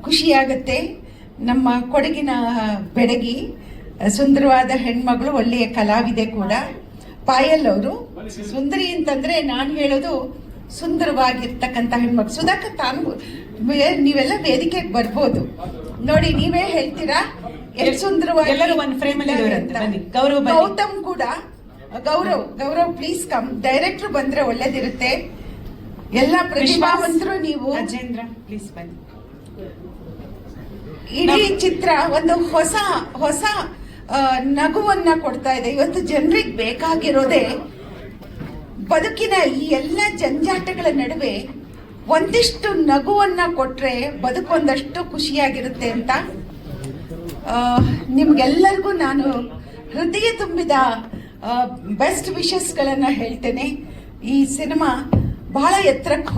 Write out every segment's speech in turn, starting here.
ಖುಷಿಯಾಗುತ್ತೆ. ನಮ್ಮ ಕೊಡಗಿನ ಬೆಡಗಿ, ಸುಂದರವಾದ ಹೆಣ್ಮಗಳು, ಒಳ್ಳೆಯ ಕಲಾವಿದೆ ಕೂಡ. ಪಾಯಲ್ ಅವರು ಸುಂದರಿ ಅಂತಂದ್ರೆ ನಾನು ಹೇಳೋದು ಸುಂದರವಾಗಿರ್ತಕ್ಕಂಥ ಹೆಣ್ಮಕ್ಳು. ಸುಧಾಕರ್ ತಾನು ನೀವೆಲ್ಲ ವೇದಿಕೆಗೆ ಬರ್ಬೋದು ನೋಡಿ, ನೀವೇ ಹೇಳ್ತೀರಾ ಎಷ್ಟು ಸುಂದರವಾಗಿ. ಗೌತಮ್ ಕೂಡ, ಗೌರವ್ ಪ್ಲೀಸ್ ಕಮ್. ಡೈರೆಕ್ಟರ್ ಬಂದ್ರೆ ಒಳ್ಳೇದಿರುತ್ತೆ. ಎಲ್ಲ ಪ್ರತಿಭಾವಂತರು ನೀವು. ಅಜೇಂದ್ರ ಪ್ಲೀಸ್ ಬನ್ನಿ. ಇಡೀ ಚಿತ್ರ ಒಂದು ಹೊಸ ನಗುವನ್ನ ಕೊಡ್ತಾ ಇದೆ. ಇವತ್ತು ಜನರಿಗೆ ಬೇಕಾಗಿರೋದೇ ಬದುಕಿನ ಈ ಎಲ್ಲ ಜಂಜಾಟಗಳ ನಡುವೆ ಒಂದಿಷ್ಟು ನಗುವನ್ನ ಕೊಟ್ರೆ ಬದುಕೊಂದಷ್ಟು ಖುಷಿಯಾಗಿರುತ್ತೆ ಅಂತ ನಿಮ್ಗೆಲ್ಲರಿಗೂ ನಾನು ಹೃದಯ ತುಂಬಿದ ಬೆಸ್ಟ್ ವಿಶಸ್ಗಳನ್ನ ಹೇಳ್ತೇನೆ. ಈ ಸಿನಿಮಾ ಬಹಳ ಎತ್ತರಕ್ಕೆ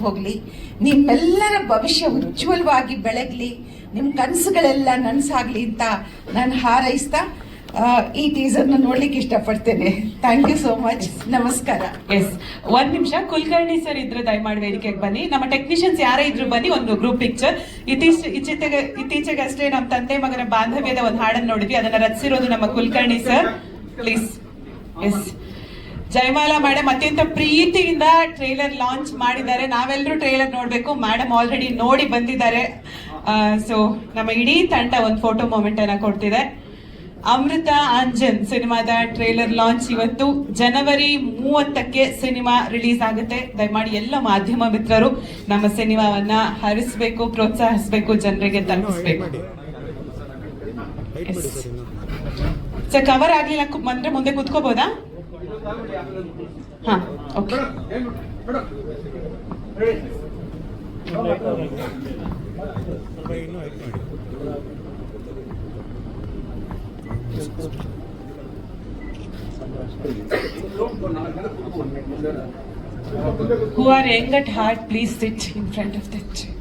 ಹೋಗ್ಲಿ, ನಿಮ್ಮೆಲ್ಲರ ಭವಿಷ್ಯ ಉಜ್ವಲವಾಗಿ ಬೆಳಗ್ಲಿ, ನಿಮ್ಮ ಕನಸುಗಳೆಲ್ಲ ನನಸಾಗ್ಲಿ ಅಂತ ನಾನು ಹಾರೈಸ್ತಾ ಈ ಟೀಸರ್ನ ನೋಡ್ಲಿಕ್ಕೆ ಇಷ್ಟಪಡ್ತೇನೆ. Thank you so much. ನಮಸ್ಕಾರ. ಎಸ್, ಒಂದ್ ನಿಮಿಷ. ಕುಲಕರ್ಣಿ ಸರ್ ಇದ್ರೆ ದಯಮಾಡಿ ವೇದಿಕೆಗೆ ಬನ್ನಿ. ನಮ್ಮ ಟೆಕ್ನಿಷಿಯನ್ಸ್ ಯಾರೇ ಇದ್ರು ಬನ್ನಿ. ಒಂದು ಗ್ರೂಪ್ ಪಿಕ್ಚರ್. ಇತ್ತೀಚೆಗಷ್ಟೇ ನಮ್ಮ ತಂದೆ ಮಗನ ಬಾಂಧವ್ಯದ ಒಂದು ಹಾಡನ್ನು ನೋಡಿದ್ವಿ. ಅದನ್ನ ರಚಿಸಿರೋದು ನಮ್ಮ Kulkarni sir. Please. Yes, Jayamala madam ಅತ್ಯಂತ ಪ್ರೀತಿಯಿಂದ ಟ್ರೇಲರ್ ಲಾಂಚ್ ಮಾಡಿದ್ದಾರೆ. ನಾವೆಲ್ಲರೂ ಟ್ರೇಲರ್ ನೋಡ್ಬೇಕು. ಮೇಡಮ್ ಆಲ್ರೆಡಿ ನೋಡಿ ಬಂದಿದ್ದಾರೆ. ಸೊ ನಮ್ಮ ಇಡೀ ತಂಡ ಒಂದು ಫೋಟೋ ಮೂಮೆಂಟ್ ಅನ್ನ ಕೊಡ್ತಿದೆ. ಅಮೃತ ಅಂಜನ್ ಸಿನಿಮಾದ ಟ್ರೇಲರ್ ಲಾಂಚ್ ಇವತ್ತು ಜನವರಿ 30ಕ್ಕೆ ಸಿನಿಮಾ ರಿಲೀಸ್ ಆಗುತ್ತೆ. ದಯಮಾಡಿ ಎಲ್ಲ ಮಾಧ್ಯಮ ಮಿತ್ರರು ನಮ್ಮ ಸಿನಿಮಾವನ್ನ ಹರಿಸಬೇಕು, ಪ್ರೋತ್ಸಾಹಿಸಬೇಕು, ಜನರಿಗೆ ತಲುಪಿಸಬೇಕು. ಸರ್, ಕವರ್ ಆಗ್ಲಿಲ್ಲ ಅಂದ್ರೆ ಮುಂದೆ ಕೂತ್ಕೋಬಹುದಾ? ಹಾ, okay. Who are young at heart, please sit in front of the chair.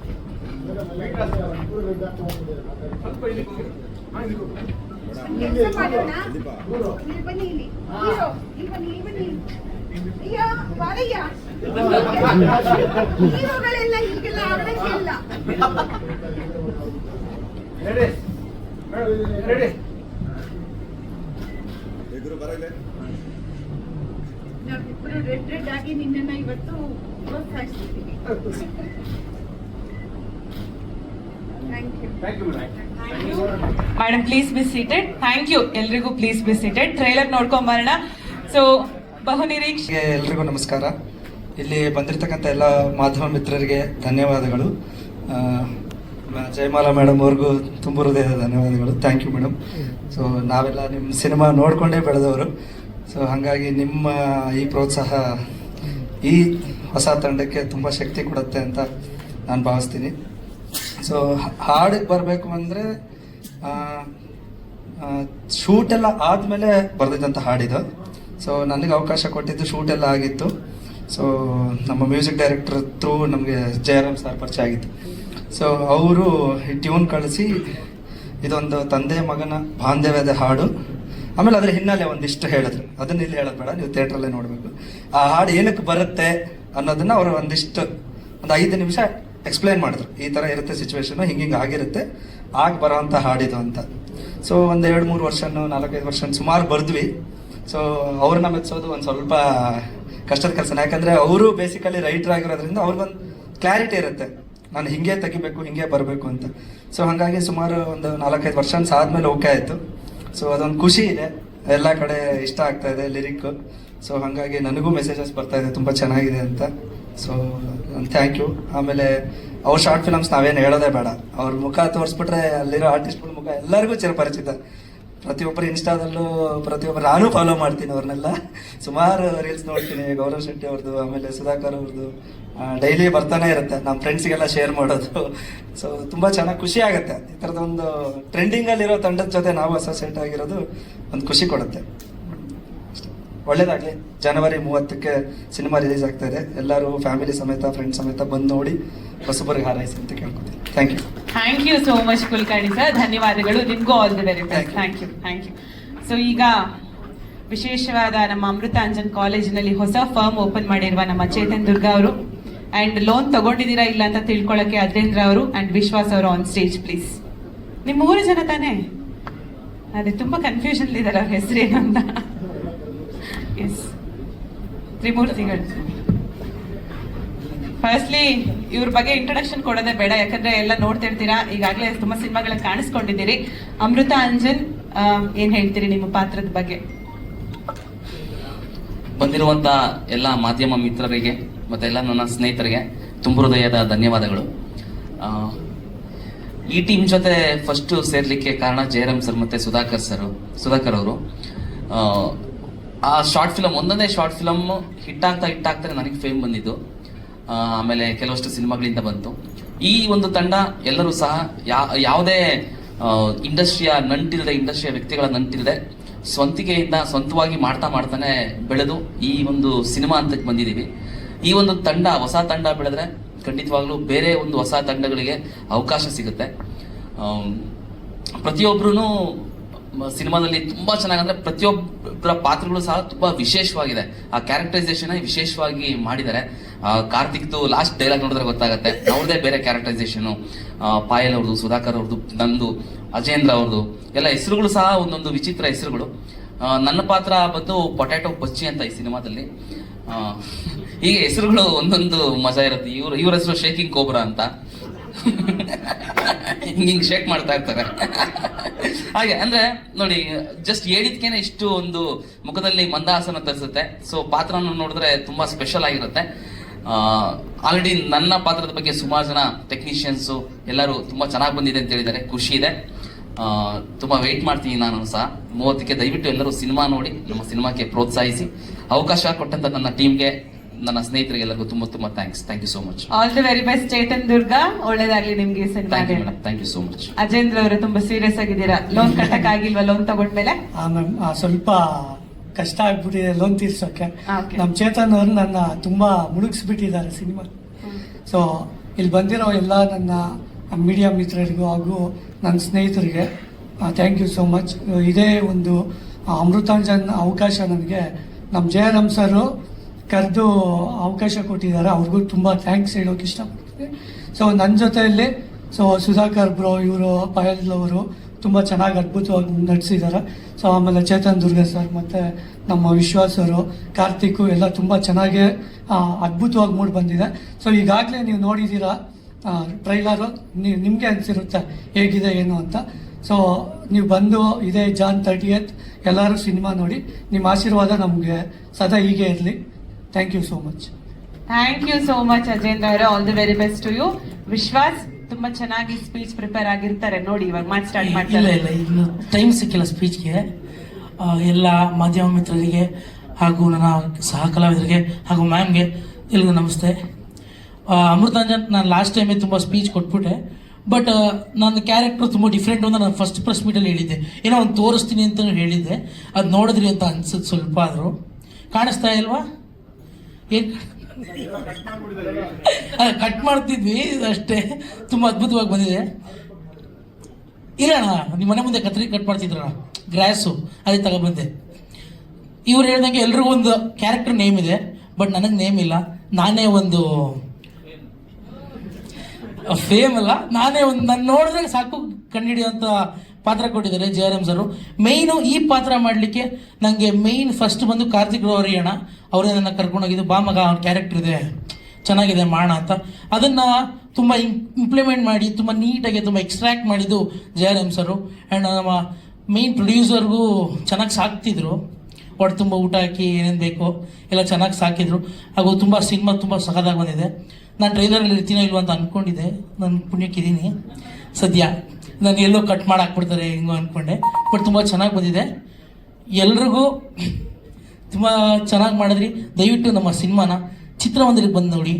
ನಾವಿಬ್ಬರು ರೆಡ್ ಆಗಿ ನಿನ್ನನ್ನ ಇವತ್ತು ಪ್ರೋತ್ಸಾಹಿಸ್ತಿದ್ದೀವಿ. Madam please be seated. Thank you ಎಲ್ರಿಗೂ. Please be seated. ಟ್ರೈಲರ್ ನೋಡ್ಕೊಂಡ್ ಬರೋಣ. ಸೊ ಬಹುನಿರೀಕ್ಷೆ ಎಲ್ರಿಗೂ ನಮಸ್ಕಾರ. ಇಲ್ಲಿ ಬಂದಿರತಕ್ಕಂಥ ಎಲ್ಲ ಮಾಧ್ಯಮ ಮಿತ್ರರಿಗೆ ಧನ್ಯವಾದಗಳು. ಜಯಮಾಲಾ ಮೇಡಮ್ ಅವ್ರಿಗೂ ತುಂಬ ಹೃದಯದ ಧನ್ಯವಾದಗಳು. Thank you madam. ಸೊ ನಾವೆಲ್ಲ ನಿಮ್ಮ ಸಿನಿಮಾ ನೋಡಿಕೊಂಡೇ ಬೆಳೆದವರು. ಸೊ ಹಾಗಾಗಿ ನಿಮ್ಮ ಈ ಪ್ರೋತ್ಸಾಹ ಈ ಹೊಸ ತಂಡಕ್ಕೆ ತುಂಬ ಶಕ್ತಿ ಕೊಡುತ್ತೆ ಅಂತ ನಾನು ಭಾವಿಸ್ತೀನಿ. ಸೊ ಹಾಡಿಗೆ ಬರಬೇಕು ಅಂದರೆ ಶೂಟೆಲ್ಲ ಆದಮೇಲೆ ಬರೆದಿದ್ದಂಥ ಹಾಡಿದು. ಸೊ ನನಗೆ ಅವಕಾಶ ಕೊಟ್ಟಿದ್ದು ಶೂಟೆಲ್ಲ ಆಗಿತ್ತು. ಸೊ ನಮ್ಮ ಮ್ಯೂಸಿಕ್ ಡೈರೆಕ್ಟರ್ ಥ್ರೂ ನಮಗೆ ಜಯರಾಮ್ ಸರ್ ಪರಿಚಯ ಆಗಿತ್ತು. ಸೊ ಅವರು ಈ ಟ್ಯೂನ್ ಕಳಿಸಿ ಇದೊಂದು ತಂದೆ ಮಗನ ಬಾಂಧವ್ಯದ ಹಾಡು, ಆಮೇಲೆ ಅದ್ರ ಹಿನ್ನೆಲೆ ಒಂದಿಷ್ಟು ಹೇಳಿದ್ರು. ಅದನ್ನ ಇಲ್ಲಿ ಹೇಳೋದು ಬೇಡ, ನೀವು ಥಿಯೇಟ್ರಲ್ಲೇ ನೋಡಬೇಕು. ಆ ಹಾಡು ಏನಕ್ಕೆ ಬರುತ್ತೆ ಅನ್ನೋದನ್ನ ಅವರು ಒಂದು 5 ನಿಮಿಷ ಎಕ್ಸ್ಪ್ಲೈನ್ ಮಾಡಿದ್ರು. ಈ ಥರ ಇರುತ್ತೆ ಸಿಚುವೇಶನ್, ಹಿಂಗೆ ಆಗಿರುತ್ತೆ, ಆಗ ಬರೋವಂಥ ಹಾಡಿದು ಅಂತ. ಸೊ ಒಂದು 2-3 ವರ್ಷನೂ 4-5 ವರ್ಷ ಸುಮಾರು ಬರೆದ್ವಿ. ಸೊ ಅವ್ರನ್ನ ಮೆಚ್ಚೋದು ಒಂದು ಸ್ವಲ್ಪ ಕಷ್ಟದ ಕೆಲಸನ. ಯಾಕಂದರೆ ಅವರು ಬೇಸಿಕಲಿ ರೈಟರ್ ಆಗಿರೋದ್ರಿಂದ ಅವ್ರಿಗೊಂದು ಕ್ಲಾರಿಟಿ ಇರುತ್ತೆ, ನಾನು ಹಿಂಗೆ ತೆಗಿಬೇಕು, ಹಿಂಗೆ ಬರಬೇಕು ಅಂತ. ಸೊ ಹಾಗಾಗಿ ಸುಮಾರು ಒಂದು 4-5 ವರ್ಷ ಆದಮೇಲೆ ಓಕೆ ಆಯಿತು. ಸೊ ಅದೊಂದು ಖುಷಿ ಇದೆ, ಎಲ್ಲ ಕಡೆ ಇಷ್ಟ ಆಗ್ತಾ ಇದೆ ಲಿರಿಕ್. ಸೊ ಹಾಗಾಗಿ ನನಗೂ ಮೆಸೇಜಸ್ ಬರ್ತಾ ಇದೆ ತುಂಬ ಚೆನ್ನಾಗಿದೆ ಅಂತ. So thank you. ಆಮೇಲೆ ಅವ್ರ ಶಾರ್ಟ್ ಫಿಲಮ್ಸ್ ನಾವೇನು ಹೇಳೋದೇ ಬೇಡ, ಅವ್ರ ಮುಖ ತೋರಿಸ್ಬಿಟ್ರೆ ಅಲ್ಲಿರೋ ಆರ್ಟಿಸ್ಟ್ಗಳ ಮುಖ ಎಲ್ಲರಿಗೂ ಚಿರಪರಿಚಿತ. ಪ್ರತಿಯೊಬ್ಬರು ಇನ್ಸ್ಟಾದಲ್ಲೂ ಪ್ರತಿಯೊಬ್ಬರು ನಾನು ಫಾಲೋ ಮಾಡ್ತೀನಿ ಅವ್ರನ್ನೆಲ್ಲ. ಸುಮಾರು ರೀಲ್ಸ್ ನೋಡ್ತೀನಿ, ಗೌರವ್ ಶೆಟ್ಟಿ ಅವ್ರದ್ದು, ಆಮೇಲೆ ಸುಧಾಕರ್ ಅವ್ರದ್ದು ಡೈಲಿ ಬರ್ತಾನೆ ಇರುತ್ತೆ. ನಮ್ಮ ಫ್ರೆಂಡ್ಸ್ಗೆಲ್ಲ ಶೇರ್ ಮಾಡೋದು. ಸೊ ತುಂಬ ಚೆನ್ನಾಗಿ ಖುಷಿ ಆಗುತ್ತೆ. ಈ ಥರದೊಂದು ಟ್ರೆಂಡಿಂಗಲ್ಲಿರೋ ತಂಡದ ಜೊತೆ ನಾವು ಅಸೋಸಿಯೇಟ್ ಆಗಿರೋದು ಒಂದು ಖುಷಿ ಕೊಡುತ್ತೆ. ಒಳ್ಳೇದಾಗಲಿ. ಜನವರಿ 30ಕ್ಕೆ ಸಿನಿಮಾ ರಿಲೀಸ್ ಆಗ್ತಾ ಇದೆ. ಎಲ್ಲರೂ ಫ್ಯಾಮಿಲಿ ಸಮೇತ, ಫ್ರೆಂಡ್ಸ್ ಸಮೇತ ಬಂದು ನೋಡಿ ಹೊಸಬರಿಗೆ ಹಾರೈಸಿ ಅಂತ ಕೇಳ್ಕೊತೀನಿ. Thank you. Thank you so much Kulkarni sir. ಧನ್ಯವಾದಗಳು. ನಿಮಗೂ all the very best. Thank you. So ಈಗ ವಿಶೇಷವಾದ ನಮ್ಮ ಅಮೃತ ಅಂಜನ್ ಕಾಲೇಜಿನಲ್ಲಿ ಹೊಸ ಫರ್ಮ್ ಓಪನ್ ಮಾಡಿರುವ ನಮ್ಮ ಚೇತನ್ ದುರ್ಗಾ ಅವರು ಅಂಡ್ ಲೋನ್ ತಗೊಂಡಿದ್ದೀರಾ ಇಲ್ಲ ಅಂತ ತಿಳ್ಕೊಳ್ಳಕ್ಕೆ ಅಜೇಂದ್ರ ಅವರು ಅಂಡ್ ವಿಶ್ವಾಸ್ ಅವರು ಆನ್ ಸ್ಟೇಜ್ ಪ್ಲೀಸ್. ನಿಮ್ಮ 3 ಜನ ತಾನೇ? ಅದೇ ತುಂಬಾ ಕನ್ಫ್ಯೂಷನ್ ಇದಾರೆ ಅವ್ರ ಹೆಸರೇನು ಅಂತ. ಎಸ್, ತ್ರಿಮೂರ್ತಿಗಳು. ಫಸ್ಟ್ಲಿ ಇವ್ರ ಬಗ್ಗೆ ಇಂಟ್ರೊಡಕ್ಷನ್ ಕೊಡೋದೇ ಬೇಡ, ಯಾಕಂದ್ರೆ ಎಲ್ಲ ನೋಡ್ತಿರ್ತೀರಾ, ಈಗಾಗಲೇ ತುಂಬಾ ಸಿನಿಮಾಗಳಲ್ಲಿ ಕಾಣಿಸ್ಕೊಂಡಿದ್ದೀರಿ. ಅಮೃತ ಅಂಜನ್, ಏನ್ ಹೇಳ್ತೀರಿ ನಿಮ್ಮ ಪಾತ್ರದ ಬಗ್ಗೆ? ಬಂದಿರುವಂತ ಎಲ್ಲ ಮಾಧ್ಯಮ ಮಿತ್ರರಿಗೆ ಮತ್ತೆ ಎಲ್ಲ ನನ್ನ ಸ್ನೇಹಿತರಿಗೆ ತುಂಬ ಹೃದಯದ ಧನ್ಯವಾದಗಳು. ಈ ಟೀಮ್ ಜೊತೆ ಫಸ್ಟ್ ಸೇರ್ಲಿಕ್ಕೆ ಕಾರಣ ಜಯರಾಮ್ ಸರ್ ಮತ್ತೆ ಸುಧಾಕರ್ ಅವರು. ಆ ಶಾರ್ಟ್ ಫಿಲಮ್, ಒಂದೊಂದೇ ಶಾರ್ಟ್ ಫಿಲಮ್ ಹಿಟ್ ಆಗ್ತಾರೆ ನನಗೆ ಫೇಮ್ ಬಂದಿದ್ದು. ಆಮೇಲೆ ಕೆಲವಷ್ಟು ಸಿನಿಮಾಗಳಿಂದ ಬಂತು. ಈ ಒಂದು ತಂಡ ಎಲ್ಲರೂ ಸಹ ಯಾವುದೇ ಇಂಡಸ್ಟ್ರಿಯ ವ್ಯಕ್ತಿಗಳ ನಂಟಿಲ್ಲದೆ ಸ್ವಂತವಾಗಿ ಮಾಡ್ತಾನೆ ಬೆಳೆದು ಈ ಒಂದು ಸಿನಿಮಾ ಹಂತಕ್ಕೆ ಬಂದಿದ್ದೀವಿ. ಈ ಒಂದು ತಂಡ, ಹೊಸ ತಂಡ ಬೆಳೆದ್ರೆ ಖಂಡಿತವಾಗ್ಲೂ ಬೇರೆ ಒಂದು ಹೊಸ ತಂಡಗಳಿಗೆ ಅವಕಾಶ ಸಿಗುತ್ತೆ. ಪ್ರತಿಯೊಬ್ಬರೂ ಸಿನಿಮಾದಲ್ಲಿ ತುಂಬಾ ಚೆನ್ನಾಗಂದ್ರೆ ಪ್ರತಿಯೊಬ್ಬರ ಪಾತ್ರಗಳು ಸಹ ತುಂಬಾ ವಿಶೇಷವಾಗಿದೆ. ಆ ಕ್ಯಾರೆಕ್ಟರೈಸೇಷನ್ ವಿಶೇಷವಾಗಿ ಮಾಡಿದ್ದಾರೆ. ಕಾರ್ತಿಕ್ದು ಲಾಸ್ಟ್ ಡೈಲಾಗ್ ನೋಡಿದ್ರೆ ಗೊತ್ತಾಗುತ್ತೆ, ಅವ್ರದೇ ಬೇರೆ ಕ್ಯಾರೆಕ್ಟರೈಸೇಷನ್. ಪಾಯಲ್ ಅವ್ರದ್ದು, ಸುಧಾಕರ್ ಅವ್ರದ್ದು, ನಂದು, ಅಜೇಂದ್ರ ಅವ್ರದ್ದು ಎಲ್ಲ ಹೆಸರುಗಳು ಸಹ ಒಂದೊಂದು ವಿಚಿತ್ರ ಹೆಸರುಗಳು. ನನ್ನ ಪಾತ್ರ ಬಂದು ಪೊಟ್ಯಾಟೊ ಬಚ್ಚಿ ಅಂತ ಈ ಸಿನಿಮಾದಲ್ಲಿ. ಹೀಗೆ ಹೆಸರುಗಳು ಒಂದೊಂದು ಮಜಾ ಇರುತ್ತೆ. ಇವ್ರ ಹೆಸರು ಶೇಕಿಂಗ್ ಕೋಬ್ರಾ ಅಂತ. ಹಿಂಗ್ ಶೇಕ್ ಮಾಡ್ತಾ ಇರ್ತಾರೆ. ಹಾಗೆ ಅಂದ್ರೆ ನೋಡಿ, ಜಸ್ಟ್ ಹೇಳಿದ್ಕೇನೆ ಇಷ್ಟು ಒಂದು ಮುಖದಲ್ಲಿ ಮಂದಹಾಸನ ತರಿಸುತ್ತೆ. ಸೊ ಪಾತ್ರನ ನೋಡಿದ್ರೆ ತುಂಬಾ ಸ್ಪೆಷಲ್ ಆಗಿರುತ್ತೆ. ಆಲ್ರೆಡಿ ನನ್ನ ಪಾತ್ರದ ಬಗ್ಗೆ ಸುಮಾರು ಜನ ಟೆಕ್ನಿಷಿಯನ್ಸು ಎಲ್ಲರೂ ತುಂಬಾ ಚೆನ್ನಾಗಿ ಬಂದಿದೆ ಅಂತ ಹೇಳಿದ್ದಾರೆ. ಖುಷಿ ಇದೆ. ತುಂಬಾ ವೆಯ್ಟ್ ಮಾಡ್ತೀನಿ ನಾನು ಸಹ 30ಕ್ಕೆ. ದಯವಿಟ್ಟು ಎಲ್ಲರೂ ಸಿನಿಮಾ ನೋಡಿ ನಮ್ಮ ಸಿನಿಮಾಕ್ಕೆ ಪ್ರೋತ್ಸಾಹಿಸಿ. ಅವಕಾಶ ಕೊಟ್ಟಂತ ನನ್ನ ಟೀಮ್ಗೆ, ನನ್ನ ಸ್ನೇಹಿತರಿಗೆ ಎಲ್ಲರಿಗೂ ತುಂಬಾ thanks. Thank you so much. All the very best Chetan Durga, ಒಳ್ಳೇದಾಗ್ಲಿ ನಿಮ್ಗೆ cinema. Thank you so much. Ajendra ಅವರು ತುಂಬಾ ಸೀರಿಯಸ್ ಆಗಿದ್ದೀರಾ. ಲೋನ್ ಕಟ್ಟಕ್ ಆಗಿಲ್ವಾ? ಲೋನ್ ತಗೊಂಡ್ಮೇಲೆ ಸ್ವಲ್ಪ ಕಷ್ಟ ಆಗ್ಬಿಟ್ಟಿದೆ ಲೋನ್ ತೀರ್ಸೋಕೆ. ನಮ್ ಚೇತನ್ ಅವರು ನನ್ನ ತುಂಬಾ ಮುಳುಗಿಸ್ಬಿಟ್ಟಿದ್ದಾರೆ ಸಿನಿಮಾ. ಸೊ ಇಲ್ಲಿ ಬಂದಿರೋ ಎಲ್ಲ ನನ್ನ ಮೀಡಿಯಾ ಮಿತ್ರರಿಗೂ ಹಾಗೂ ನನ್ನ ಸ್ನೇಹಿತರಿಗೆ ಥ್ಯಾಂಕ್ ಯು ಸೋ ಮಚ್. ಇದೇ ಒಂದು ಅಮೃತಾಂಜನ್ ಅವಕಾಶ ನನಗೆ ನಮ್ಮ ಜಯರಾಮ್ ಸರ್ ಕರೆದು ಅವಕಾಶ ಕೊಟ್ಟಿದ್ದಾರೆ. ಅವ್ರಿಗೂ ತುಂಬ ಥ್ಯಾಂಕ್ಸ್ ಹೇಳೋಕೆ ಇಷ್ಟಪಡ್ತೀನಿ. ಸೊ ನನ್ನ ಜೊತೆಯಲ್ಲಿ ಸುಧಾಕರ್ ಬ್ರೋ, ಇವರು ಪಾಯಲ್ ಅವರು ತುಂಬ ಚೆನ್ನಾಗಿ ಅದ್ಭುತವಾಗಿ ನಟಿಸಿದ್ದಾರೆ. ಸೊ ಆಮೇಲೆ ಚೇತನ್ ದುರ್ಗ ಸರ್ ಮತ್ತು ನಮ್ಮ ವಿಶ್ವಾಸ್ ಅವರು, ಕಾರ್ತಿಕ್ ಎಲ್ಲ ತುಂಬ ಚೆನ್ನಾಗಿ ಅದ್ಭುತವಾಗಿ ಮೂಡಿ ಬಂದಿದೆ. ಸೊ ಈಗಾಗಲೇ ನೀವು ನೋಡಿದ್ದೀರಾ ಟ್ರೈಲರು, ನಿಮಗೆ ಅನಿಸಿರುತ್ತೆ ಹೇಗಿದೆ ಏನು ಅಂತ. ಸೊ ನೀವು ಬಂದು ಇದೇ ಜಾನ್ 30th ಎಲ್ಲರೂ ಸಿನಿಮಾ ನೋಡಿ. ನಿಮ್ಮ ಆಶೀರ್ವಾದ ನಮಗೆ ಸದಾ ಹೀಗೆ ಇರಲಿ. Thank you so much. Thank you so much Ajendra ಅವರೇ. All the very best to you. Vishwas ತುಂಬಾ ಚೆನ್ನಾಗಿ ಸ್ಪೀಚ್ ಪ್ರಿಪೇರ್ ಆಗಿರ್ತಾರೆ ನೋಡಿ, ಇವಾಗ ಮಾತು ಸ್ಟಾರ್ಟ್ ಮಾಡ್ತಾರೆ. ಇಲ್ಲ, ಇನ್ನು ಟೈಮ್ ಸಿಕ್ಕಿಲ್ಲ ಸ್ಪೀಚ್ಗೆ. ಎಲ್ಲ ಮಾಧ್ಯಮ ಮಿತ್ರರಿಗೆ ಹಾಗೂ ನನ್ನ ಸಹ ಕಲಾವಿದರಿಗೆ ಹಾಗೂ ಮ್ಯಾಮ್ಗೆ ಎಲ್ರಿಗೂ ನಮಸ್ತೆ. ಅಮೃತಾಂಜನ್, ನಾನು ಲಾಸ್ಟ್ ಟೈಮೇ ತುಂಬ ಸ್ಪೀಚ್ ಕೊಟ್ಬಿಟ್ಟೆ. ಬಟ್ ನನ್ನ ಕ್ಯಾರೆಕ್ಟರ್ ತುಂಬ ಡಿಫ್ರೆಂಟ್ ಅಂತ ನಾನು ಫಸ್ಟ್ ಪ್ರೆಸ್ ಮೀಟಲ್ಲಿ ಹೇಳಿದ್ದೆ. ಏನೋ ಒಂದು ತೋರಿಸ್ತೀನಿ ಅಂತ ಹೇಳಿದ್ದೆ. ಅದು ನೋಡಿದ್ರಿ ಅಂತ ಅನ್ಸುತ್ತೆ ಸ್ವಲ್ಪ ಆದರೂ. ಕಾಣಿಸ್ತಾ ಇಲ್ವಾ? ಏನು ಕಟ್ ಮಾಡ್ತಿದ್ವಿ ಅಷ್ಟೇ. ತುಂಬ ಅದ್ಭುತವಾಗಿ ಬಂದಿದೆ. ಇರೋಣ, ನಿಮ್ಮ ಮನೆ ಮುಂದೆ ಕತ್ರಿ ಕಟ್ ಮಾಡ್ತಿದ್ರಣ, ಗ್ರಾಸು, ಅದೇ ತಗೊಬಂದೆ. ಇವ್ರು ಹೇಳ್ದಂಗೆ ಎಲ್ರಿಗೂ ಒಂದು ಕ್ಯಾರೆಕ್ಟರ್ ನೇಮ್ ಇದೆ, ಬಟ್ ನನಗೆ ನೇಮ್ ಇಲ್ಲ. ನಾನೇ ಒಂದು ಫೇಮ್ ಅಲ್ಲ, ನಾನೇ ಒಂದು, ನಾನು ನೋಡಿದ್ರೆ ಸಾಕು ಕಂಡುಹಿಡಿಯುವಂಥ ಪಾತ್ರ ಕೊಟ್ಟಿದ್ದಾರೆ ಜಯರಾಮ್ ಸರು. ಮೇಯ್ನು ಈ ಪಾತ್ರ ಮಾಡಲಿಕ್ಕೆ ನನಗೆ ಮೇಯ್ನ್ ಫಸ್ಟ್ ಬಂದು ಕಾರ್ತಿಕ್ ಅವರಿಯಣ್ಣ ಅವರೇ ನನ್ನ ಕರ್ಕೊಂಡೋಗಿದ್ದು. ಬಾ ಮಗ, ಅವ್ನ ಕ್ಯಾರೆಕ್ಟರ್ ಇದೆ, ಚೆನ್ನಾಗಿದೆ ಮಾಡೋಣ ಅಂತ. ಅದನ್ನು ತುಂಬ ಇಂಪ್ಲಿಮೆಂಟ್ ಮಾಡಿ ತುಂಬ ನೀಟಾಗಿ ತುಂಬ ಎಕ್ಸ್ಟ್ರಾಕ್ಟ್ ಮಾಡಿದ್ದು ಜಯರಾಮ್ ಸರು. ಆ್ಯಂಡ್ ನಮ್ಮ ಮೇಯ್ನ್ ಪ್ರೊಡ್ಯೂಸರ್ಗೂ ಚೆನ್ನಾಗಿ ಸಾಕ್ತಿದ್ರು. ಒಟ್ಟು ತುಂಬ ಊಟ ಹಾಕಿ ಏನೇನು ಬೇಕೋ ಎಲ್ಲ ಚೆನ್ನಾಗಿ ಸಾಕಿದ್ರು. ಹಾಗೂ ತುಂಬ ಸಿನಿಮಾ ತುಂಬ ಸಖತ್ತಾಗಿ ಬಂದಿದೆ. ನಾನು ಟ್ರೈಲರಲ್ಲಿ ಇರ್ತೀನೋ ಇಲ್ವ ಅಂತ ಅಂದ್ಕೊಂಡಿದ್ದೆ. ನಾನು ಪುಣ್ಯಕ್ಕಿದ್ದೀನಿ ಸದ್ಯ. ನಾನು ಎಲ್ಲೋ ಕಟ್ ಮಾಡಿ ಹಾಕ್ಬಿಡ್ತಾರೆ ಹಿಂಗೋ ಅಂದ್ಕೊಂಡೆ. ಬಟ್ ತುಂಬ ಚೆನ್ನಾಗಿ ಬಂದಿದೆ. ಎಲ್ರಿಗೂ ತುಂಬ ಚೆನ್ನಾಗಿ ಮಾಡಿದ್ರಿ. ದಯವಿಟ್ಟು ನಮ್ಮ ಸಿನಿಮಾನ ಚಿತ್ರಮಂದಿರಕ್ಕೆ ಬಂದು ನೋಡಿ.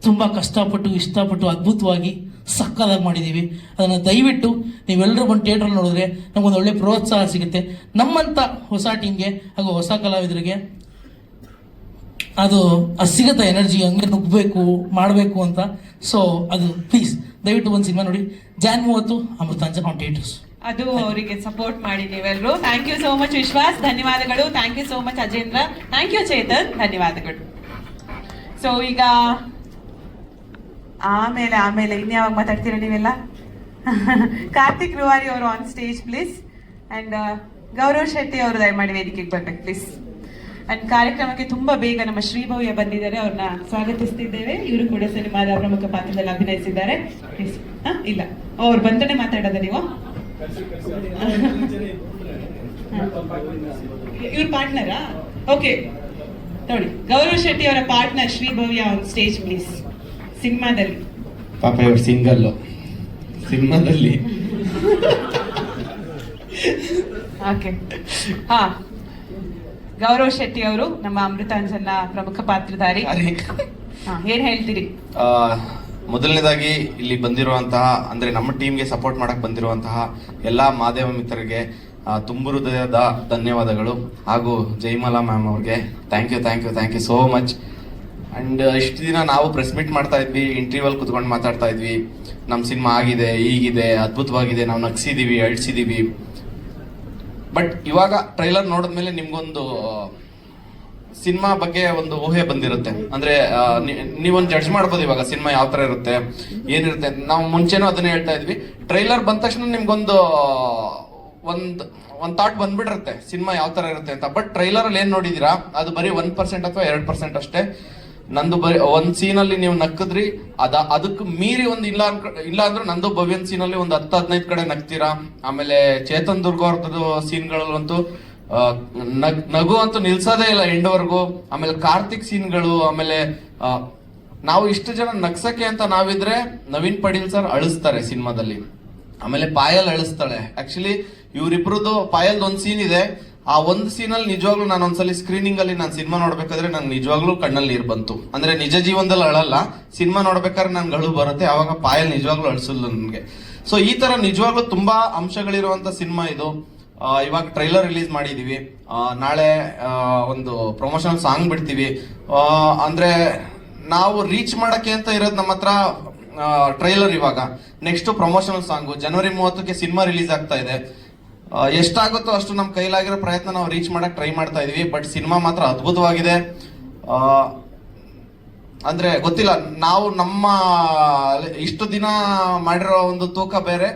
ತುಂಬ ಕಷ್ಟಪಟ್ಟು ಇಷ್ಟಪಟ್ಟು ಅದ್ಭುತವಾಗಿ ಸಕ್ಕದಾಗಿ ಮಾಡಿದ್ದೀವಿ. ಅದನ್ನು ದಯವಿಟ್ಟು ನೀವೆಲ್ಲರೂ ಬಂದು ಥಿಯೇಟ್ರಲ್ಲಿ ನೋಡಿದ್ರೆ ನಮಗೊಂದು ಒಳ್ಳೆ ಪ್ರೋತ್ಸಾಹ ಸಿಗುತ್ತೆ. ನಮ್ಮಂಥ ಹೊಸ ಟೀಮ್ಗೆ ಹಾಗೂ ಹೊಸ ಕಲಾವಿದರಿಗೆ ಅದು ಸಿಗುತ್ತೆ ಎನರ್ಜಿ, ಹಂಗೆ ನುಗ್ಗಬೇಕು ಮಾಡಬೇಕು ಅಂತ. ಸೊ ಅದು ಪ್ಲೀಸ್ ದಯವಿಟ್ಟು ಒಂದು ಸಿನಿಮಾ ನೋಡಿ. Jan 30 Amruthanjan on theatres. ಅದು ಅವರಿಗೆ ಸಪೋರ್ಟ್ ಮಾಡಿ ನೀವೆಲ್ಲರೂ. Thank you so much Vishwas, ಧನ್ಯವಾದಗಳು. Thank you so much Ajendra. Thank you Chetan, ಧನ್ಯವಾದಗಳು. ಸೊ ಈಗ ಆಮೇಲೆ ಇನ್ಯಾವಾಗ ಮಾತಾಡ್ತೀರಾ ನೀವೆಲ್ಲ? ಕಾರ್ತಿಕ್ ರುವಾರಿ ಅವರು on stage please. And Gaurav Shetty ಅವರು ದಯಮಾಡಿ ವೇದಿಕೆಗೆ ಬರ್ಬೇಕು ಪ್ಲೀಸ್. ಅಂಡ್ ಕಾರ್ಯಕ್ರಮಕ್ಕೆ ತುಂಬಾ ಬೇಗ ನಮ್ಮ ಶ್ರೀಭವ್ಯ ಬಂದಿದ್ದಾರೆ, ಅವ್ರನ್ನ ಸ್ವಾಗತಿಸ್ತಿದ್ದೇವೆ. ಇವರು ಕೂಡ ಸಿನಿಮಾದ ಪ್ರಮುಖ ಪಾತ್ರದಲ್ಲಿ ಅಭಿನಯಿಸಿದ್ದಾರೆ. Please. ಇಲ್ಲ, ಅವ್ರು ಬಂದನೆ ಮಾತಾಡೋದ ನೀವು? ಇವ್ರ ಪಾರ್ಟ್ನರಾ? ಓಕೆ ನೋಡಿ, ಗೌರವ್ ಶೆಟ್ಟಿ ಅವರ ಪಾರ್ಟ್ನರ್ ಶ್ರೀಭವ್ಯ ಆನ್ ಸ್ಟೇಜ್ ಪ್ಲೀಸ್. ಸಿನಿಮಾದಲ್ಲಿ ಪಾಪ ಇವ್ರು ಸಿಂಗಲ್ಲು ಸಿನಿಮಾದಲ್ಲಿ. ಓಕೆ, ಹಾ, ಗೌರವ್ ಶೆಟ್ಟಿ ಅವರು ನಮ್ಮ ಅಮೃತಾಂಜನ್ನ ಪ್ರಮುಖ ಪಾತ್ರಧಾರಿ. ಏನ್ ಹೇಳ್ತೀರಿ? ಮೊದಲನೇದಾಗಿ ಇಲ್ಲಿ ಬಂದಿರುವಂತಹ ಅಂದ್ರೆ ನಮ್ಮ ಟೀಮ್ಗೆ ಸಪೋರ್ಟ್ ಮಾಡಕ್ ಬಂದಿರುವಂತಹ ಎಲ್ಲಾ ಮಾಧ್ಯಮ ಮಿತ್ರರಿಗೆ ತುಂಬ ಹೃದಯದ ಧನ್ಯವಾದಗಳು. ಹಾಗೂ ಜೈಮಾಲಾ ಮ್ಯಾಮ್ ಅವ್ರಿಗೆ thank you so much. And ಇಷ್ಟು ದಿನ ನಾವು ಪ್ರೆಸ್ ಮೀಟ್ ಮಾಡ್ತಾ ಇದ್ವಿ, ಇಂಟರ್ವ್ಯೂಲ್ ಕುತ್ಕೊಂಡು ಮಾತಾಡ್ತಾ ಇದ್ವಿ, ನಮ್ಮ ಸಿನಿಮಾ ಆಗಿದೆ, ಹೀಗಿದೆ, ಅದ್ಭುತವಾಗಿದೆ, ನಾವು ನಗ್ಸಿದೀವಿ, ಅಳ್ಸಿದೀವಿ. ಬಟ್ ಇವಾಗ ಟ್ರೈಲರ್ ನೋಡಿದ್ಮೇಲೆ ನಿಮ್ಗೊಂದು ಸಿನಿಮಾ ಬಗ್ಗೆ ಒಂದು ಊಹೆ ಬಂದಿರುತ್ತೆ. ಅಂದ್ರೆ ನೀವೊಂದು ಜಡ್ಜ್ ಮಾಡ್ಬೋದು ಇವಾಗ ಸಿನಿಮಾ ಯಾವ ತರ ಇರುತ್ತೆ, ಏನಿರುತ್ತೆ. ನಾವು ಮುಂಚೆನೂ ಅದನ್ನ ಹೇಳ್ತಾ ಇದ್ವಿ, ಟ್ರೈಲರ್ ಬಂದ ತಕ್ಷಣ ನಿಮ್ಗೊಂದು ಒಂದ್ ಥಾಟ್ ಬಂದ್ಬಿಟ್ಟಿರುತ್ತೆ ಸಿನಿಮಾ ಯಾವ ತರ ಇರುತ್ತೆ ಅಂತ. ಬಟ್ ಟ್ರೈಲರ್ ಅಲ್ಲಿ ಏನ್ ನೋಡಿದೀರಾ ಅದು ಬರೀ 1% ಅಥವಾ 2% ಅಷ್ಟೇ. ನಂದು ಬರೀ ಒಂದ್ ಸೀನಲ್ಲಿ ನೀವು ನಕ್ಕಿದ್ರಿ, ಅದಕ್ಕೆ ಮೀರಿ ಒಂದು ಇಲ್ಲ ಅಂದ್ರೆ ನಂದು ಭವ್ಯನ್ ಸೀನಲ್ಲಿ ಒಂದು 10-15 ಕಡೆ ನಗ್ತೀರಾ. ಆಮೇಲೆ ಚೇತನ್ ದುರ್ಗ ಅವ್ರದ್ದು ಸೀನ್ಗಳಲ್ಲಂತೂ ನಗು ಅಂತೂ ನಿಲ್ಸೋದೇ ಇಲ್ಲ ಎಂಡ್ವರೆಗೂ. ಆಮೇಲೆ ಕಾರ್ತಿಕ್ ಸೀನ್ಗಳು, ಆಮೇಲೆ ನಾವು ಇಷ್ಟು ಜನ ನಗ್ಸಕ್ಕೆ ಅಂತ ನಾವಿದ್ರೆ ನವೀನ್ ಪಡೀಲ್ ಸರ್ ಅಳಿಸ್ತಾರೆ ಸಿನಿಮಾದಲ್ಲಿ, ಆಮೇಲೆ ಪಾಯಲ್ ಅಳಿಸ್ತಾಳೆ. ಆಕ್ಚುಲಿ ಇವ್ರಿಬ್ರದ್ದು ಪಾಯಲ್ದು ಒಂದ್ ಸೀನ್ ಇದೆ, ಆ ಒಂದು ಸೀನಲ್ಲಿ ನಿಜವಾಗ್ಲೂ ನಾನು ಒಂದ್ಸಲಿ ಸ್ಕ್ರೀನಿಂಗ್ ಅಲ್ಲಿ ನಾನು ಸಿನಿಮಾ ನೋಡ್ಬೇಕಾದ್ರೆ ನಂಗೆ ನಿಜವಾಗ್ಲೂ ಕಣ್ಣಲ್ಲಿ ನೀರು ಬಂತು. ಅಂದ್ರೆ ನಿಜ ಜೀವನದಲ್ಲಿ ಅಳಲ್ಲ, ಸಿನಿಮಾ ನೋಡ್ಬೇಕಾದ್ರೆ ನನ್ಗೆ ಅಳು ಬರುತ್ತೆ. ಅವಾಗ ಪಾಯಲ್ ನಿಜವಾಗ್ಲೂ ಅಳಿಸಲ್ಲ ನನ್ಗೆ. ಸೊ ಈ ತರ ನಿಜವಾಗ್ಲೂ ತುಂಬಾ ಅಂಶಗಳಿರುವಂತ ಸಿನಿಮಾ ಇದು. ಇವಾಗ ಟ್ರೈಲರ್ ರಿಲೀಸ್ ಮಾಡಿದೀವಿ, ನಾಳೆ ಒಂದು ಪ್ರಮೋಷನಲ್ ಸಾಂಗ್ ಬಿಡ್ತೀವಿ. ಅಂದ್ರೆ ನಾವು ರೀಚ್ ಮಾಡಕ್ಕೆ ಅಂತ ಇರೋದು ನಮ್ಮ ಹತ್ರ ಟ್ರೈಲರ್. ಇವಾಗ ನೆಕ್ಸ್ಟ್ ಪ್ರಮೋಷನಲ್ ಸಾಂಗು ಜನವರಿ 30ಕ್ಕೆ ಸಿನಿಮಾ ರಿಲೀಸ್ ಆಗ್ತಾ ಇದೆ. ಎಷ್ಟಾಗುತ್ತೋ ಅಷ್ಟು ನಮ್ಮ ಕೈಲಾಗಿರೋ ಪ್ರಯತ್ನ ನಾವು ರೀಚ್ ಮಾಡಕ್ ಟ್ರೈ ಮಾಡ್ತಾ ಇದೀವಿ. ಬಟ್ ಸಿನಿಮಾ ಮಾತ್ರ ಅದ್ಭುತವಾಗಿದೆ. ಅಂದ್ರೆ ಗೊತ್ತಿಲ್ಲ, ನಾವು ನಮ್ಮ ಇಷ್ಟು ದಿನ ಮಾಡಿರೋ ಒಂದು ತೂಕ ಬೇರೆ,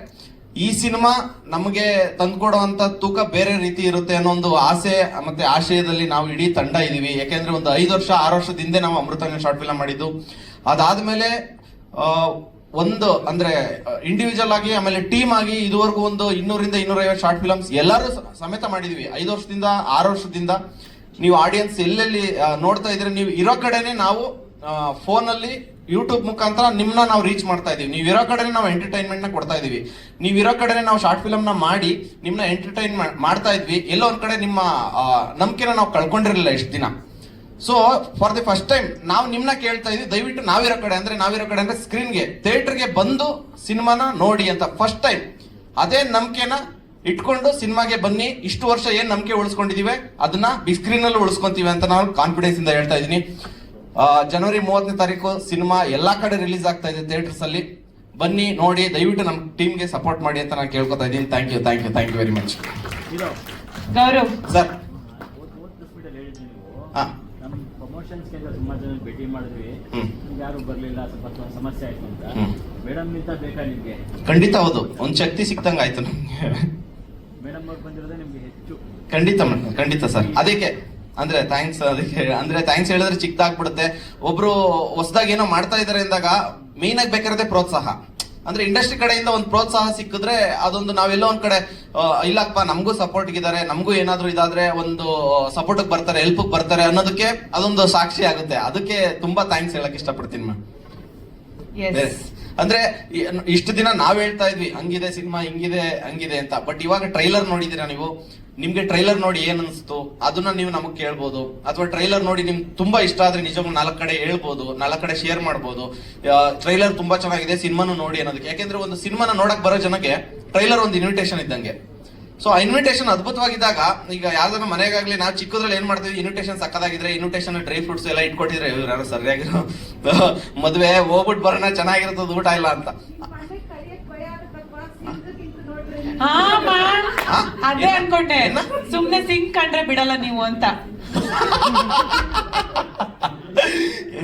ಈ ಸಿನಿಮಾ ನಮಗೆ ತಂದ್ಕೊಡುವಂತ ತೂಕ ಬೇರೆ ರೀತಿ ಇರುತ್ತೆ ಅನ್ನೋ ಒಂದು ಆಸೆ ಮತ್ತೆ ಆಶಯದಲ್ಲಿ ನಾವು ಇಡೀ ತಂಡ ಇದೀವಿ. ಯಾಕೆಂದ್ರೆ ಒಂದು 5 ವರ್ಷ 6 ವರ್ಷದ ಹಿಂದೆ ನಾವು ಅಮೃತಾಂಜನ್ ಶಾರ್ಟ್ ಫಿಲ್ಮ್ ಮಾಡಿದ್ದು. ಅದಾದ್ಮೇಲೆ ಒಂದು ಅಂದ್ರೆ ಇಂಡಿವಿಜುವಲ್ ಆಗಿ ಆಮೇಲೆ ಟೀಮ್ ಆಗಿ ಇದುವರೆಗೂ ಒಂದು 200-250 ಶಾರ್ಟ್ ಫಿಲಮ್ಸ್ ಎಲ್ಲರೂ ಸಮೇತ ಮಾಡಿದೀವಿ 5 ವರ್ಷದಿಂದ 6 ವರ್ಷದಿಂದ. ನೀವು ಆಡಿಯನ್ಸ್ ಎಲ್ಲೆಲ್ಲಿ ನೋಡ್ತಾ ಇದ್ರೆ ನೀವು ಇರೋ ಕಡೆನೆ ನಾವು ಫೋನ್ ಅಲ್ಲಿ ಯೂಟ್ಯೂಬ್ ಮುಖಾಂತರ ನಿಮ್ನ ನಾವು ರೀಚ್ ಮಾಡ್ತಾ ಇದೀವಿ. ನೀವು ಇರೋ ಕಡೆನೆ ನಾವು ಎಂಟರ್ಟೈನ್ಮೆಂಟ್ ನ ಕೊಡ್ತಾ ಇದೀವಿ. ನೀವು ಇರೋ ಕಡೆನೆ ನಾವು ಶಾರ್ಟ್ ಫಿಲಮ್ ನ ಮಾಡಿ ನಿಮ್ನ ಎಂಟರ್ಟೈನ್ ಮಾಡ್ತಾ ಇದ್ವಿ. ಎಲ್ಲೋ ಒಂದ್ ಕಡೆ ನಿಮ್ಮ ನಂಬಿಕೆನ ನಾವು ಕಳ್ಕೊಂಡಿರಲಿಲ್ಲ ಇಷ್ಟು ದಿನ. So for the first time ನಾವು ನಿಮ್ನ ಕೇಳ್ತಾ ಇದೀವಿ, ದಯವಿಟ್ಟು ನಾವಿರೋ ಕಡೆ ಅಂದ್ರೆ ಸ್ಕ್ರೀನ್ಗೆ ಥಿಯೇಟರ್ಗೆ ಬಂದು ಸಿನಿಮಾನ ನೋಡಿ ಅಂತ ಫಸ್ಟ್ ಟೈಮ್ ಅದೇ ನಂಬಿಕೆನ ಇಟ್ಕೊಂಡು ಸಿನಿಮಾಗೆ ಬನ್ನಿ. ಇಷ್ಟು ವರ್ಷ ಏನ್ ನಂಬಿಕೆ ಉಳಿಸ್ಕೊಂಡಿದೀವಿ ಅದನ್ನ ಬಿಗ್ ಸ್ಕ್ರೀನ್ ಅಲ್ಲಿ ಉಳಿಸ್ಕೊಂತೀವಿ ಅಂತ ನಾವು ಕಾನ್ಫಿಡೆನ್ಸ್ ಇಂದ ಹೇಳ್ತಾ ಇದೀನಿ. ಜನವರಿ 30ನೇ ತಾರೀಕು ಸಿನಿಮಾ ಎಲ್ಲಾ ಕಡೆ ರಿಲೀಸ್ ಆಗ್ತಾ ಇದೆ ಥಿಯೇಟರ್ಸ್ ಅಲ್ಲಿ. ಬನ್ನಿ ನೋಡಿ, ದಯವಿಟ್ಟು ನಮ್ಮ ಟೀಮ್ಗೆ ಸಪೋರ್ಟ್ ಮಾಡಿ ಅಂತ ನಾನು ಕೇಳ್ಕೊತಾ ಇದ್ದೀನಿ. Thank you very much. Gaurav sir, ಪ್ರಮೋಷನ್ಸ್ಗೆ ತುಂಬಾ ಜನ ಭೇಟಿ ಮಾಡಿದ್ವಿ, ಯಾರು ಬರ್ಲಿಲ್ಲ, ಸ್ವಲ್ಪ ಸಮಸ್ಯೆ ಆಯ್ತು ಅಂತ. ಮೇಡಮ್ ನಿಂತ ಬೇಕಾ ನಿಮ್ಗೆ? ಖಂಡಿತ ಹೌದು, ಒಂದ್ ಶಕ್ತಿ ಸಿಕ್ತಂಗ ಆಯ್ತು ನಮ್ಗೆ. ಮೇಡಮ್ ಅವ್ರು ಬಂದಿರೋದೇ ನಿಮ್ಗೆ ಹೆಚ್ಚು. ಖಂಡಿತ ಸರ್. ಅದಕ್ಕೆ ಅಂದ್ರೆ ಥ್ಯಾಂಕ್ಸ್. ಅಂದ್ರೆ ಥ್ಯಾಂಕ್ಸ್ ಹೇಳಿದ್ರೆ ಚಿಕ್ಕದಾಗ್ಬಿಡುತ್ತೆ. ಒಬ್ರು ಹೊಸದಾಗಿ ಏನೋ ಮಾಡ್ತಾ ಇದಾರೆ ಅಂದಾಗ ಮೇನ್ ಆಗಿ ಬೇಕಾರದೆ ಪ್ರೋತ್ಸಾಹ. ಅಂದ್ರೆ ಇಂಡಸ್ಟ್ರಿ ಕಡೆಯಿಂದ ಒಂದು ಪ್ರೋತ್ಸಾಹ ಸಿಕ್ಕಿದ್ರೆ ಅದೊಂದು ನಾವೆಲ್ಲೋ ಒಂದ್ ಕಡೆ ಇಲ್ಲಪ್ಪ ನಮಗೂ ಸಪೋರ್ಟ್ ಇದಾರೆ, ನಮಗೂ ಏನಾದ್ರು ಇದಾದ್ರೆ ಒಂದು ಸಪೋರ್ಟ್ ಬರ್ತಾರೆ, ಹೆಲ್ಪ್ ಬರ್ತಾರೆ ಅನ್ನೋದಕ್ಕೆ ಅದೊಂದು ಸಾಕ್ಷಿ ಆಗುತ್ತೆ. ಅದಕ್ಕೆ ತುಂಬಾ ಥ್ಯಾಂಕ್ಸ್ ಹೇಳಕ್ ಇಷ್ಟಪಡ್ತೀನಿ ಮ್ಯಾಮ್. ಅಂದ್ರೆ ಇಷ್ಟು ದಿನ ನಾವ್ ಹೇಳ್ತಾ ಇದ್ವಿ ಹಂಗಿದೆ ಸಿನಿಮಾ, ಹಂಗಿದೆ ಅಂತ. ಬಟ್ ಇವಾಗ ಟ್ರೈಲರ್ ನೋಡಿದೀರಾ ನೀವು, ನಿಮ್ಗೆ ಟ್ರೈಲರ್ ನೋಡಿ ಏನ್ ಅನ್ಸ್ತು ಅದನ್ನ ನೀವು ನಮಗ್ ಕೇಳ್ಬೋದು. ಅಥವಾ ಟ್ರೈಲರ್ ನೋಡಿ ನಿಮ್ಗೆ ತುಂಬಾ ಇಷ್ಟ ಆದ್ರೆ ನಿಜವಾಗ್ಲೂ 4 ಕಡೆ ಹೇಳ್ಬೋದು, 4 ಕಡೆ ಶೇರ್ ಮಾಡ್ಬೋದು. ಟ್ರೈಲರ್ ತುಂಬಾ ಚೆನ್ನಾಗಿದೆ, ಸಿನಿಮಾನು ನೋಡಿ ಅನ್ನೋದಕ್ಕೆ. ಯಾಕೆಂದ್ರೆ ಒಂದು ಸಿನಿಮಾನ ನೋಡಕ್ ಬರೋ ಜನಕ್ಕೆ ಟ್ರೈಲರ್ ಒಂದು ಇನ್ವಿಟೇಷನ್ ಇದ್ದಂಗೆ. ಸೊ ಆ ಇನ್ವಿಟೇಷನ್ ಅದ್ಭುತವಾಗಿದ್ದಾಗ, ಈಗ ಯಾವ್ದಾರ ಮನೆಗಾಗ್ಲಿ ನಾವು ಚಿಕ್ಕದ್ರಲ್ಲಿ ಏನ್ ಮಾಡ್ತೀವಿ, ಇನ್ವಿಟೇಷನ್ ಸಕ್ಕದಾಗಿದ್ರೆ ಇನ್ವಿಟೇಷನ್ ಡ್ರೈ ಫ್ರೂಟ್ಸ್ ಎಲ್ಲ ಇಟ್ಕೊಟ್ಟಿದ್ರೆ ಯಾರು ಸರಿಯಾಗಿರೋ ಮದ್ವೆ ಹೋಗ್ಬಿಟ್ಟು ಬರೋಣ ಚೆನ್ನಾಗಿರ್ತದ ಊಟ ಇಲ್ಲ ಅಂತ. ಅದೇ ಅನ್ಕೊಂಡೆ, ಸುಮ್ನೆ ಸಿಂಕ್ ಕಂಡ್ರೆ ಬಿಡಲ್ಲ ನೀವು ಅಂತ.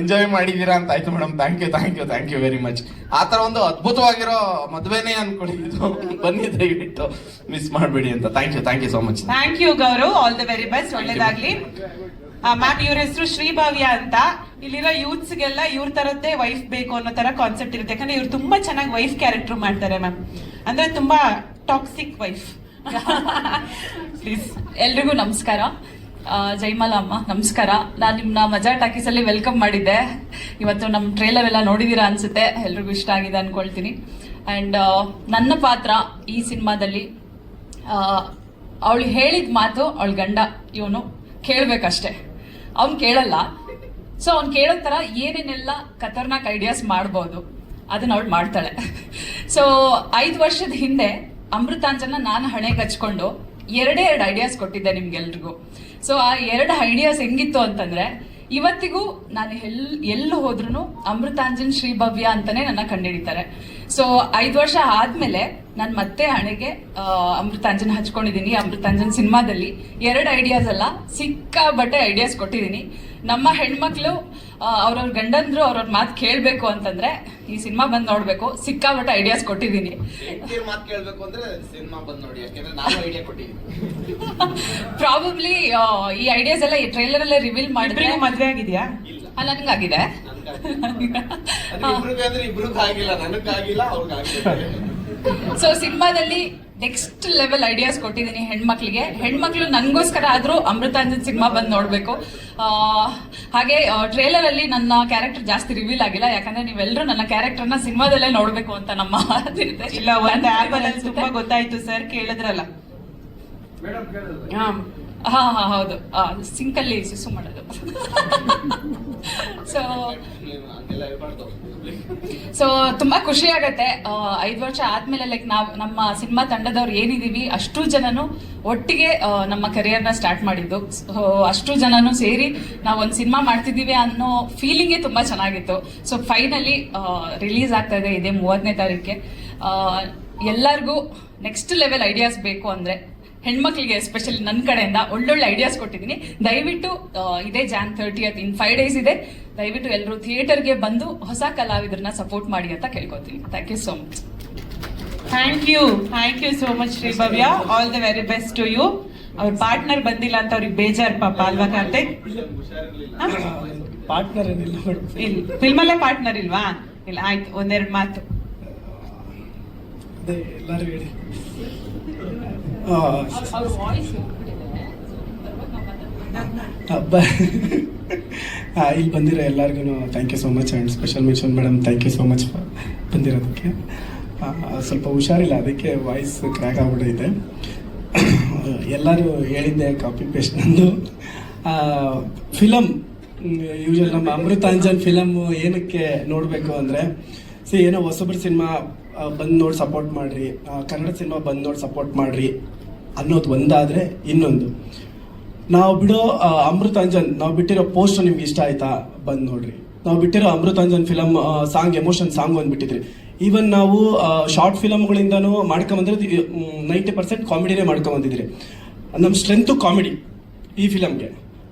ಎಂಜಾಯ್ ಮಾಡಿದೀರಾ ಅಂತ ಆಯ್ತು madam. Thank you very much. ಆ ತರ ಒಂದು ಅದ್ಭುತವಾಗಿರೋ ಮದುವೆನೇ ಅನ್ಕೊಳ್ಳಿ ಇದು. ಬನ್ನಿ ದಯವಿಟ್ಟು ಮಿಸ್ ಮಾಡಬೇಡಿ ಅಂತ. Thank you so much. Thank you Gaurav, all the very best, ಒಳ್ಳೇದಾಗ್ಲಿ. ಮ್ಯಾಮ್ ಇವ್ರ ಹೆಸರು ಶ್ರೀಭಾವ್ಯ ಅಂತ. ಇಲ್ಲಿರೋ ಯೂತ್ಸ್ ಗೆಲ್ಲ ಇವ್ರ ತರದ್ದೇ ವೈಫ್ ಬೇಕು ಅನ್ನೋ ತರ ಕಾನ್ಸೆಪ್ಟ್ ಇರುತ್ತೆ. ಯಾಕಂದ್ರೆ ಇವ್ರು ತುಂಬಾ ಚೆನ್ನಾಗಿ ವೈಫ್ ಕ್ಯಾರೆಕ್ಟರ್ ಮಾಡ್ತಾರೆ ಮ್ಯಾಮ್. ಅಂದ್ರೆ ತುಂಬಾ ಟಾಕ್ಸಿಕ್ ವೈಫ್. ಪ್ಲೀಸ್. ಎಲ್ರಿಗೂ ನಮಸ್ಕಾರ. ಜೈಮಾಲ ಅಮ್ಮ ನಮಸ್ಕಾರ. ನಾನು ನಿಮ್ಮನ್ನ ಮಜಾ ಟಾಕೀಸಲ್ಲಿ ವೆಲ್ಕಮ್ ಮಾಡಿದ್ದೆ. ಇವತ್ತು ನಮ್ಮ ಟ್ರೇಲರ್ ಎಲ್ಲ ನೋಡಿದೀರಾ ಅನ್ಸುತ್ತೆ. ಎಲ್ರಿಗೂ ಇಷ್ಟ ಆಗಿದೆ ಅನ್ಕೊಳ್ತೀನಿ. ಆ್ಯಂಡ್ ನನ್ನ ಪಾತ್ರ ಈ ಸಿನಿಮಾದಲ್ಲಿ, ಅವಳು ಹೇಳಿದ ಮಾತು ಅವಳ ಗಂಡ ಇವನು ಕೇಳಬೇಕಷ್ಟೆ. ಅವ್ನು ಕೇಳಲ್ಲ. ಸೊ ಅವ್ನು ಕೇಳೋ ಥರ ಏನೇನೆಲ್ಲ ಖತರ್ನಾಕ್ ಐಡಿಯಾಸ್ ಮಾಡ್ಬೋದು ಅದನ್ನ ಅವಳು ಮಾಡ್ತಾಳೆ. ಸೊ 5 ವರ್ಷದ ಹಿಂದೆ ಅಮೃತಾಂಜನ ನಾನು ಹಣೆಗೆ ಹಚ್ಕೊಂಡು ಎರಡು ಐಡಿಯಾಸ್ ಕೊಟ್ಟಿದ್ದೆ ನಿಮ್ಗೆಲ್ರಿಗೂ. ಸೊ ಆ 2 ಐಡಿಯಾಸ್ ಹೆಂಗಿತ್ತು ಅಂತಂದ್ರೆ, ಇವತ್ತಿಗೂ ನಾನು ಎಲ್ಲೂ ಹೋದ್ರೂ ಅಮೃತಾಂಜನ್ ಶ್ರೀಭವ್ಯ ಅಂತಾನೆ ನನ್ನ ಕಂಡುಹಿಡಿತಾರೆ. ಸೊ 5 ವರ್ಷ ಆದ್ಮೇಲೆ ನಾನು ಮತ್ತೆ ಹಣೆಗೆ ಅಮೃತಾಂಜನ್ ಹಚ್ಕೊಂಡಿದ್ದೀನಿ. ಅಮೃತಾಂಜನ್ ಸಿನಿಮಾದಲ್ಲಿ 2 ಐಡಿಯಾಸ್ ಅಲ್ಲ, ಸಿಕ್ಕಾಬಟ್ಟೆ ಐಡಿಯಾಸ್ ಕೊಟ್ಟಿದ್ದೀನಿ. ನಮ್ಮ ಹೆಣ್ಮಕ್ಳು ಅವ್ರವ್ರ ಗಂಡಂದ್ರು ಅವ್ರವ್ರ ಮಾತು ಕೇಳಬೇಕು ಅಂತಂದ್ರೆ ಈ ಸಿನಿಮಾ ಬಂದು ನೋಡ್ಬೇಕು. ಸಿಕ್ಕಾಬಟ್ಟೆ ಐಡಿಯಾಸ್ ಕೊಟ್ಟಿದ್ದೀನಿ. ಪ್ರಾಬಬ್ಲಿ ಈ ಐಡಿಯಾಸ್ ಎಲ್ಲ ಈ ಟ್ರೈಲರ್ ಅಲ್ಲೇ ರಿವೀಲ್ ಮಾಡಿದ್ರೆ. ಮದ್ವೆ ಆಗಿದ್ಯಾ? ಅಲ್ಲ, ನನಗಾಗಿದೆ. ಸೊ ಸಿನಿಮಾದಲ್ಲಿ ನೆಕ್ಸ್ಟ್ ಲೆವೆಲ್ ಐಡಿಯಾಸ್ ಕೊಟ್ಟಿದ್ದೀನಿ ಹೆಣ್ಮಕ್ಳಿಗೆ. ಹೆಣ್ಮಕ್ಳು ನನಗೋಸ್ಕರ ಆದ್ರೂ ಅಮೃತಾಂಜನ್ ಸಿನಿಮಾ ಬಂದು ನೋಡ್ಬೇಕು. ಹಾಗೆ ಟ್ರೇಲರ್ ಅಲ್ಲಿ ನನ್ನ ಕ್ಯಾರೆಕ್ಟರ್ ಜಾಸ್ತಿ ರಿವೀಲ್ ಆಗಿಲ್ಲ, ಯಾಕಂದ್ರೆ ನೀವೆಲ್ಲರೂ ನನ್ನ ಕ್ಯಾರೆಕ್ಟರ್ನ ಸಿನಿಮಾದಲ್ಲೇ ನೋಡ್ಬೇಕು ಅಂತ ನಮ್ಮ ಇಲ್ಲ, ಒಂದು ಆಪ್ ಅಲ್ಲಿ ತುಂಬಾ ಗೊತ್ತಾಯ್ತು ಸರ್, ಕೇಳಿದ್ರಲ್ಲ. ಹಾ ಹೌದು, ಸಿಂಕಲ್ಲಿ ಸುಸು ಮಾಡೋದು. ಸೊ ತುಂಬಾ ಖುಷಿ ಆಗತ್ತೆ. 5 ವರ್ಷ ಆದ್ಮೇಲೆ ಲೈಕ್ ನಮ್ಮ ಸಿನಿಮಾ ತಂಡದವ್ರು ಏನಿದೀವಿ ಅಷ್ಟು ಜನನು ಒಟ್ಟಿಗೆ ನಮ್ಮ ಕರಿಯರ್ನ ಸ್ಟಾರ್ಟ್ ಮಾಡಿದ್ದು. ಸೊ ಅಷ್ಟು ಜನನು ಸೇರಿ ನಾವು ಒಂದು ಸಿನಿಮಾ ಮಾಡ್ತಿದೀವಿ ಅನ್ನೋ ಫೀಲಿಂಗೇ ತುಂಬಾ ಚೆನ್ನಾಗಿತ್ತು. ಸೊ ಫೈನಲಿ ರಿಲೀಸ್ ಆಗ್ತಾ ಇದೆ ಇದೇ 30ನೇ ತಾರೀಕಿಗೆ. ಎಲ್ಲರಿಗೂ ನೆಕ್ಸ್ಟ್ ಲೆವೆಲ್ ಐಡಿಯಾಸ್ ಬೇಕು ಅಂದ್ರೆ ಹೆಣ್ಮಕ್ಳಿಗೆ ಎಸ್ಪೆಷಲಿ ನನ್ನ ಕಡೆಯಿಂದ ಒಳ್ಳೊಳ್ಳೆ ಐಡಿಯಾಸ್ ಕೊಟ್ಟಿದ್ದೀನಿ. ದಯವಿಟ್ಟು ಇದೇ Jan 30th ಇನ್ 5 days ಇದೆ. ದಯವಿಟ್ಟು ಎಲ್ಲರೂ ಥಿಯೇಟರ್ಗೆ ಬಂದು ಹೊಸ ಕಲಾವಿದರನ್ನ ಸಪೋರ್ಟ್ ಮಾಡಿ ಅಂತ ಕೇಳ್ಕೊತೀನಿ. Thank you so much. Thank you so much Shribhavya, all the very best to you. ಅವ್ರ ಪಾರ್ಟ್ನರ್ ಬಂದಿಲ್ಲ ಅಂತ ಅವ್ರಿಗೆ ಬೇಜಾರ್ ಪಾಪ ಅಲ್ವಾ ಕಾರ್ತಿಕ್? ಪಾರ್ಟ್ನರ್ ಏನಿಲ್ಲ ಇಲ್ಲ, ಫಿಲ್ಮಲ್ಲೇ ಪಾರ್ಟ್ನರ್ ಇಲ್ವಾ? ಇಲ್ಲ, ಆಯ್ತು, ಒಂದೆರಡು ಮಾತು. ಅದೇ ಎಲ್ಲರೂ ಹೇಳಿ. ಇಲ್ಲಿ ಬಂದಿರೋ ಎಲ್ಲರಿಗೂ thank you so much. And special mention madam, thank you so much ಬಂದಿರೋದಕ್ಕೆ. ಸ್ವಲ್ಪ ಹುಷಾರಿಲ್ಲ, ಅದಕ್ಕೆ ವಾಯ್ಸ್ ಕ್ರ್ಯಾಕ್ ಆಗ್ಬಿಟ್ಟೈತೆ. ಎಲ್ಲರೂ ಹೇಳಿದ್ದೆ ಕಾಪಿ ಪೇಸ್ಟ್. ನಂದು ಫಿಲಮ್ ಯೂಶಲ್ ನಮ್ಮ ಅಮೃತಾಂಜನ್ ಫಿಲಮ್ ಏನಕ್ಕೆ ನೋಡಬೇಕು ಅಂದರೆ, ಏನೋ ಹೊಸಬ್ರ ಸಿನಿಮಾ ಬಂದು ನೋಡಿ ಸಪೋರ್ಟ್ ಮಾಡಿರಿ, ಕನ್ನಡ ಸಿನಿಮಾ ಬಂದು ನೋಡಿ ಸಪೋರ್ಟ್ ಮಾಡಿರಿ ಅನ್ನೋದು ಒಂದಾದರೆ, ಇನ್ನೊಂದು ನಾವು ಬಿಡೋ ಅಮೃತಾಂಜನ್, ನಾವು ಬಿಟ್ಟಿರೋ ಪೋಸ್ಟರ್ ನಿಮ್ಗೆ ಇಷ್ಟ ಆಯ್ತಾ ಬಂದು ನೋಡ್ರಿ. ನಾವು ಬಿಟ್ಟಿರೋ Amruthanjan film song, emotion song ಒಂದು ಬಿಟ್ಟಿದ್ರಿ. ಈವನ್ ನಾವು ಶಾರ್ಟ್ ಫಿಲಮ್ಗಳಿಂದನೂ ಮಾಡ್ಕೊಂಬಂದ್ರೆ 90% ಕಾಮಿಡಿನೇ ಮಾಡ್ಕೊಂಬಂದಿದ್ರಿ. ನಮ್ಮ ಸ್ಟ್ರೆಂತು ಕಾಮಿಡಿ ಈ ಫಿಲಮ್ಗೆ.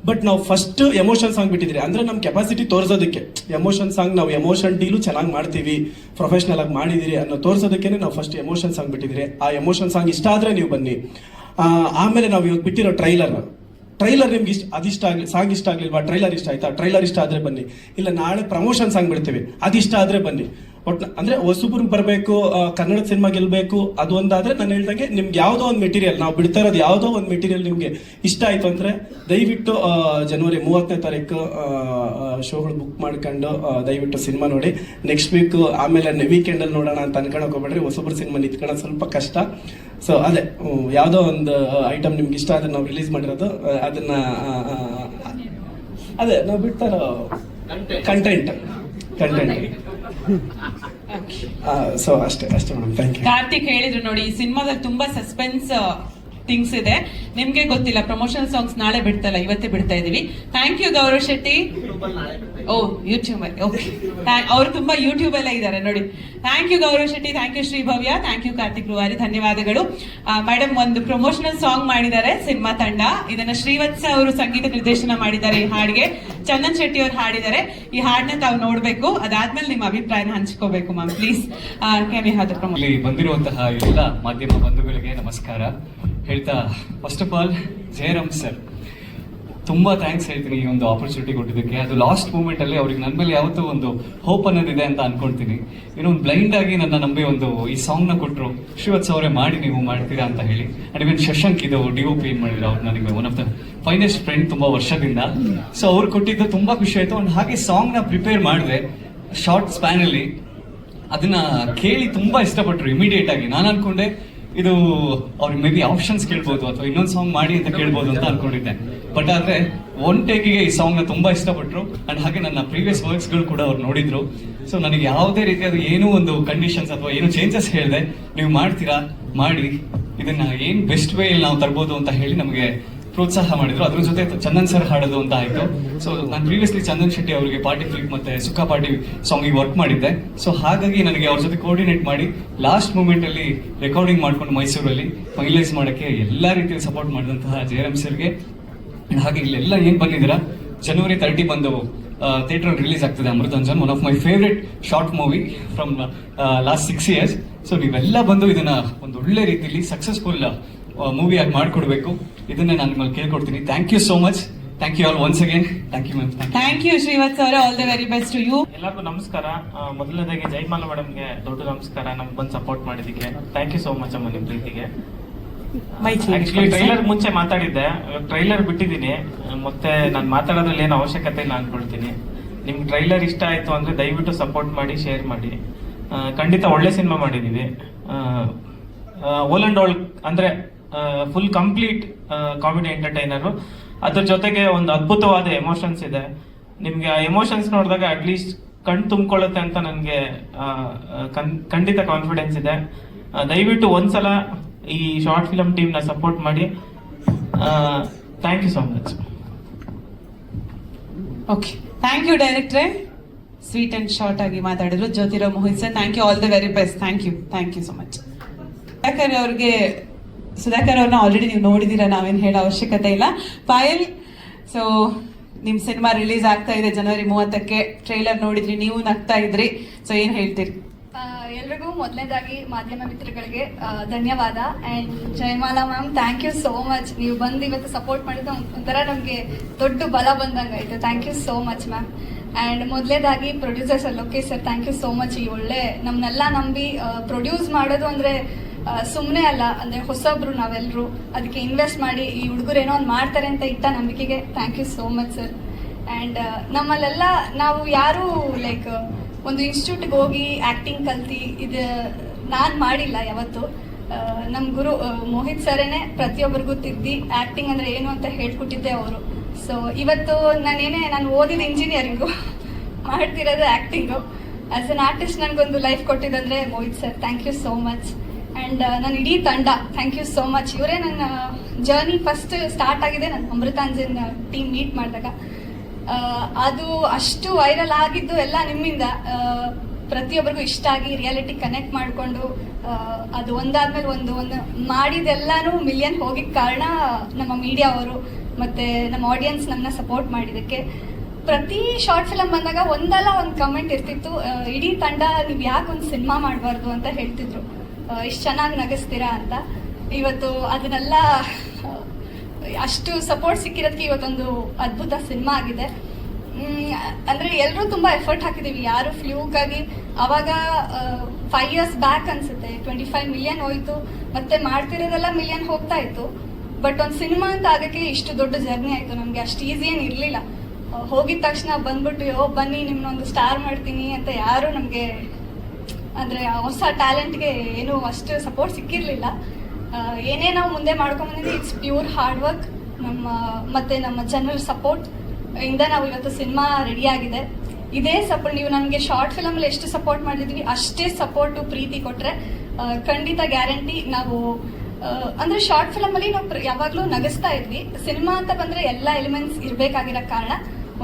ಬಟ್ ನಾವು ಫಸ್ಟ್ ಎಮೋಷನ್ ಸಾಂಗ್ ಬಿಟ್ಟಿದ್ರಿ, ಅಂದ್ರೆ ನಮ್ಮ ಕೆಪಾಸಿಟಿ ತೋರಿಸೋದಕ್ಕೆ. ಎಮೋಷನ್ ಸಾಂಗ್ ನಾವು ಎಮೋಷನ್ ಡೀಲು ಚೆನ್ನಾಗಿ ಮಾಡ್ತೀವಿ, ಪ್ರೊಫೆಷನಲ್ ಆಗಿ ಮಾಡಿದಿರಿ ಅನ್ನೋ ತೋರಿಸೋದಕ್ಕೆ ನಾವು ಫಸ್ಟ್ ಎಮೋಷನ್ ಸಾಂಗ್ ಬಿಟ್ಟಿದ್ರಿ. ಆ ಎಮೋಷನ್ ಸಾಂಗ್ ಇಷ್ಟ ಆದರೆ ನೀವು ಬನ್ನಿ. ಆಮೇಲೆ ನಾವು ಇವಾಗ ಬಿಟ್ಟಿರೋ ಟ್ರೈಲರ್ ನಿಮ್ಗೆ ಅದಿಷ್ಟ ಆಗಲಿ, ಸಾಂಗ್ ಇಷ್ಟ ಆಗಲಿಲ್ವಾ? ಟ್ರೈಲರ್ ಇಷ್ಟ ಆಯ್ತಾ? ಟ್ರೈಲರ್ ಇಷ್ಟ ಆದರೆ ಬನ್ನಿ. ಇಲ್ಲ ನಾಳೆ ಪ್ರಮೋಷನ್ ಸಾಂಗ್ ಬಿಡ್ತೀವಿ, ಅದಿಷ್ಟ ಆದರೆ ಬನ್ನಿ. ಒಟ್ಟು ಅಂದರೆ ಹೊಸಬ್ರು ಬರಬೇಕು, ಕನ್ನಡ ಸಿನಿಮಾ ಗೆಲ್ಲಬೇಕು, ಅದು ಒಂದಾದರೆ ನಾನು ಹೇಳ್ದಂಗೆ ನಿಮ್ಗೆ ಯಾವುದೋ ಒಂದು ಮೆಟೀರಿಯಲ್, ನಾವು ಬಿಡ್ತಾ ಇರೋದು ಯಾವುದೋ ಒಂದು ಮೆಟೀರಿಯಲ್ ನಿಮಗೆ ಇಷ್ಟ ಆಯಿತು ಅಂದರೆ ದಯವಿಟ್ಟು ಜನವರಿ 30ನೇ ತಾರೀಕು ಶೋಗಳು ಬುಕ್ ಮಾಡ್ಕೊಂಡು ದಯವಿಟ್ಟು ಸಿನಿಮಾ ನೋಡಿ. ನೆಕ್ಸ್ಟ್ ವೀಕ್ ಆಮೇಲೆ ವೀಕೆಂಡಲ್ಲಿ ನೋಡೋಣ ಅಂತ ಅನ್ಕೊಳಕ್ಕೆ ಹೋಗ್ಬೇಡ್ರಿ. ಹೊಸಬ್ರು ಸಿನಿಮಾ ನಿಂತ್ಕೊಳ್ಳೋದು ಸ್ವಲ್ಪ ಕಷ್ಟ. ಸೊ ಅದೇ ಯಾವುದೋ ಒಂದು ಐಟಮ್ ನಿಮ್ಗೆ ಇಷ್ಟ ಆದರೆ ನಾವು ರಿಲೀಸ್ ಮಾಡಿರೋದು, ಅದನ್ನ ಅದೇ ನಾವು ಬಿಡ್ತಾರೋ ಕಂಟೆಂಟ್. ಸೊ ಅಷ್ಟೇ ಮೇಡಮ್, ಥ್ಯಾಂಕ್ ಯು. ಕಾರ್ತಿಕ್ ಹೇಳಿದ್ರು ನೋಡಿ, ಈ ಸಿನಿಮಾದಲ್ಲಿ ತುಂಬಾ ಸಸ್ಪೆನ್ಸ್ ಥಿಂಗ್ಸ್ ಇದೆ. ನಿಮ್ಗೆ ಗೊತ್ತಿಲ್ಲ, ಪ್ರಮೋಷನಲ್ ಸಾಂಗ್ಸ್ ನಾಳೆ ಬಿಡ್ತಲ್ಲ, ಇವತ್ತೇ ಬಿಡ್ತಾ ಇದೀವಿ. Thank you Gaurav Shetty. Oh YouTube ಅಲ್ಲಿ ಓಕೆ. ಅವರು ತುಂಬಾ ಯೂಟ್ಯೂಬ್ ಅಲ್ಲೇ ಇದ್ದಾರೆ ನೋಡಿ. Thank you Gaurav Shetty, thank you Shri Bhavya, thank you Karthik Ruvari, ಧನ್ಯವಾದಗಳು. ಮೇಡಮ್ ಒಂದು ಪ್ರಮೋಷನಲ್ ಸಾಂಗ್ ಮಾಡಿದ್ದಾರೆ ಸಿನಿಮಾ ತಂಡ. ಇದನ್ನ ಶ್ರೀವತ್ಸ ಅವರು ಸಂಗೀತ ನಿರ್ದೇಶನ ಮಾಡಿದ್ದಾರೆ. ಈ ಹಾಡಿಗೆ ಚಂದನ್ ಶೆಟ್ಟಿ ಅವರು ಹಾಡಿದ್ದಾರೆ. ಈ ಹಾಡನ್ನ ತಾವು ನೋಡ್ಬೇಕು, ಅದಾದ್ಮೇಲೆ ನಿಮ್ಮ ಅಭಿಪ್ರಾಯನ ಹಂಚ್ಕೋಬೇಕು ma'am. Please can we have the promotion. ಇಲ್ಲಿ ಬಂದಿರುವಂತಹ ಎಲ್ಲ ಮಾಧ್ಯಮ ಬಂಧುಗಳಿಗೆ ನಮಸ್ಕಾರ ಹೇಳ್ತಾ, first of all Jayaram sir ತುಂಬಾ ಥ್ಯಾಂಕ್ಸ್ ಹೇಳ್ತೀನಿ ಈ ಒಂದು ಆಪರ್ಚುನಿಟಿ ಕೊಟ್ಟಿದ್ದಕ್ಕೆ. ಅದು ಲಾಸ್ಟ್ ಮೂಮೆಂಟ್ ಅಲ್ಲಿ ಅವ್ರಿಗೆ ನನ್ನ ಮೇಲೆ ಯಾವತ್ತೂ ಒಂದು ಹೋಪ್ ಅನ್ನೋದಿದೆ ಅಂತ ಅನ್ಕೊಂತೀನಿ. ಏನೋ ಒಂದು ಬ್ಲೈಂಡ್ ಆಗಿ ನನ್ನ ನಂಬಿ ಒಂದು ಈ ಸಾಂಗ್ ನ ಕೊಟ್ಟರು, ಶ್ರೀವತ್ಸ ಅವರೇ ಮಾಡಿ ನೀವು ಮಾಡ್ತೀರಾ ಅಂತ ಹೇಳಿ. ಅಂಡ್ ಇವನ್ ಶಶಾಂಕ್ ಇದು DOP ಏನ್ ಮಾಡಿದ್ರು, ಅವ್ರು ನನಗೆ one of the finest friend ತುಂಬಾ ವರ್ಷದಿಂದ. ಸೊ ಅವ್ರು ಕೊಟ್ಟಿದ್ದು ತುಂಬಾ ಖುಷಿ ಆಯ್ತು. ಅಂಡ್ ಹಾಗೆ ಸಾಂಗ್ ನ ಪ್ರಿಪೇರ್ ಮಾಡಿದೆ ಶಾರ್ಟ್ ಸ್ಪ್ಯಾನ್ ಅಲ್ಲಿ. ಅದನ್ನ ಕೇಳಿ ತುಂಬಾ ಇಷ್ಟಪಟ್ರು ಇಮಿಡಿಯೇಟ್ ಆಗಿ. ನಾನು ಅನ್ಕೊಂಡೆ ಇದು ಅವ್ರಿಗೆ ಮೇ ಬಿ ಆಪ್ಷನ್ಸ್ ಕೇಳ್ಬೋದು ಅಥವಾ ಇನ್ನೊಂದು ಸಾಂಗ್ ಮಾಡಿ ಅಂತ ಕೇಳ್ಬೋದು ಅಂತ ಅನ್ಕೊಂಡಿದ್ದೆ. ಬಟ್ ಆದ್ರೆ ಒನ್ ಟೇಕಿಗೆ ಈ ಸಾಂಗ್ ನ ತುಂಬಾ ಇಷ್ಟಪಟ್ರು. ಅಂಡ್ ಹಾಗೆ ನನ್ನ ಪ್ರೀವಿಯಸ್ ವರ್ಕ್ಸ್ ಗಳು ಕೂಡ ಅವ್ರು ನೋಡಿದ್ರು. ಸೊ ನನಗೆ ಯಾವುದೇ ರೀತಿಯಾದ ಏನೂ ಒಂದು ಕಂಡೀಷನ್ಸ್ ಅಥವಾ ಏನು ಚೇಂಜಸ್ ಹೇಳಿದೆ, ನೀವು ಮಾಡ್ತೀರಾ ಮಾಡಿ, ಇದನ್ನ ಏನ್ ಬೆಸ್ಟ್ ವೇ ಇಲ್ಲಿ ನಾವು ತರ್ಬೋದು ಅಂತ ಹೇಳಿ ನಮಗೆ ಪ್ರೋತ್ಸಾಹ ಮಾಡಿದ್ರು. ಅದ್ರ ಜೊತೆ ಚಂದನ್ ಸರ್ ಹಾಡೋದು ಅಂತ ಆಯ್ತು. ಸೊ ನಾನು ಪ್ರೀವಿಯಸ್ಲಿ ಚಂದನ್ ಶೆಟ್ಟಿ ಅವರಿಗೆ ಪಾರ್ಟಿ ಫ್ಲಿಪ್ ಮತ್ತೆ ಸುಖ ಪಾರ್ಟಿ ಸಾಂಗಿಗೆ ವರ್ಕ್ ಮಾಡಿದ್ದೆ. ಸೊ ಹಾಗಾಗಿ ನನಗೆ ಅವ್ರ ಜೊತೆ ಕೋಆರ್ಡಿನೇಟ್ ಮಾಡಿ ಲಾಸ್ಟ್ ಮೂಮೆಂಟ್ ಅಲ್ಲಿ ರೆಕಾರ್ಡಿಂಗ್ ಮಾಡ್ಕೊಂಡು ಮೈಸೂರಲ್ಲಿ ಫೈನಲೈಸ್ ಮಾಡಕ್ಕೆ ಎಲ್ಲಾ ರೀತಿಯಲ್ಲಿ ಸಪೋರ್ಟ್ ಮಾಡಿದಂತಹ ಜಯರಾಮ್ ಸರ್ಗೆ. ಹಾಗೆ ಇಲ್ಲೆಲ್ಲ ಏನ್ ಬಂದಿದ್ದೀರಾ, January 30 ಬಂದು ಥಿಯೇಟರ್ ರಿಲೀಸ್ ಆಗ್ತದೆ Amrutanjan, one of my favourite short movie from last 6 years. So ನೀವೆಲ್ಲ ಬಂದು ಇದನ್ನ ಒಂದು ಒಳ್ಳೆ ರೀತಿಯಲ್ಲಿ ಸಕ್ಸಸ್ಫುಲ್ ಮೂವಿ ಆಗಿ ಮಾಡ್ಕೊಡ್ಬೇಕು, ಇದನ್ನೇ ನಾನು ನಿಮ್ಮಲ್ಲಿ ಕೇಳ್ಕೊಡ್ತೀನಿ. Thank you so much. Thank you all once again. Thank you ma'am. Thank you Shrivatsa ಅವರೇ, all the very best to you. ಎಲ್ಲರಿಗೂ ನಮಸ್ಕಾರ. ಮೊದಲನೇದಾಗಿ ಜೈಮಾಲಾ ಮೇಡಮ್ಗೆ ದೊಡ್ಡ ನಮಸ್ಕಾರ, ನಮ್ಗೆ ಬಂದು ಸಪೋರ್ಟ್ ಮಾಡಿದ್ದಕ್ಕೆ. ಥ್ಯಾಂಕ್ ಯು ಸೋ ಮಚ್ ಅಮ್ಮ ನಿಮ್ಮ ಪ್ರೀತಿಗೆ. ಆಕ್ಚುಲಿ ಟ್ರೈಲರ್ ಮುಂಚೆ ಮಾತಾಡಿದ್ದೆ, ಟ್ರೈಲರ್ ಬಿಟ್ಟಿದ್ದೀನಿ, ಮತ್ತೆ ನಾನು ಮಾತಾಡೋದ್ರಲ್ಲಿ ಏನು ಅವಶ್ಯಕತೆ ಇಲ್ಲ ಅನ್ಕೊಳ್ತೀನಿ. ನಿಮ್ಗೆ ಟ್ರೈಲರ್ ಇಷ್ಟ ಆಯ್ತು ಅಂದ್ರೆ ದಯವಿಟ್ಟು ಸಪೋರ್ಟ್ ಮಾಡಿ, ಶೇರ್ ಮಾಡಿ. ಖಂಡಿತ ಒಳ್ಳೆ ಸಿನಿಮಾ ಮಾಡಿದೀವಿ. ಓಲ್ ಅಂಡ್ ಆಲ್ ಅಂದ್ರೆ ಫುಲ್ ಕಂಪ್ಲೀಟ್ ಕಾಮಿಡಿ ಎಂಟರ್ಟೈನರ್. ಅದ್ರ ಜೊತೆಗೆ ಒಂದು ಅದ್ಭುತವಾದ ಎಮೋಷನ್ಸ್ ಇದೆ. ನಿಮ್ಗೆ ಆ ಎಮೋಷನ್ಸ್ ನೋಡಿದಾಗ ಅಟ್ಲೀಸ್ಟ್ ಕಣ್ ತುಂಬಿಕೊಳ್ಳುತ್ತೆ ಅಂತ ನನಗೆ ಖಂಡಿತ ಕಾನ್ಫಿಡೆನ್ಸ್ ಇದೆ. ದಯವಿಟ್ಟು ಒಂದ್ಸಲ ಈ ಶಾರ್ಟ್ ಫಿಲಮ್ ಟೀಮ್ ನ ಸಪೋರ್ಟ್ ಮಾಡಿ. Thank you so much. Okay, thank you ಡೈರೆಕ್ಟ್ರೆ. ಸ್ವೀಟ್ ಅಂಡ್ ಶಾರ್ಟ್ ಆಗಿ ಮಾತಾಡಿದ್ರು Jyothirao Mohit sir. Thank you, all the very best. Thank you so much. Sudhakar ಅವ್ರನ್ನ ಆಲ್ರೆಡಿ ನೀವು ನೋಡಿದೀರಾ, ನಾವೇನು ಹೇಳೋ ಅವಶ್ಯಕತೆ ಇಲ್ಲ. ಪಾಯಲ್, ಸೊ ನಿಮ್ ಸಿನಿಮಾ ರಿಲೀಸ್ ಆಗ್ತಾ ಇದೆ January 30ಕ್ಕೆ. ಟ್ರೈಲರ್ ನೋಡಿದ್ರಿ, ನೀವು ನಗ್ತಾ ಇದ್ರಿ. ಸೊ ಏನ್ ಹೇಳ್ತೀರಿ? ಎಲ್ರಿಗೂ ಮೊದಲನೇದಾಗಿ ಮಾಧ್ಯಮ ಮಿತ್ರಗಳಿಗೆ ಧನ್ಯವಾದ. And Jayamala ma'am, thank you so much. ನೀವು ಬಂದು ಇವತ್ತು ಸಪೋರ್ಟ್ ಮಾಡಿದ ಒಂಥರ ನಮಗೆ ದೊಡ್ಡ ಬಲ ಬಂದಂಗಾಯ್ತು. Thank you so much ma'am. And ಮೊದಲನೇದಾಗಿ producer sir Lokesh sir, thank you so much. ಈ ಒಳ್ಳೆ ನಮ್ಮನ್ನೆಲ್ಲ ನಂಬಿ ಪ್ರೊಡ್ಯೂಸ್ ಮಾಡೋದು ಅಂದ್ರೆ ಸುಮ್ಮನೆ ಅಲ್ಲ, ಅಂದ್ರೆ ಹೊಸಬ್ರು ನಾವೆಲ್ಲರೂ ಅದಕ್ಕೆ ಇನ್ವೆಸ್ಟ್ ಮಾಡಿ ಈ ಹುಡುಗರು ಏನೋ ಒಂದು ಮಾಡ್ತಾರೆ ಅಂತ ಇಟ್ಟ ನಂಬಿಕೆಗೆ thank you so much sir. And ನಮ್ಮಲ್ಲೆಲ್ಲ ನಾವು ಯಾರು ಲೈಕ್ ಒಂದು ಇನ್ಸ್ಟಿಟ್ಯೂಟ್ಗೆ ಹೋಗಿ ಆಕ್ಟಿಂಗ್ ಕಲ್ತಿ ಇದು ನಾನು ಮಾಡಿಲ್ಲ ಯಾವತ್ತು. ನಮ್ಮ ಗುರು ಮೋಹಿತ್ ಸರೇನೆ ಪ್ರತಿಯೊಬ್ಬರಿಗೂ ತಿದ್ದಿ ಆಕ್ಟಿಂಗ್ ಅಂದ್ರೆ ಏನು ಅಂತ ಹೇಳ್ಕೊಟ್ಟಿದ್ದೆ ಅವರು. ಸೊ ಇವತ್ತು ನಾನು ಓದಿದ ಇಂಜಿನಿಯರಿಂಗು, ಮಾಡ್ತಿರೋದು ಆಕ್ಟಿಂಗು. ಆಸ್ ಅನ್ ಆರ್ಟಿಸ್ಟ್ ನನಗೊಂದು ಲೈಫ್ ಕೊಟ್ಟಿದ್ದಂದ್ರೆ Mohit sir, thank you so much. And ನನ್ನ ಇಡೀ ತಂಡ, ಥ್ಯಾಂಕ್ ಯು ಸೋ ಮಚ್. ಇವರೇ ನನ್ನ ಜರ್ನಿ ಫಸ್ಟ್ ಸ್ಟಾರ್ಟ್ ಆಗಿದೆ ನನ್ನ ಅಮೃತಾಂಜನ್ ಟೀಮ್ ಮೀಟ್ ಮಾಡಿದಾಗ. ಅದು ಅಷ್ಟು ವೈರಲ್ ಆಗಿದ್ದು ಎಲ್ಲ ನಿಮ್ಮಿಂದ. ಪ್ರತಿಯೊಬ್ಬರಿಗೂ ಇಷ್ಟ ಆಗಿ ರಿಯಾಲಿಟಿ ಕನೆಕ್ಟ್ ಮಾಡಿಕೊಂಡು ಅದು ಒಂದಾದ್ಮೇಲೆ ಒಂದು ಮಾಡಿದೆಲ್ಲಾನು ಮಿಲಿಯನ್ ಹೋಗಿದ್ದ ಕಾರಣ ನಮ್ಮ ಮೀಡಿಯಾ ಅವರು ಮತ್ತೆ ನಮ್ಮ ಆಡಿಯನ್ಸ್ ನಮ್ಮನ್ನ ಸಪೋರ್ಟ್ ಮಾಡಿದ್ದಕ್ಕೆ. ಪ್ರತಿ ಶಾರ್ಟ್ ಫಿಲಮ್ ಬಂದಾಗ ಒಂದಲ್ಲ ಒಂದು ಕಮೆಂಟ್ ಇರ್ತಿತ್ತು, ಇಡೀ ತಂಡ ನೀವು ಯಾಕೆ ಒಂದು ಸಿನಿಮಾ ಮಾಡಬಾರ್ದು ಅಂತ ಹೇಳ್ತಿದ್ರು, ಇಷ್ಟು ಚೆನ್ನಾಗಿ ನಗಿಸ್ತೀರಾ ಅಂತ. ಇವತ್ತು ಅದನ್ನೆಲ್ಲ ಅಷ್ಟು ಸಪೋರ್ಟ್ ಸಿಕ್ಕಿರೋದಕ್ಕೆ ಇವತ್ತೊಂದು ಅದ್ಭುತ ಸಿನಿಮಾ ಆಗಿದೆ. ಅಂದರೆ ಎಲ್ಲರೂ ತುಂಬ ಎಫರ್ಟ್ ಹಾಕಿದ್ದೀವಿ, ಯಾರು ಫ್ಲೂಕಾಗಿ. ಆವಾಗ 5 years ಬ್ಯಾಕ್ ಅನಿಸುತ್ತೆ 25 million ಹೋಯಿತು, ಮತ್ತೆ ಮಾಡ್ತಿರೋದೆಲ್ಲ ಮಿಲಿಯನ್ ಹೋಗ್ತಾ ಇತ್ತು. ಬಟ್ ಒಂದು ಸಿನಿಮಾ ಅಂತ ಆಗೋಕ್ಕೆ ಇಷ್ಟು ದೊಡ್ಡ ಜರ್ನಿ ಆಯಿತು. ನಮಗೆ ಅಷ್ಟು ಈಸಿ ಏನು ಇರಲಿಲ್ಲ. ಹೋಗಿದ ತಕ್ಷಣ ಬಂದ್ಬಿಟ್ಟು ಬನ್ನಿ ನಿಮ್ಮನ್ನೊಂದು ಸ್ಟಾರ್ ಮಾಡ್ತೀನಿ ಅಂತ ಯಾರು ನಮಗೆ ಅಂದರೆ ಹೊಸ ಟ್ಯಾಲೆಂಟ್ಗೆ ಏನೂ ಅಷ್ಟು ಸಪೋರ್ಟ್ ಸಿಕ್ಕಿರಲಿಲ್ಲ. ಏನೇ ನಾವು ಮುಂದೆ ಮಾಡ್ಕೊಂಬಂದಿದ್ದೀವಿ, ಇಟ್ಸ್ ಪ್ಯೂರ್ ಹಾರ್ಡ್ ವರ್ಕ್ ಮತ್ತು ನಮ್ಮ ಜನರ ಸಪೋರ್ಟ್ ಇಂದ ನಾವು ಇವತ್ತು ಸಿನಿಮಾ ರೆಡಿಯಾಗಿದೆ. ಇದೇ ಸಪೋರ್ಟ್ ನೀವು ನನಗೆ ಶಾರ್ಟ್ ಫಿಲಮಲ್ಲಿ ಎಷ್ಟು ಸಪೋರ್ಟ್ ಮಾಡಿದ್ವಿ ಅಷ್ಟೇ ಸಪೋರ್ಟು ಪ್ರೀತಿ ಕೊಟ್ಟರೆ ಖಂಡಿತ ಗ್ಯಾರಂಟಿ ನಾವು ಅಂದರೆ ಶಾರ್ಟ್ ಫಿಲಮಲ್ಲಿ ನಾವು ಯಾವಾಗಲೂ ನಗಿಸ್ತಾ ಇದ್ವಿ. ಸಿನಿಮಾ ಅಂತ ಬಂದರೆ ಎಲ್ಲ ಎಲಿಮೆಂಟ್ಸ್ ಇರಬೇಕಾಗಿರೋ ಕಾರಣ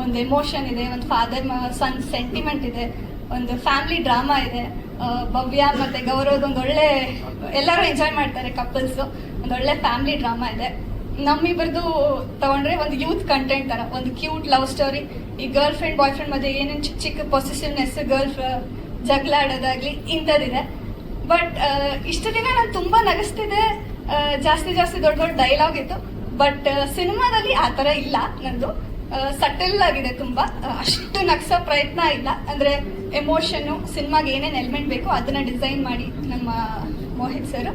ಒಂದು ಎಮೋಷನ್ ಇದೆ, ಒಂದು ಫಾದರ್ ಸನ್ ಸೆಂಟಿಮೆಂಟ್ ಇದೆ, ಒಂದು ಫ್ಯಾಮಿಲಿ ಡ್ರಾಮಾ ಇದೆ. ಭವ್ಯ ಮತ್ತೆ ಗೌರವ್ ಒಂದೊಳ್ಳೆ, ಎಲ್ಲರೂ ಎಂಜಾಯ್ ಮಾಡ್ತಾರೆ ಕಪಲ್ಸ್, ಒಂದೊಳ್ಳೆ ಫ್ಯಾಮಿಲಿ ಡ್ರಾಮಾ ಇದೆ. ನಮ್ಮಿಬ್ಬರದು ತಗೊಂಡ್ರೆ ಒಂದು ಯೂತ್ ಕಂಟೆಂಟ್ ತರ, ಒಂದು ಕ್ಯೂಟ್ ಲವ್ ಸ್ಟೋರಿ. ಈ ಗರ್ಲ್ ಫ್ರೆಂಡ್ ಬಾಯ್ ಫ್ರೆಂಡ್ ಮಧ್ಯೆ ಏನೇನು ಚಿಕ್ಕ ಚಿಕ್ಕ ಪೊಸೆಸಿವ್ನೆಸ್, ಜಗಳ ಆಡೋದಾಗ್ಲಿ ಇಂಥದ್ದಿದೆ. ಬಟ್ ಇಷ್ಟು ದಿನ ನಾನು ತುಂಬಾ ನಗಿಸ್ತಿದ್ದೆ, ಜಾಸ್ತಿ ದೊಡ್ಡ ದೊಡ್ಡ ಡೈಲಾಗ್ ಇತ್ತು. ಬಟ್ ಸಿನಿಮಾದಲ್ಲಿ ಆ ಥರ ಇಲ್ಲ, ನಂದು ಸಟಲ್ ಆಗಿದೆ ತುಂಬಾ. ಅಷ್ಟು ನಗ್ಸೋ ಪ್ರಯತ್ನ ಇಲ್ಲ, ಅಂದ್ರೆ ಎಮೋಷನ್ನು ಸಿನಿಮಾಗೆ ಏನೇನು ಎಲಿಮೆಂಟ್ ಬೇಕು ಅದನ್ನ ಡಿಸೈನ್ ಮಾಡಿ ನಮ್ಮ ಮೋಹಿತ್ ಸರ್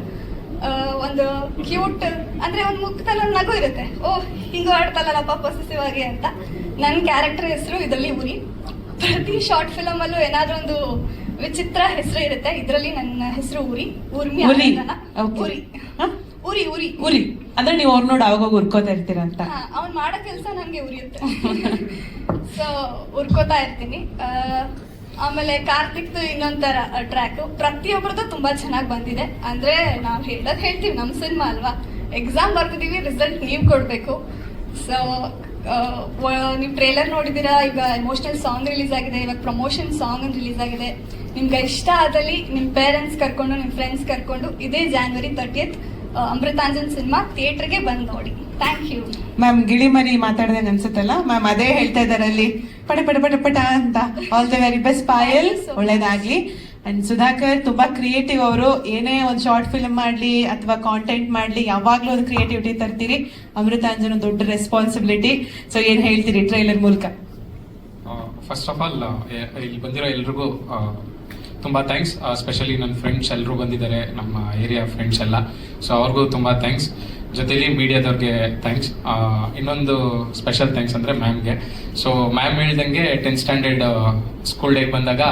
ಒಂದು ಕ್ಯೂಟ್, ಅಂದ್ರೆ ಒಂದು ಮುಖದಲ್ಲಿ ಒಂದು ನಗು ಇರುತ್ತೆ, ಓಹ್ ಹಿಂಗೂ ಆಡ್ತಲ್ಲಪ್ಪ ಪೊಸೆಸಿವ್ ಆಗಿ ಅಂತ. ನನ್ನ ಕ್ಯಾರೆಕ್ಟರ್ ಹೆಸರು ಇದರಲ್ಲಿ ಉರಿ. ಪ್ರತಿ ಶಾರ್ಟ್ ಫಿಲಮ್ ಅಲ್ಲೂ ಏನಾದ್ರೂ ಒಂದು ವಿಚಿತ್ರ ಹೆಸರು ಇರುತ್ತೆ, ಇದರಲ್ಲಿ ನನ್ನ ಹೆಸರು ಉರಿ, ಉರ್ಮಿ ಆನಂದನ. ಉರಿ ಉರಿ ಉರಿ ಅಂದ್ರೆ ನೀವು ಅವ್ರ ನೋಡಿ ಅವಾಗ ಉರ್ಕೋತಾ ಇರ್ತೀರಾ ಅಂತ. ಅವ್ನ್ ಮಾಡೋ ಕೆಲಸ ನನ್ಗೆ ಉರಿಯುತ್ತೆ, ಸೊ ಉರ್ಕೋತಾ ಇರ್ತೀನಿ. ಆಮೇಲೆ ಕಾರ್ತಿಕ್ದು ಇನ್ನೊಂಥರ ಟ್ರ್ಯಾಕ್, ಪ್ರತಿಯೊಬ್ಬರದ್ದು ತುಂಬಾ ಚೆನ್ನಾಗಿ ಬಂದಿದೆ. ಅಂದ್ರೆ ನಾವ್ ಹೇಳ್ತೀವಿ ನಮ್ ಸಿನಿಮಾ ಅಲ್ವಾ, ಎಕ್ಸಾಮ್ ಬರ್ತಿದೀವಿ, ರಿಸಲ್ಟ್ ನೀವು ಕೊಡ್ಬೇಕು. ಸೊ ನೀವು ಟ್ರೇಲರ್ ನೋಡಿದೀರಾ, ಈಗ ಎಮೋಷನಲ್ ಸಾಂಗ್ ರಿಲೀಸ್ ಆಗಿದೆ, ಇವಾಗ ಪ್ರಮೋಷನ್ ಸಾಂಗ್ ರಿಲೀಸ್ ಆಗಿದೆ. ನಿಮ್ಗೆ ಇಷ್ಟ ಆದಲ್ಲಿ ನಿಮ್ ಪೇರೆಂಟ್ಸ್ ಕರ್ಕೊಂಡು, ನಿಮ್ ಫ್ರೆಂಡ್ಸ್ ಕರ್ಕೊಂಡು ಇದೇ January 30th ಅಮೃತಾಂಜನ್ ಸಿನಿಮಾ ಥಿಯೇಟರ್ಗೆ ಬಂದು ನೋಡಿ. Thank you ma'am. ಗಿಳಿಮರಿ ಮಾತಾಡ್ದಂಗೆ ಅನ್ಸುತ್ತಲ್ಲ ಮ್ಯಾಮ್, ಅದೇ ಹೇಳ್ತಾ ಇದಾರಲ್ಲಿ ಪಟ ಅಂತ. All the very best Payal, ಒಳ್ಳೇದಾಗ್ಲಿ. ಅಂಡ್ ಸುಧಾಕರ್ ತುಂಬಾ ಕ್ರಿಯೇಟಿವ್ ಅವರು, ಏನೇ ಒಂದು ಶಾರ್ಟ್ ಫಿಲ್ಮ್ ಮಾಡ್ಲಿ ಅಥವಾ ಕಾಂಟೆಂಟ್ ಮಾಡ್ಲಿ, ಯಾವಾಗ್ಲೂ ಒಂದು ಕ್ರಿಯೇಟಿವಿಟಿ ತರ್ತೀರಿ. ಅಮೃತಾಂಜನ್ ದೊಡ್ಡ ರೆಸ್ಪಾನ್ಸಿಬಿಲಿಟಿ. ಸೊ ಏನ್ ಹೇಳ್ತೀರಿ ಟ್ರೈಲರ್ ಮೂಲಕ? ಫಸ್ಟ್ ಆಫ್ ಆಲ್ ಇಲ್ಲಿ ಬಂದಿರೋ ಎಲ್ರಿಗೂ ತುಂಬಾ ಥ್ಯಾಂಕ್ಸ್. ಸ್ಪೆಷಲಿ ನನ್ನ ಫ್ರೆಂಡ್ಸ್ ಎಲ್ಲರೂ ಬಂದಿದ್ದಾರೆ, ನಮ್ಮ ಏರಿಯಾ ಫ್ರೆಂಡ್ಸ್ ಎಲ್ಲ. ಸೊ ಅವ್ರಿಗೂ ತುಂಬಾ ಥ್ಯಾಂಕ್ಸ್. ಜೊತೆಲಿ ಮೀಡಿಯಾದವ್ರಿಗೆ ಥ್ಯಾಂಕ್ಸ್. ಇನ್ನೊಂದು ಸ್ಪೆಷಲ್ ಥ್ಯಾಂಕ್ಸ್ ಅಂದರೆ ಮ್ಯಾಮ್ಗೆ. ಸೊ ಮ್ಯಾಮ್ ಹೇಳ್ದಂಗೆ 10th ಸ್ಟ್ಯಾಂಡರ್ಡ್ ಸ್ಕೂಲ್ ಡೇ ಬಂದಾಗ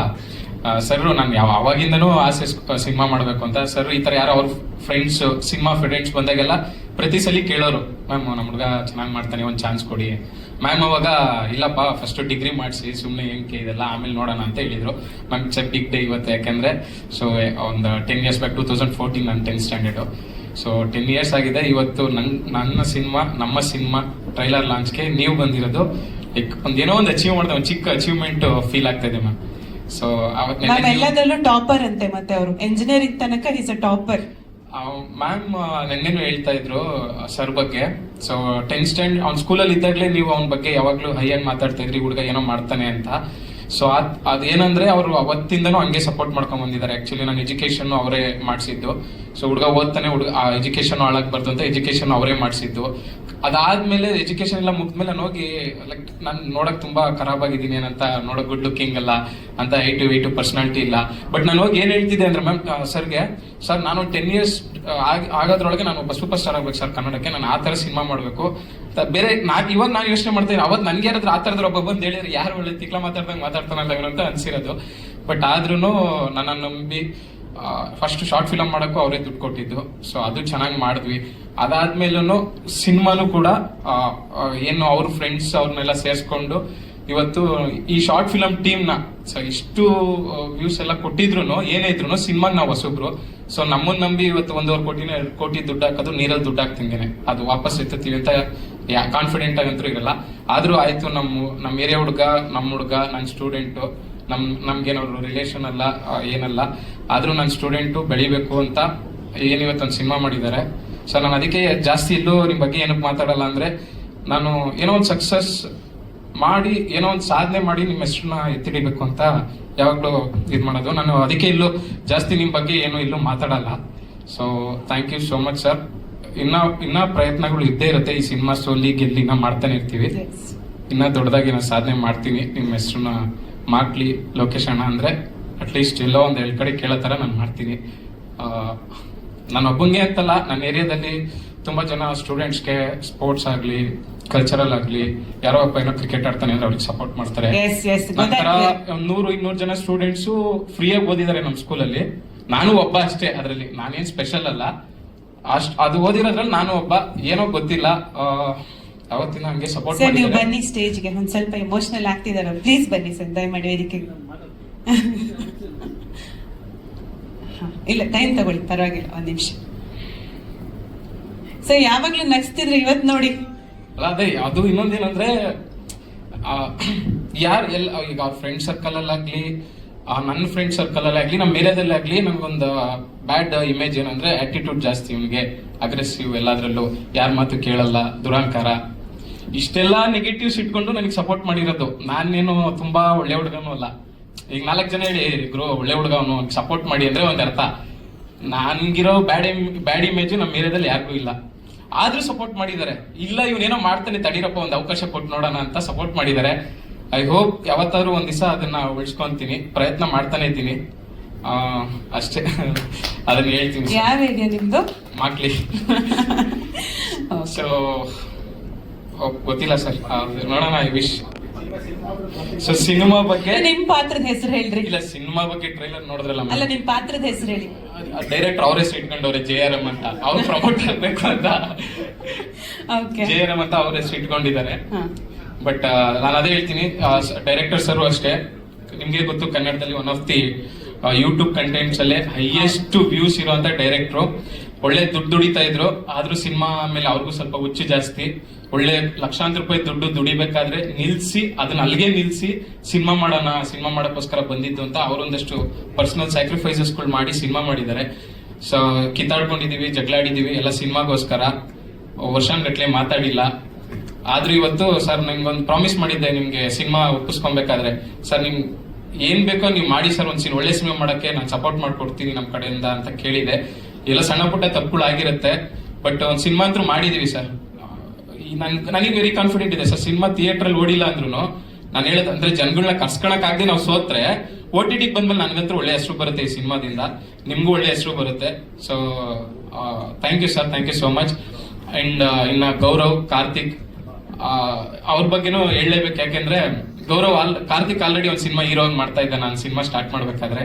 ಸರ್ ನಾನು ಅವಾಗಿಂದನೂ ಆಸೆ ಸಿನಿಮಾ ಮಾಡಬೇಕು ಅಂತ. ಸರ್ ಈ ಥರ ಯಾರೋ ಅವ್ರ ಫ್ರೆಂಡ್ಸ್ ಸಿನಿಮಾ ಫ್ರೆಂಡ್ಸ್ ಬಂದಾಗೆಲ್ಲ ಪ್ರತಿ ಸಲ ಕೇಳೋರು, ಮ್ಯಾಮ್ ನಮ್ಮ ಹುಡುಗ ಚೆನ್ನಾಗಿ ಮಾಡ್ತಾನೆ, ಒಂದು ಚಾನ್ಸ್ ಕೊಡಿ. ಮ್ಯಾಮ್ ಅವಾಗ ಇಲ್ಲಪ್ಪ ಫಸ್ಟ್ ಡಿಗ್ರಿ ಮಾಡಿಸಿ ಸುಮ್ಮನೆ ಏನಕ್ಕೆ ಇದೆಲ್ಲ ಆಮೇಲೆ ನೋಡೋಣ ಅಂತ ಹೇಳಿದ್ರು. Ma'am it's a big day ಇವತ್ತು, ಯಾಕೆಂದರೆ ಸೊ ಒಂದು 10 years ಬ್ಯಾಕ್ 2014 ನಾನು 10th ಸ್ಟ್ಯಾಂಡರ್ಡು. ಸೊ 10 years ಆಗಿದೆ ಇವತ್ತು. ನನ್ನ ಸಿನಿಮಾ, ನಮ್ಮ ಸಿನಿಮಾ ಟ್ರೈಲರ್ ಲಾಂಚ್ಗೆ ನೀವು ಬಂದಿರೋದು ಒಂದೇನೋ ಒಂದು ಅಚೀವ್ ಮಾಡಿದೆ, ಒಂದು ಚಿಕ್ಕ ಅಚೀವ್ಮೆಂಟ್ ಫೀಲ್ ಆಗ್ತಾ ಇದೆ ಮ್ಯಾಮ್. ಸೊ ಎಲ್ಲದರಲ್ಲೂ ಟಾಪರ್ ಅಂತೆ, ಮತ್ತೆ ಅವರು ಎಂಜಿನಿಯರಿಂಗ್ ತನಕ ಈಸ್ ಅ ಟಾಪರ್. ಮ್ಯಾಮ್ ನೆನ್ನೆನೂ ಹೇಳ್ತಾ ಇದ್ರು ಸರ್ ಬಗ್ಗೆ. ಸೊ 10th ಸ್ಟ್ಯಾಂಡರ್ಡ್ ಅವ್ನ ಸ್ಕೂಲಲ್ಲಿ ಇದ್ದಾಗಲೇ ನೀವು ಅವನ ಬಗ್ಗೆ ಯಾವಾಗಲೂ ಹೈಯಾಗಿ ಮಾತಾಡ್ತಾ ಇದ್ರಿ, ಹುಡುಗ ಏನೋ ಮಾಡ್ತಾನೆ ಅಂತ. ಸೊ ಅದೇನಂದ್ರೆ ಅವರು ಅವತ್ತಿಂದನೂ ಹಂಗೆ ಸಪೋರ್ಟ್ ಮಾಡ್ಕೊಂಡ್ ಬಂದಿದ್ದಾರೆ. ಆಕ್ಚುಲಿ ನಾನು ಎಜುಕೇಶನ್ ಅವರೇ ಮಾಡಿಸಿದ್ದು. ಸೊ ಹುಡುಗ ಓದ್ತಾನೆ, ಆ ಎಜುಕೇಶನ್ ಹಾಳಾಗ್ಬಾರ್ದು ಅಂತ ಎಜುಕೇಶನ್ ಅವರೇ ಮಾಡಿಸಿದ್ದು. ಅದಾದ್ಮೇಲೆ ಎಜುಕೇಶನ್ ಎಲ್ಲ ಮುಗಿದ್ಮೇಲೆ ನಾನು ಹೋಗಿ ಲೈಕ್ ನಾನು ನೋಡಕ್ ತುಂಬಾ ಖರಾಬ್ ಆಗಿದ್ದೀನಿ ಏನಂತ, ನೋಡಕ್ ಗುಡ್ ಲುಕಿಂಗ್ ಅಲ್ಲ ಅಂತ, ಏಟು ಪರ್ಸನಾಲಿಟಿ ಇಲ್ಲ. ಬಟ್ ನಾನು ಹೋಗಿ ಏನ್ ಹೇಳ್ತಿದ್ದೆ ಅಂದ್ರೆ ಮ್ಯಾಮ್ ಸರ್ಗೆ, ಸರ್ ನಾನು 10 years ಆಗೋದ್ರೊಳಗೆ ನಾನು ಒಬ್ಬ ಸೂಪರ್ ಸ್ಟಾರ್ ಆಗ್ಬೇಕು ಸರ್ ಕನ್ನಡಕ್ಕೆ, ನಾನು ಆ ಥರ ಸಿನಿಮಾ ಮಾಡಬೇಕು. ಬೇರೆ ಇವಾಗ ನಾನು ಯೋಚನೆ ಮಾಡ್ತೀನಿ, ಅವತ್ತು ನನಗೆ ಯಾರಾದ್ರೂ ಆ ಥರದ್ರ ಒಬ್ಬ ಬಂದು ಹೇಳಿದ್ರೆ ಯಾರು ಒಳ್ಳೆ ತಿಕ್ಲ ಮಾತಾಡ್ತಾನಲ್ಲ ಇವನಂತ ಅನ್ಸಿರೋದು. ಬಟ್ ಆದ್ರೂ ನನ್ನನ್ನು ನಂಬಿ ಫಸ್ಟ್ ಶಾರ್ಟ್ ಫಿಲಮ್ ಮಾಡೋಕ್ಕೂ ಅವರೇ ದುಡ್ಡು ಕೊಟ್ಟಿದ್ದು. ಸೊ ಅದು ಚೆನ್ನಾಗಿ ಮಾಡಿದ್ವಿ. ಅದಾದ್ಮೇಲೂ ಸಿನಿಮಾನು ಕೂಡ ಏನು ಅವ್ರ ಫ್ರೆಂಡ್ಸ್ ಅವ್ರನ್ನೆಲ್ಲ ಸೇರಿಸ್ಕೊಂಡು ಇವತ್ತು ಈ ಶಾರ್ಟ್ ಫಿಲಮ್ ಟೀಮ್ನ ಸೊ ಇಷ್ಟು ವ್ಯೂಸ್ ಎಲ್ಲ ಕೊಟ್ಟಿದ್ರು ಏನೇ ಇದ್ರು ಸಿನಿಮಾಗೆ ನಾವು ಹೊಸಬ್ರು. ಸೊ ನಮ್ಮನ್ನ ನಂಬಿ ಇವತ್ತು 1.25 ಕೋಟಿ ದುಡ್ಡು ಹಾಕೋದು ನೀರಲ್ಲಿ ದುಡ್ಡು ಹಾಕ್ತಿಂಗೇನೆ, ಅದು ವಾಪಸ್ ಎತ್ತುತ್ತೀವಿ ಅಂತ ಕಾನ್ಫಿಡೆಂಟ್ ಆಗಂತೂ ಇರಲ್ಲ. ಆದ್ರೂ ಆಯ್ತು, ನಮ್ಮ ಏರಿಯಾ ಹುಡುಗ, ನನ್ನ ಸ್ಟೂಡೆಂಟು, ನಮ್ಗೇನವ್ರು ರಿಲೇಷನ್ ಅಲ್ಲ ಏನಲ್ಲ, ಆದ್ರೂ ನನ್ನ ಸ್ಟೂಡೆಂಟು ಬೆಳಿಬೇಕು ಅಂತ ಏನಿವತ್ತೊಂದು ಸಿನಿಮಾ ಮಾಡಿದ್ದಾರೆ. ಸೊ ನಾನು ಅದಕ್ಕೆ ಜಾಸ್ತಿ ಇಲ್ಲೂ ನಿಮ್ಮ ಬಗ್ಗೆ ಏನಕ್ಕೆ ಮಾತಾಡಲ್ಲ ಅಂದ್ರೆ, ನಾನು ಏನೋ ಒಂದು ಸಕ್ಸಸ್ ಮಾಡಿ, ಏನೋ ಒಂದು ಸಾಧನೆ ಮಾಡಿ ನಿಮ್ಮ ಹೆಸರನ್ನ ಎತ್ತಿಡಿಬೇಕು ಅಂತ ಯಾವಾಗಲೂ ಇದು ಮಾಡೋದು. ನಾನು ಅದಕ್ಕೆ ಇಲ್ಲೂ ಜಾಸ್ತಿ ನಿಮ್ಮ ಬಗ್ಗೆ ಏನೋ ಇಲ್ಲೂ ಮಾತಾಡಲ್ಲ. So thank you so much sir. ಇನ್ನ ಪ್ರಯತ್ನಗಳು ಇದ್ದೇ ಇರುತ್ತೆ. ಈ ಸಿನಿಮಾ ಸೋಲಿ ಗೆಲ್ಲಿ ನಾವು ಮಾಡ್ತಾನೆ ಇರ್ತೀವಿ. ಇನ್ನ ದೊಡ್ಡದಾಗಿ ನಾನು ಸಾಧನೆ ಮಾಡ್ತೀನಿ. ನಿಮ್ಮ ಹೆಸರನ್ನ ಮಾಡ್ಲಿ ಲೋಕೇಶ್ ಅಣ್ಣ ಅಂದ್ರೆ ಅಟ್ಲೀಸ್ಟ್ ಎಲ್ಲೋ ಒಂದು 2 ಕಡೆ ಕೇಳೋ ಥರ ನಾನು ಮಾಡ್ತೀನಿ. ನಾನು ಒಬ್ಬಂಗೆ ಅಂತಲ್ಲ, ನನ್ನ ಏರಿಯಾದಲ್ಲಿ ತುಂಬಾ ಜನ ಸ್ಟೂಡೆಂಟ್ಸ್ಗೆ ಸ್ಪೋರ್ಟ್ಸ್ ಆಗಲಿ, ಕಲ್ಚರಲ್ ಆಗಲಿ, ಯಾರೋ ಒಬ್ಬ ಏನೋ ಕ್ರಿಕೆಟ್ ಆಡ್ತಾನೆ ಅಂದ್ರೆ ಅವ್ರಿಗೆ ಸಪೋರ್ಟ್ ಮಾಡ್ತಾರೆ. ನಂತರ 100-200 ಜನ ಸ್ಟೂಡೆಂಟ್ಸು ಫ್ರೀಯಾಗಿ ಓದಿದ್ದಾರೆ ನಮ್ಮ ಸ್ಕೂಲಲ್ಲಿ. ನಾನು ಒಬ್ಬ ಅಷ್ಟೇ, ಅದರಲ್ಲಿ ನಾನೇನು ಸ್ಪೆಷಲ್ ಅಲ್ಲ, ಅದು ಓದಿರೋದ್ರಲ್ಲಿ ನಾನು ಒಬ್ಬ. ಏನೋ ಗೊತ್ತಿಲ್ಲ, ಅವತ್ತಿನ ಹಂಗೆ ಸಪೋರ್ಟ್ ಮಾಡಿ. ನೀವು ಬನ್ನಿ ಸ್ಟೇಜ್ಗೆ, ಒಂದ್ ಸ್ವಲ್ಪ ಎಮೋಷನಲ್ ಆಗ್ತಿದಾರೆ, ಪ್ಲೀಸ್ ಬನ್ನಿ ಸರ್, ದಯಮಾಡಿ ವೇದಿಕೆಗೆ. ಇಲ್ಲ ಟೈಮ್ ತಗೊಳ್ಳಿ, ಪರವಾಗಿಲ್ಲ, 1 ನಿಮಿಷ. ಸೊ ಯಾವಾಗ್ಲೂ ನಗ್ಸ್ತಿದ್ರೆ ಇವತ್ತು ನೋಡಿ. ಅಲ್ಲ ಅದೇ ಅದು ಇನ್ನೊಂದೇನಂದ್ರೆ ಯಾರು ಈಗ ಅವ್ರ ಫ್ರೆಂಡ್ ಸರ್ಕಲಲ್ಲಾಗಲಿ ನನ್ನ ಫ್ರೆಂಡ್ ಸರ್ಕಲಲ್ಲಾಗಲಿ ನಮ್ಮ ಏರಿಯಾದಲ್ಲಾಗಲಿ ನಮಗೊಂದು ಬ್ಯಾಡ್ ಇಮೇಜ್ ಏನಂದ್ರೆ ಆಟಿಟ್ಯೂಡ್ ಜಾಸ್ತಿ, ಇವನಿಗೆ ಅಗ್ರೆಸಿವ್, ಎಲ್ಲದರಲ್ಲೂ ಯಾರ ಮಾತು ಕೇಳಲ್ಲ, ದುರಾಂಕಾರ, ಇಷ್ಟೆಲ್ಲ ನೆಗೆಟಿವ್ಸ್ ಇಟ್ಕೊಂಡು ನನಗೆ ಸಪೋರ್ಟ್ ಮಾಡಿರೋದು. ನಾನೇನು ತುಂಬಾ ಒಳ್ಳೆ ಹುಡುಗನೂ ಅಲ್ಲ. ಈಗ 4 ಜನ ಹೇಳಿ ಗುರು ಒಳ್ಳೆ ಹುಡುಗ ಅವನು ಸಪೋರ್ಟ್ ಮಾಡಿ ಅಂದ್ರೆ ಒಂದ್ ಅರ್ಥ. ನನ್ಗಿರೋ ಬ್ಯಾಡ್ ಇಮೇಜ್ ನಮ್ಮ ಏರಿಯಾದಲ್ಲಿ ಯಾರಿಗೂ ಇಲ್ಲ, ಆದ್ರೂ ಸಪೋರ್ಟ್ ಮಾಡಿದ್ದಾರೆ. ಇಲ್ಲ ಇವನೇನೋ ಮಾಡ್ತಾನೆ ತಡೀರಪ್ಪ ಒಂದು ಅವಕಾಶ ಕೊಟ್ಟು ನೋಡೋಣ ಅಂತ ಸಪೋರ್ಟ್ ಮಾಡಿದ್ದಾರೆ. ಐ ಹೋಪ್ ಯಾವತ್ತಾದ್ರೂ ಒಂದ್ ದಿವಸ ಅದನ್ನ ಉಳಿಸ್ಕೊಂತೀನಿ, ಪ್ರಯತ್ನ ಮಾಡ್ತಾನೆ ಇದ್ದೀನಿ ಅಷ್ಟೇ. ಅದನ್ನ ಹೇಳ್ತೀನಿ. ಯಾವ ಏರಿಯಾ ನಿಮ್ದು? ಮಾಕ್ಲಿ. ಸೊ ಗೊತ್ತಿಲ್ಲ ಸರ್, ನೋಡೋಣ. I wish. ಸೊ ಸಿನಿಮಾ ಬಗ್ಗೆ ನಿಮ್ ಪಾತ್ರದ ಹೆಸರು ಹೇಳ್ರಿ. ಇಲ್ಲ, ಸಿನಿಮಾ ಬಗ್ಗೆ ಟ್ರೈಲರ್ ನೋಡಿದ್ರಲ್ಲ, ಅಲ್ಲ ನಿಮ್ ಪಾತ್ರದ ಹೆಸರು ಹೇಳಿ. ಡೈರೆಕ್ಟರ್ ಅವರೇ ಇಟ್ಕೊಂಡವ್ರೆ, JRM ಅಂತ. ಅವ್ರು ಪ್ರಮೋಟ್ ಆಗ್ಬೇಕು ಅಂತ JRM ಅಂತ ಅವ್ರ ಹೆಸರು ಇಟ್ಕೊಂಡಿದ್ದಾರೆ. ಬಟ್ ನಾನು ಅದೇ ಹೇಳ್ತೀನಿ, ಡೈರೆಕ್ಟರ್ ಸರ್ ಅಷ್ಟೇ. ನಿಮ್ಗೆ ಗೊತ್ತು, ಕನ್ನಡದಲ್ಲಿ one of the YouTube contents ಅಲ್ಲೇ ಹೈಯೆಸ್ಟ್ ವ್ಯೂಸ್ ಇರುವಂತ ಡೈರೆಕ್ಟ್ರು. ಒಳ್ಳೆ ದುಡ್ಡು ದುಡಿತಾ ಇದ್ರು, ಆದ್ರೂ ಸಿನಿಮಾ ಮೇಲೆ ಅವ್ರಿಗೂ ಸ್ವಲ್ಪ ಹುಚ್ಚು ಜಾಸ್ತಿ. ಒಳ್ಳೆ ಲಕ್ಷಾಂತರ ರೂಪಾಯಿ ದುಡ್ಡು ದುಡಿಬೇಕಾದ್ರೆ ನಿಲ್ಸಿ, ಅದನ್ನ ಅಲ್ಲಿಗೆ ನಿಲ್ಸಿ ಸಿನಿಮಾ ಮಾಡೋಕ್ಕೋಸ್ಕರ ಬಂದಿದ್ದು ಅಂತ ಅವರೊಂದಷ್ಟು ಪರ್ಸನಲ್ ಸ್ಯಾಕ್ರಿಫೈಸಸ್ಗಳು ಮಾಡಿ ಸಿನಿಮಾ ಮಾಡಿದ್ದಾರೆ. ಸೊ ಕಿತ್ತಾಡ್ಕೊಂಡಿದೀವಿ, ಜಗಳಾಡಿದೀವಿ ಎಲ್ಲ ಸಿನಿಮಾಗೋಸ್ಕರ, ವರ್ಷಾನ್ಗಟ್ಲೆ ಮಾತಾಡಿಲ್ಲ. ಆದ್ರೂ ಇವತ್ತು ಸರ್ ನಿಮ್ಗೊಂದು ಪ್ರಾಮಿಸ್ ಮಾಡಿದ್ದೆ, ನಿಮ್ಗೆ ಸಿನಿಮಾ ಒಪ್ಪಿಸ್ಕೊಬೇಕಾದ್ರೆ ಸರ್ ನಿಮ್ ಏನ್ ಬೇಕೋ ನೀವು ಮಾಡಿ ಸರ್, ಒಂದ್ ಒಳ್ಳೆ ಸಿನಿಮಾ ಮಾಡಕ್ಕೆ ನಾನು ಸಪೋರ್ಟ್ ಮಾಡ್ಕೊಡ್ತೀನಿ ನಮ್ಮ ಕಡೆಯಿಂದ ಅಂತ ಕೇಳಿದೆ. ಎಲ್ಲ ಸಣ್ಣ ಪುಟ್ಟ ತಪ್ಪುಗಳು ಆಗಿರುತ್ತೆ, ಬಟ್ ಒಂದ್ ಸಿನಿಮಾ ಅಂತೂ ಮಾಡಿದೀವಿ ಸರ್. ನನಗೆ ವೆರಿ ಕಾನ್ಫಿಡೆಂಟ್ ಇದೆ ಸರ್. ಸಿನಿಮಾ ಥಿಯೇಟರ್ ಅಲ್ಲಿ ಓಡಿಲ್ಲ ಅಂದ್ರೂ ನಾನು ಹೇಳೋದು ಅಂದ್ರೆ ಜನಗಳನ್ನ ಕರ್ಸ್ಕೊಳಕ್ ಆಗದೆ ನಾವು ಸೋತ್ರೆ OTT ಬಂದ್ಮೇಲೆ ನನಗಂತೂ ಒಳ್ಳೆ ಹೆಸರು ಬರುತ್ತೆ ಈ ಸಿನಿಮಾದಿಂದ, ನಿಮ್ಗೂ ಒಳ್ಳೆ ಹೆಸರು ಬರುತ್ತೆ. So thank you sir, thank you so much. And ಇನ್ನ ಗೌರವ್, ಕಾರ್ತಿಕ್ ಅವ್ರ ಬಗ್ಗೆನೂ ಹೇಳಲೇಬೇಕು. ಯಾಕೆಂದ್ರೆ ಕಾರ್ತಿಕ್ ಆಲ್ರೆಡಿ ಒಂದು ಸಿನಿಮಾ ಹೀರೋ ಮಾಡ್ತಾ ಇದ್ದ. ನಾನು ಸಿನಿಮಾ ಸ್ಟಾರ್ಟ್ ಮಾಡ್ಬೇಕಾದ್ರೆ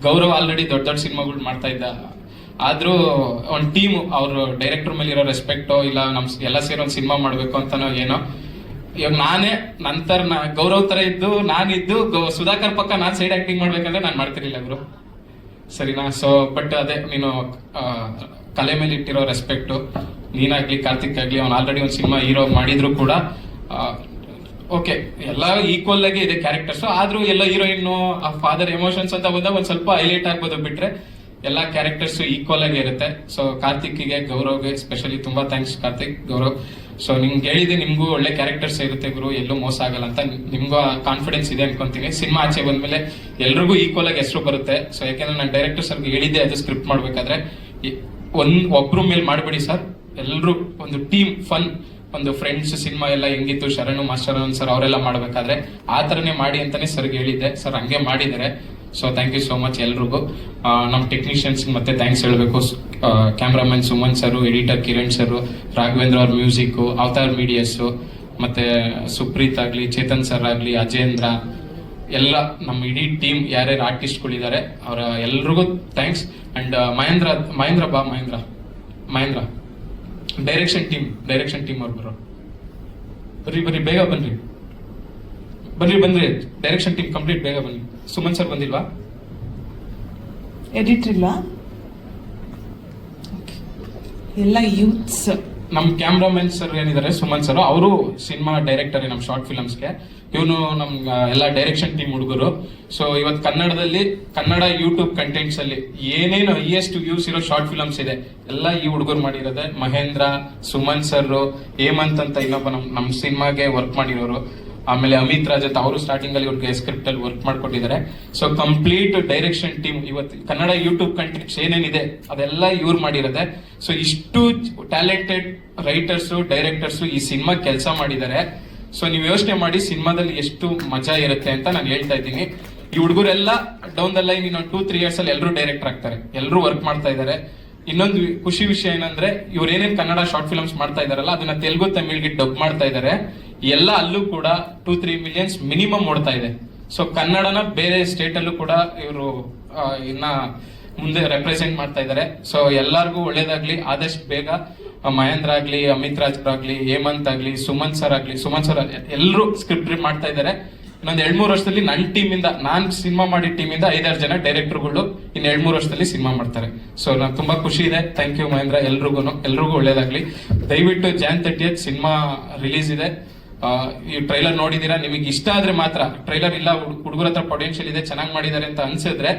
ಗೌರವ್ ಆಲ್ರೆಡಿ ದೊಡ್ಡ ಸಿನಿಮಾಗಳು ಮಾಡ್ತಾ ಇದ್ದ. ಆದ್ರೂ ಒಂದು ಟೀಮ್, ಅವ್ರ ಡೈರೆಕ್ಟರ್ ಮೇಲೆ ಇರೋ ರೆಸ್ಪೆಕ್ಟೋ ಇಲ್ಲ ನಮ್ ಎಲ್ಲ ಸೇರಿ ಒಂದು ಸಿನಿಮಾ ಮಾಡ್ಬೇಕು ಅಂತಾನೋ ಏನೋ. ಇವಾಗ ನಾನೇ ನಂತರ ಗೌರವ್ ತರ ಇದ್ದು ನಾನಿದ್ದು ಸುಧಾಕರ್ ಪಕ್ಕ ನಾನ್ ಸೈಡ್ ಆಕ್ಟಿಂಗ್ ಮಾಡ್ಬೇಕಂದ್ರೆ ನಾನು ಮಾಡ್ತಿರ್ಲಿಲ್ಲ ಗುರು, ಸರಿನಾ? ಸೊ ಬಟ್ ಅದೇ ನೀನು ಕಲೆ ಮೇಲೆ ಇಟ್ಟಿರೋ ರೆಸ್ಪೆಕ್ಟ್, ನೀನಾಗ್ಲಿ ಕಾರ್ತಿಕ್ ಆಗ್ಲಿ, ಅವ್ನು ಆಲ್ರೆಡಿ ಒಂದು ಸಿನಿಮಾ ಹೀರೋ ಮಾಡಿದ್ರು ಕೂಡ ಓಕೆ, ಎಲ್ಲ ಈಕ್ವಲ್ ಆಗಿ ಇದೆ ಕ್ಯಾರೆಕ್ಟರ್ಸ್. ಆದ್ರೂ ಎಲ್ಲ ಹೀರೋಯಿನ್ ಫಾದರ್ ಎಮೋಷನ್ಸ್ ಅಂತ ಬಂದಾಗ ಒಂದ್ ಸ್ವಲ್ಪ ಹೈಲೈಟ್ ಆಗ್ಬೋದು, ಬಿಟ್ರೆ ಎಲ್ಲಾ ಕ್ಯಾರೆಕ್ಟರ್ಸ್ ಈಕ್ವಲ್ ಆಗಿ ಇರುತ್ತೆ. ಸೊ ಕಾರ್ತಿಕ್ಗೆ, ಗೌರವ್ಗೆ ಸ್ಪೆಷಲಿ ತುಂಬಾ ಥ್ಯಾಂಕ್ಸ್ ಕಾರ್ತಿಕ್, ಗೌರವ್. ಸೊ ನಿಮ್ಗೆ ಹೇಳಿದೆ, ನಿಮ್ಗೂ ಒಳ್ಳೆ ಕ್ಯಾರೆಕ್ಟರ್ಸ್ ಇರುತ್ತೆ ಗುರು, ಎಲ್ಲೂ ಮೋಸ ಆಗಲ್ಲ ಅಂತ. ನಿಮ್ಗೂ ಕಾನ್ಫಿಡೆನ್ಸ್ ಇದೆ ಅನ್ಕೊಂತೀನಿ. ಸಿನಿಮಾ ಆಚೆ ಬಂದ್ಮೇಲೆ ಎಲ್ರಿಗೂ ಈಕ್ವಲ್ ಆಗಿ ಹೆಸರು ಬರುತ್ತೆ. ಸೊ ಯಾಕೆಂದ್ರೆ ನಾನು ಡೈರೆಕ್ಟರ್ ಸರ್ಗೆ ಹೇಳಿದ್ದೆ, ಅದು ಸ್ಕ್ರಿಪ್ಟ್ ಮಾಡ್ಬೇಕಾದ್ರೆ ಒಬ್ರು ಮೇಲೆ ಮಾಡ್ಬೇಡಿ ಸರ್, ಎಲ್ರು ಒಂದು ಟೀಮ್ ಫನ್, ಒಂದು ಫ್ರೆಂಡ್ಸ್ ಸಿನಿಮಾ ಎಲ್ಲ ಹೆಂಗಿತ್ತು ಶರಣು ಮಾಸ್ಟರ್ ಸರ್ ಅವರೆಲ್ಲ ಮಾಡ್ಬೇಕಾದ್ರೆ ಆ ತರನೇ ಮಾಡಿ ಅಂತಾನೆ ಸರ್ಗೆ ಹೇಳಿದ್ದೆ. ಸರ್ ಹಂಗೆ ಮಾಡಿದ್ದಾರೆ. So thank you so much ಎಲ್ರಿಗೂ. ನಮ್ಮ ಟೆಕ್ನಿಷಿಯನ್ಸ್ ಮತ್ತೆ ಥ್ಯಾಂಕ್ಸ್ ಹೇಳ್ಬೇಕು. Cameraman Suman sir, editor Kiran sir, Raghavendra ಅವ್ರ ಮ್ಯೂಸಿಕ್, ಅವತಾರ್ ಮೀಡಿಯಾಸ್, ಮತ್ತೆ ಸುಪ್ರೀತ್ ಆಗ್ಲಿ, ಚೇತನ್ ಸರ್ ಆಗ್ಲಿ, ಅಜೇಂದ್ರ, ಎಲ್ಲ ನಮ್ಮ ಇಡೀ ಟೀಮ್ ಯಾರ್ಯಾರು ಆರ್ಟಿಸ್ಟ್ಗಳಿದ್ದಾರೆ ಅವರ ಎಲ್ರಿಗೂ thanks. And Mahendra direction team ಅವ್ರು ಬರ್ರಿ ಬೇಗ ಬನ್ರಿ ಡೈರೆಕ್ಷನ್ ಟೀಮ್ ಕಂಪ್ಲೀಟ್ ಬೇಗ ಬನ್ನಿ. ಸುಮನ್ ಸರ್ ಬಂದಿಲ್ವಾ? ಎಡಿಟರ್ ಇಲ್ಲ, ಎಲ್ಲ ಯೂತ್ಸ್. ನಮ್ ಕ್ಯಾಮ್ರಾಮನ್ ಸರ್ ಏನಿದ್ದಾರೆ ಸುಮನ್ ಸರ್, ಅವರು ಸಿನಿಮಾ ಡೈರೆಕ್ಟರ್ ನಮ್ ಶಾರ್ಟ್ ಫಿಲ್ಮ್ಸ್ಗೆ. ಇವನು ನಮ್ ಎಲ್ಲ ಡೈರೆಕ್ಷನ್ ಟೀಮ್ ಹುಡುಗರು. ಸೊ ಇವತ್ತು ಕನ್ನಡ ಯೂಟ್ಯೂಬ್ ಕಂಟೆಂಟ್ಸ್ ಅಲ್ಲಿ ಏನೇನು ಹೈಯೆಸ್ಟ್ ವ್ಯೂಸ್ ಇರೋ ಶಾರ್ಟ್ ಫಿಲ್ಮ್ಸ್ ಇದೆ ಎಲ್ಲ ಈ ಹುಡುಗರು ಮಾಡಿರೋದೆ. ಮಹೇಂದ್ರ, ಸುಮನ್ ಸರ್, ಹೇಮಂತ್ ಅಂತ ಇನ್ನೊಬ್ಬ ನಮ್ ಸಿನಿಮಾಗೆ ವರ್ಕ್ ಮಾಡಿರೋರು. ಆಮೇಲೆ ಅಮಿತ್ ರಾಜ್ ಅಂತ ಅವರು ಸ್ಟಾರ್ಟಿಂಗ್ ಅಲ್ಲಿ ಇವ್ರಿಗೆ ಸ್ಕ್ರಿಪ್ಟ್ ಅಲ್ಲಿ ವರ್ಕ್ ಮಾಡ್ಕೊಟ್ಟಿದ್ದಾರೆ. ಸೊ ಕಂಪ್ಲೀಟ್ ಡೈರೆಕ್ಷನ್ ಟೀಮ್ ಇವತ್ತು ಕನ್ನಡ ಯೂಟ್ಯೂಬ್ ಕಂಟೆಂಟ್ಸ್ ಏನೇನಿದೆ ಅದೆಲ್ಲ ಇವ್ರು ಮಾಡಿರೋದೆ. ಸೊ ಇಷ್ಟು ಟ್ಯಾಲೆಂಟೆಡ್ ರೈಟರ್ಸ್, ಡೈರೆಕ್ಟರ್ಸ್ ಈ ಸಿನಿಮಾ ಕೆಲಸ ಮಾಡಿದ್ದಾರೆ. ಸೊ ನೀವು ಯೋಚನೆ ಮಾಡಿ ಸಿನಿಮಾದಲ್ಲಿ ಎಷ್ಟು ಮಜಾ ಇರುತ್ತೆ ಅಂತ ನಾನು ಹೇಳ್ತಾ ಇದ್ದೀನಿ. ಈ ಹುಡುಗರೆಲ್ಲ ಡೌನ್ ದ ಲೈನ್ ಇನ್ನೊಂದು 2-3 years ಅಲ್ಲಿ ಎಲ್ಲರೂ ಡೈರೆಕ್ಟರ್ ಆಗ್ತಾರೆ, ಎಲ್ಲರೂ ವರ್ಕ್ ಮಾಡ್ತಾ ಇದ್ದಾರೆ. ಇನ್ನೊಂದು ಖುಷಿ ವಿಷಯ ಏನಂದ್ರೆ ಇವ್ರು ಏನೇನ್ ಕನ್ನಡ ಶಾರ್ಟ್ ಫಿಲ್ಮ್ಸ್ ಮಾಡ್ತಾ ಇದಾರಲ್ಲ ಅದನ್ನ ತೆಲುಗು, ತಮಿಳ್ಗೆ ಡಬ್ ಮಾಡ್ತಾ ಇದ್ದಾರೆ. ಎಲ್ಲ ಅಲ್ಲೂ ಕೂಡ 2-3 millions ಮಿನಿಮಮ್ ಓಡ್ತಾ ಇದೆ. ಸೊ ಕನ್ನಡನ ಬೇರೆ ಸ್ಟೇಟ್ ಅಲ್ಲೂ ಕೂಡ ಇವರು ಇನ್ನ ಮುಂದೆ ರೆಪ್ರೆಸೆಂಟ್ ಮಾಡ್ತಾ ಇದ್ದಾರೆ. ಸೊ ಎಲ್ಲರಿಗೂ ಒಳ್ಳೇದಾಗ್ಲಿ. ಆದಷ್ಟು ಬೇಗ ಮಹೇಂದ್ರ ಆಗ್ಲಿ, ಅಮಿತ್ ರಾಜ್ ಆಗ್ಲಿ, ಹೇಮಂತ್ ಆಗ್ಲಿ, ಸುಮನ್ ಸರ್ ಎಲ್ಲರೂ ಸ್ಕ್ರಿಪ್ಟ್ ಮಾಡ್ತಾ ಇದ್ದಾರೆ. ಇನ್ನೊಂದು 2-3 ವರ್ಷದಲ್ಲಿ ನನ್ನ ಟೀಮಿಂದ, ನಾನ್ ಸಿನಿಮಾ ಮಾಡಿದ ಟೀಮಿಂದ 5-6 ಜನ ಡೈರೆಕ್ಟರ್ಗಳು ಇನ್ನು 2-3 ವರ್ಷದಲ್ಲಿ ಸಿನಿಮಾ ಮಾಡ್ತಾರೆ. ಸೊ ನಾನು ತುಂಬಾ ಖುಷಿ ಇದೆ. ಥ್ಯಾಂಕ್ ಯು ಮಹೇಂದ್ರ, ಎಲ್ರಿಗೂ ಒಳ್ಳೇದಾಗ್ಲಿ. ದಯವಿಟ್ಟು Jan 30th ಸಿನಿಮಾ ರಿಲೀಸ್ ಇದೆ. ಈ ಟ್ರೈಲರ್ ನೋಡಿದೀರಾ, ನಿಮಗೆ ಇಷ್ಟ ಆದ್ರೆ ಮಾತ್ರ, ಟ್ರೈಲರ್ ಇಲ್ಲ ಹುಡುಗರ ಹತ್ರ ಪೊಟೆನ್ಶಿಯಲ್ ಇದೆ, ಚೆನ್ನಾಗಿ ಮಾಡಿದ್ದಾರೆ ಅಂತ ಅನ್ಸಿದ್ರೆ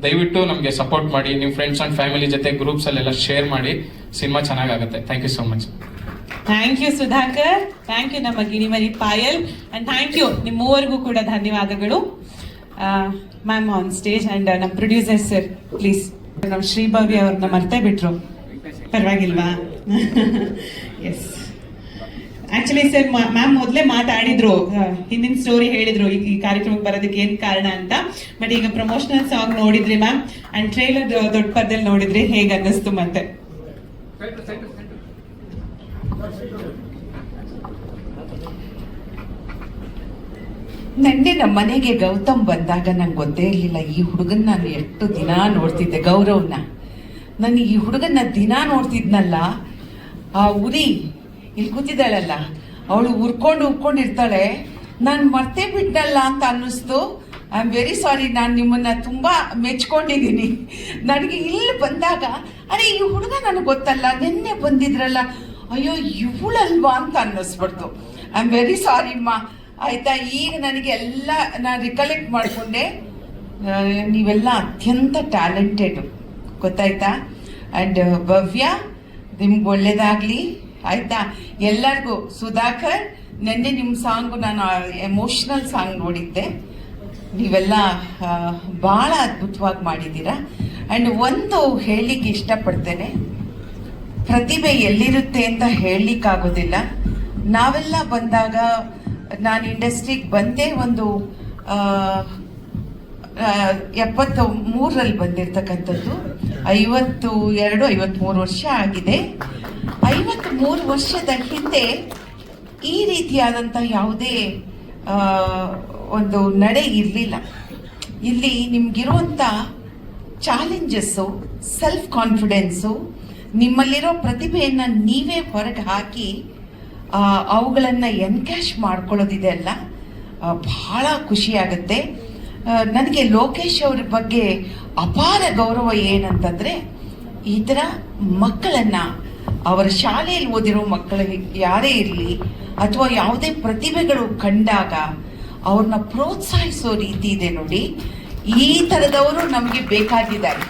ದಯವಿಟ್ಟು ನಮಗೆ ಸಪೋರ್ಟ್ ಮಾಡಿ. ನಿಮ್ಮ ಫ್ರೆಂಡ್ಸ್ ಅಂಡ್ ಫ್ಯಾಮಿಲಿ ಜೊತೆ ಗ್ರೂಪ್ಸ್ ಅಲ್ಲೆಲ್ಲ ಶೇರ್ ಮಾಡಿ. ಸಿನಿಮಾ ಚೆನ್ನಾಗಾಗುತ್ತೆ. Thank you so much. Thank you Sudhakar, thank you ನಮ್ಮ ಗಿಣಿಮರಿ ಪಾಯಲ್, ಅಂಡ್ ಥ್ಯಾಂಕ್ ಯು ನಿಮ್ಮ ಮೂವರಿಗೂ ಕೂಡ ಧನ್ಯವಾದಗಳು. ಮ್ಯಾಮ್ ಆನ್ ಸ್ಟೇಜ್ ಅಂಡ್ ನಮ್ಮ ಪ್ರೊಡ್ಯೂಸರ್ ಸರ್ ಪ್ಲೀಸ್. ನಮ್ಮ ಶ್ರೀಭವ್ಯ ಅವ್ರನ್ನ ಮರ್ತೇ ಬಿಟ್ರು, ಪರವಾಗಿಲ್ವಾ? ಎಸ್, ಆಕ್ಚುಲಿ ಸರ್ ಮ್ಯಾಮ್ ಮೊದಲೇ ಮಾತಾಡಿದ್ರು, ಹಿಂದಿನ ಸ್ಟೋರಿ ಹೇಳಿದ್ರು ಈ ಕಾರ್ಯಕ್ರಮಕ್ಕೆ ಬರೋದಕ್ಕೆ ಏನ್ ಕಾರಣ ಅಂತ. ಬಟ್ ಈಗ ಪ್ರಮೋಷನಲ್ ಸಾಂಗ್ ನೋಡಿದ್ರಿ ಮ್ಯಾಮ್, ಅಂಡ್ ಟ್ರೈಲರ್ ದೊಡ್ಡ ಪರದಲ್ಲಿ ನೋಡಿದ್ರಿ, ಹೇಗೆ ಅನ್ನಿಸ್ತು ಮತ್ತೆ? ನೆನ್ನೆ ನಮ್ಮ ಮನೆಗೆ ಗೌತಮ್ ಬಂದಾಗ ನಂಗೆ ಗೊತ್ತೇ ಇರಲಿಲ್ಲ ಈ ಹುಡುಗನ್ನ ನಾನು ಎಷ್ಟು ದಿನ ನೋಡ್ತಿದ್ದೆ, ಗೌರವ್ನ. ನಾನು ಈ ಹುಡುಗನ್ನ ದಿನ ನೋಡ್ತಿದ್ನಲ್ಲ, ಆ ಉರಿ ಇಲ್ಲಿ ಕೂತಿದ್ದಾಳಲ್ಲ, ಅವಳು ಉರ್ಕೊಂಡಿರ್ತಾಳೆ, ನಾನು ಮರ್ತೇ ಬಿಟ್ನಲ್ಲ ಅಂತ ಅನ್ನಿಸ್ತು. ಐ ಆಮ್ ವೆರಿ ಸಾರಿ, ನಾನು ನಿಮ್ಮನ್ನ ತುಂಬಾ ಮೆಚ್ಕೊಂಡಿದ್ದೀನಿ. ನನಗೆ ಇಲ್ಲಿ ಬಂದಾಗ ಅರೆ ಈ ಹುಡುಗ ನನಗೆ ಗೊತ್ತಲ್ಲ, ನಿನ್ನೆ ಬಂದಿದ್ರಲ್ಲ, ಅಯ್ಯೋ ಇವಳಲ್ವಾ ಅಂತ ಅನ್ನಿಸ್ಬಿಡ್ತು. ಐ ಆಮ್ ವೆರಿ ಸಾರಿ ಅಮ್ಮ, ಆಯ್ತಾ? ಈಗ ನನಗೆ ಎಲ್ಲ ನಾನು ರಿಕಲೆಕ್ಟ್ ಮಾಡಿಕೊಂಡೆ, ನೀವೆಲ್ಲ ಅತ್ಯಂತ ಟ್ಯಾಲೆಂಟೆಡ್, ಗೊತ್ತಾಯ್ತಾ? ಆ್ಯಂಡ್ ಭವ್ಯ, ನಿಮ್ಗೆ ಒಳ್ಳೇದಾಗಲಿ, ಆಯ್ತಾ? ಎಲ್ಲರಿಗೂ ಸುಧಾಕರ್, ನೆನ್ನೆ ನಿಮ್ಮ ಸಾಂಗು ನಾನು ಎಮೋಷ್ನಲ್ ಸಾಂಗ್ ನೋಡಿದ್ದೆ, ನೀವೆಲ್ಲ ಭಾಳ ಅದ್ಭುತವಾಗಿ ಮಾಡಿದ್ದೀರಾ. ಆ್ಯಂಡ್ ಒಂದು ಹೇಳಲಿಕ್ಕೆ ಇಷ್ಟಪಡ್ತೇನೆ, ಪ್ರತಿಭೆ ಎಲ್ಲಿರುತ್ತೆ ಅಂತ ಹೇಳಲಿಕ್ಕಾಗೋದಿಲ್ಲ. ನಾವೆಲ್ಲ ಬಂದಾಗ, ನಾನು ಇಂಡಸ್ಟ್ರಿಗೆ ಬಂದೇ ಒಂದು 73ರಲ್ಲಿ ಬಂದಿರತಕ್ಕಂಥದ್ದು, 53 ವರ್ಷ ಆಗಿದೆ. 53 ವರ್ಷದ ಹಿಂದೆ ಈ ರೀತಿಯಾದಂಥ ಯಾವುದೇ ಒಂದು ನಡೆ ಇರಲಿಲ್ಲ. ಇಲ್ಲಿ ನಿಮ್ಗಿರುವಂಥ ಚಾಲೆಂಜಸ್ಸು, ಸೆಲ್ಫ್ ಕಾನ್ಫಿಡೆನ್ಸು, ನಿಮ್ಮಲ್ಲಿರೋ ಪ್ರತಿಭೆಯನ್ನು ನೀವೇ ಹೊರಗೆ ಹಾಕಿ ಅವುಗಳನ್ನು ಎನ್ಕ್ಯಾಶ್ ಮಾಡ್ಕೊಳ್ಳೋದಿದೆ ಅಲ್ಲ, ಬಹಳ ಖುಷಿಯಾಗುತ್ತೆ. ನನಗೆ ಲೋಕೇಶ್ ಅವ್ರ ಬಗ್ಗೆ ಅಪಾರ ಗೌರವ ಏನಂತಂದರೆ, ಈ ಥರ ಮಕ್ಕಳನ್ನು, ಅವರ ಶಾಲೆಯಲ್ಲಿ ಓದಿರೋ ಮಕ್ಕಳಿಗೆ ಯಾರೇ ಇರಲಿ ಅಥವಾ ಯಾವುದೇ ಪ್ರತಿಭೆಗಳು ಕಂಡಾಗ ಅವ್ರನ್ನ ಪ್ರೋತ್ಸಾಹಿಸೋ ರೀತಿ ಇದೆ ನೋಡಿ. ಈ ಥರದವರು ನಮಗೆ ಬೇಕಾಗಿದ್ದಾರೆ,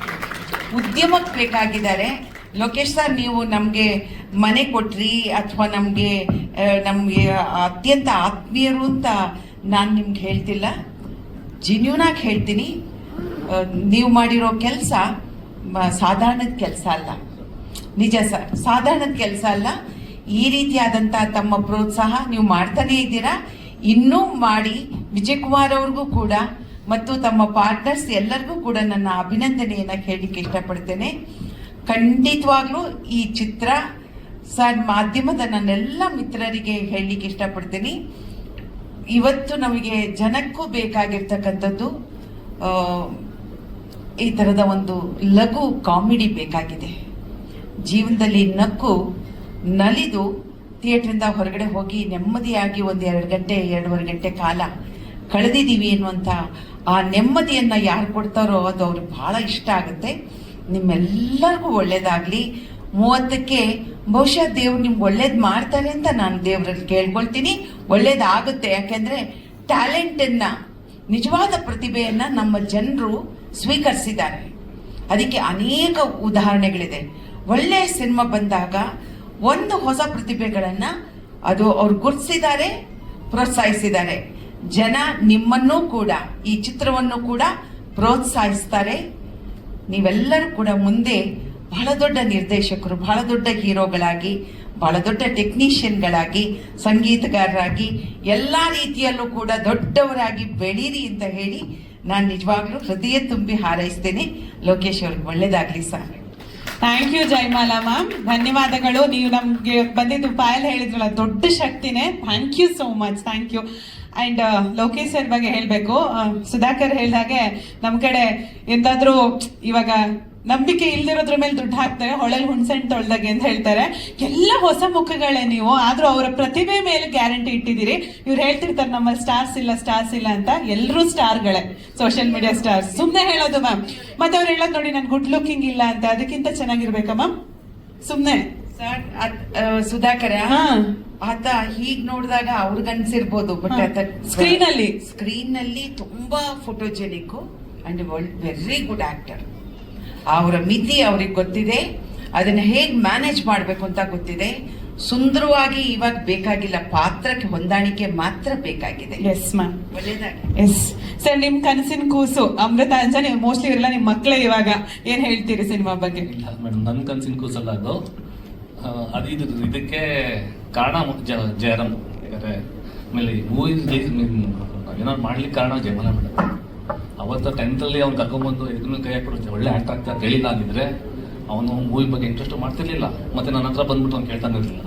ಉದ್ಯಮಕ್ಕೆ ಬೇಕಾಗಿದ್ದಾರೆ. ಲೋಕೇಶ್ ಸರ್, ನೀವು ನಮಗೆ ಮನೆ ಕೊಟ್ರಿ ಅಥವಾ ನಮಗೆ ಅತ್ಯಂತ ಆತ್ಮೀಯರು ಅಂತ ನಾನು ನಿಮ್ಗೆ ಹೇಳ್ತಿಲ್ಲ, ಜಿನ್ಯೂನಾಗಿ ಹೇಳ್ತೀನಿ. ನೀವು ಮಾಡಿರೋ ಕೆಲಸ ಸಾಧಾರಣದ ಕೆಲಸ ಅಲ್ಲ, ನಿಜ ಸರ್, ಸಾಧಾರಣದ ಕೆಲಸ ಅಲ್ಲ. ಈ ರೀತಿಯಾದಂಥ ತಮ್ಮ ಪ್ರೋತ್ಸಾಹ ನೀವು ಮಾಡ್ತಾನೇ ಇದ್ದೀರಾ, ಇನ್ನೂ ಮಾಡಿ. ವಿಜಯಕುಮಾರ್ ಅವ್ರಿಗೂ ಕೂಡ ಮತ್ತು ತಮ್ಮ ಪಾರ್ಟ್ನರ್ಸ್ ಎಲ್ಲರಿಗೂ ಕೂಡ ನನ್ನ ಅಭಿನಂದನೆಯನ್ನು ಹೇಳಲಿಕ್ಕೆ ಇಷ್ಟಪಡ್ತೇನೆ. ಖಂಡಿತವಾಗ್ಲೂ ಈ ಚಿತ್ರ ಸರ್, ಮಾಧ್ಯಮದ ನನ್ನೆಲ್ಲ ಮಿತ್ರರಿಗೆ ಹೇಳಲಿಕ್ಕೆ ಇಷ್ಟಪಡ್ತೀನಿ, ಇವತ್ತು ನಮಗೆ ಜನಕ್ಕೂ ಬೇಕಾಗಿರ್ತಕ್ಕಂಥದ್ದು ಈ ಥರದ ಒಂದು ಲಘು ಕಾಮಿಡಿ ಬೇಕಾಗಿದೆ. ಜೀವನದಲ್ಲಿ ನಕ್ಕು ನಲಿದು ಥಿಯೇಟ್ರಿಂದ ಹೊರಗಡೆ ಹೋಗಿ ನೆಮ್ಮದಿಯಾಗಿ 1-2 ಗಂಟೆ 2.5 ಗಂಟೆ ಕಾಲ ಕಳೆದಿದ್ದೀವಿ ಎನ್ನುವಂಥ ಆ ನೆಮ್ಮದಿಯನ್ನು ಯಾರು ಕೊಡ್ತಾರೋ ಅದು ಅವ್ರಿಗೆ ಭಾಳ ಇಷ್ಟ ಆಗುತ್ತೆ. ನಿಮ್ಮೆಲ್ಲರಿಗೂ ಒಳ್ಳೇದಾಗಲಿ. 30ಕ್ಕೆ ಬಹುಶಃ ದೇವ್ರು ನಿಮ್ಗೆ ಒಳ್ಳೇದು ಮಾಡ್ತಾರೆ ಅಂತ ನಾನು ದೇವರಲ್ಲಿ ಕೇಳ್ಕೊಳ್ತೀನಿ. ಒಳ್ಳೇದಾಗುತ್ತೆ, ಯಾಕೆಂದರೆ ಟ್ಯಾಲೆಂಟನ್ನು, ನಿಜವಾದ ಪ್ರತಿಭೆಯನ್ನು ನಮ್ಮ ಜನರು ಸ್ವೀಕರಿಸಿದ್ದಾರೆ. ಅದಕ್ಕೆ ಅನೇಕ ಉದಾಹರಣೆಗಳಿದೆ. ಒಳ್ಳೆಯ ಸಿನಿಮಾ ಬಂದಾಗ ಒಂದು ಹೊಸ ಪ್ರತಿಭೆಗಳನ್ನು ಅದು ಅವ್ರು ಗುರುತಿಸಿದ್ದಾರೆ, ಪ್ರೋತ್ಸಾಹಿಸಿದ್ದಾರೆ. ಜನ ನಿಮ್ಮನ್ನೂ ಕೂಡ, ಈ ಚಿತ್ರವನ್ನು ಕೂಡ ಪ್ರೋತ್ಸಾಹಿಸ್ತಾರೆ. ನೀವೆಲ್ಲರೂ ಕೂಡ ಮುಂದೆ ಬಹಳ ದೊಡ್ಡ ನಿರ್ದೇಶಕರು, ಬಹಳ ದೊಡ್ಡ ಹೀರೋಗಳಾಗಿ, ಬಹಳ ದೊಡ್ಡ ಟೆಕ್ನಿಷಿಯನ್ಗಳಾಗಿ, ಸಂಗೀತಗಾರರಾಗಿ, ಎಲ್ಲ ರೀತಿಯಲ್ಲೂ ಕೂಡ ದೊಡ್ಡವರಾಗಿ ಬೆಳೀರಿ ಅಂತ ಹೇಳಿ ನಾನು ನಿಜವಾಗ್ಲೂ ಹೃದಯ ತುಂಬಿ ಹಾರೈಸ್ತೇನೆ. ಲೋಕೇಶ್ ಅವ್ರಿಗೆ ಒಳ್ಳೇದಾಗಲಿ sir. Thank you Jayamala ma'am, ಧನ್ಯವಾದಗಳು. ನೀವು ನಮ್ಗೆ ಬಂದಿದ್ದು ಪಾಯಲ್ ಹೇಳಿದ್ರಲ್ಲ, ದೊಡ್ಡ ಶಕ್ತಿನೇ. Thank you so much, thank you. And Lokesh sir ಬಗ್ಗೆ ಹೇಳಬೇಕು, ಸುಧಾಕರ್ ಹೇಳಿದಾಗೆ ನಮ್ಮ ಕಡೆ ಎಂತಾದ್ರೂ ಇವಾಗ ನಂಬಿಕೆ ಇಲ್ದಿರೋದ್ರ ಮೇಲೆ ದುಡ್ಡು ಹಾಕ್ತಾರೆ, ಹೊಳೆಲ್ ಹುಣ್ಸೆಣ್ಣು ತೊಳ್ದಾಗೆ ಅಂತ ಹೇಳ್ತಾರೆ. ಎಲ್ಲ ಹೊಸ ಮುಖಗಳೇ ನೀವು, ಆದ್ರೂ ಅವರ ಪ್ರತಿಭೆ ಮೇಲೆ ಗ್ಯಾರಂಟಿ ಇಟ್ಟಿದ್ದೀರಿ. ಇವ್ರು ಹೇಳ್ತಿರ್ತಾರೆ ನಮ್ಮಲ್ಲಿ ಸ್ಟಾರ್ಸ್ ಇಲ್ಲ ಅಂತ. ಎಲ್ಲರೂ ಸ್ಟಾರ್ಗಳೇ, ಸೋಷಿಯಲ್ ಮೀಡಿಯಾ ಸ್ಟಾರ್ಸ್. ಸುಮ್ಮನೆ ಹೇಳೋದು ಮ್ಯಾಮ್. ಮತ್ತೆ ಅವ್ರು ಹೇಳೋದು ನೋಡಿ, ನಾನು ಗುಡ್ ಲುಕಿಂಗ್ ಇಲ್ಲ ಅಂತ, ಅದಕ್ಕಿಂತ ಚೆನ್ನಾಗಿರ್ಬೇಕಾ ಮ್ಯಾಮ್? ಸುಮ್ಮನೆ ಸರ್ ಸುಧಾಕರ, ಆತ ಹೀಗ್ ನೋಡಿದಾಗ ಅವ್ರಿಗನ್ಸಿರ್ಬೋದು ಬಟ್ ಆತ ಸ್ಕ್ರೀನ್ ನಲ್ಲಿ ತುಂಬಾ photogenic and very good actor. ಅವರ ಮಿತಿ ಅವ್ರಿಗೆ ಗೊತ್ತಿದೆ, ಅದನ್ನ ಹೇಗ್ ಮ್ಯಾನೇಜ್ ಮಾಡ್ಬೇಕು ಅಂತ ಗೊತ್ತಿದೆ. ಸುಂದರವಾಗಿ ಇವಾಗ ಬೇಕಾಗಿಲ್ಲ, ಪಾತ್ರಕ್ಕೆ ಹೊಂದಾಣಿಕೆ ಮಾತ್ರ ಬೇಕಾಗಿದೆ. ಎಸ್ ಮ್ಯಾಮ್, ಒಳ್ಳೇದಾಗಿ. ಎಸ್ ಸರ್, ನಿಮ್ ಕನಸಿನ ಕೂಸು ಅಮೃತ ಅಂಜನ್ ಮೋಸ್ಟ್ಲಿ ಇವರೆಲ್ಲ ನಿಮ್ ಮಕ್ಕಳೇ. ಇವಾಗ ಏನ್ ಹೇಳ್ತೀರಿ ಸಿನಿಮಾ ಬಗ್ಗೆ? ಇಲ್ಲ ಮೇಡಮ್, ನನ್ನ ಕನಸಿನ ಕೂಸಲ್ಲ ಅದು. ಇದಕ್ಕೆ ಕಾರಣ ಜಯರಾಮ್. ಯಾಕಂದ್ರೆ ಆಮೇಲೆ ಮೂವಿ ಏನಾದ್ರು ಮಾಡ್ಲಿಕ್ಕೆ ಕಾರಣ ಜಯಮಾಲ ಮೇಡಮ್. ಅವತ್ತು 10th ಅಲ್ಲಿ ಅವ್ನು ಕರ್ಕೊಂಡ್ಬಂದು ಇದನ್ನು ಕೈ ಹಾಕ್ಬಿಡುತ್ತೆ ಒಳ್ಳೆ ಆಕ್ಟ್ ಆಗ್ತಾ ಅಂತ ಹೇಳಿಲ್ಲ ಆಗಿದ್ರೆ ಅವನು ಮೂವಿ ಬಗ್ಗೆ ಇಂಟ್ರೆಸ್ಟ್ ಮಾಡ್ತಿರ್ಲಿಲ್ಲ. ಮತ್ತೆ ನನ್ನ ಹತ್ರ ಬಂದ್ಬಿಟ್ಟು ಅವ್ನು ಕೇಳ್ತಾನೆ ಇರಲಿಲ್ಲ.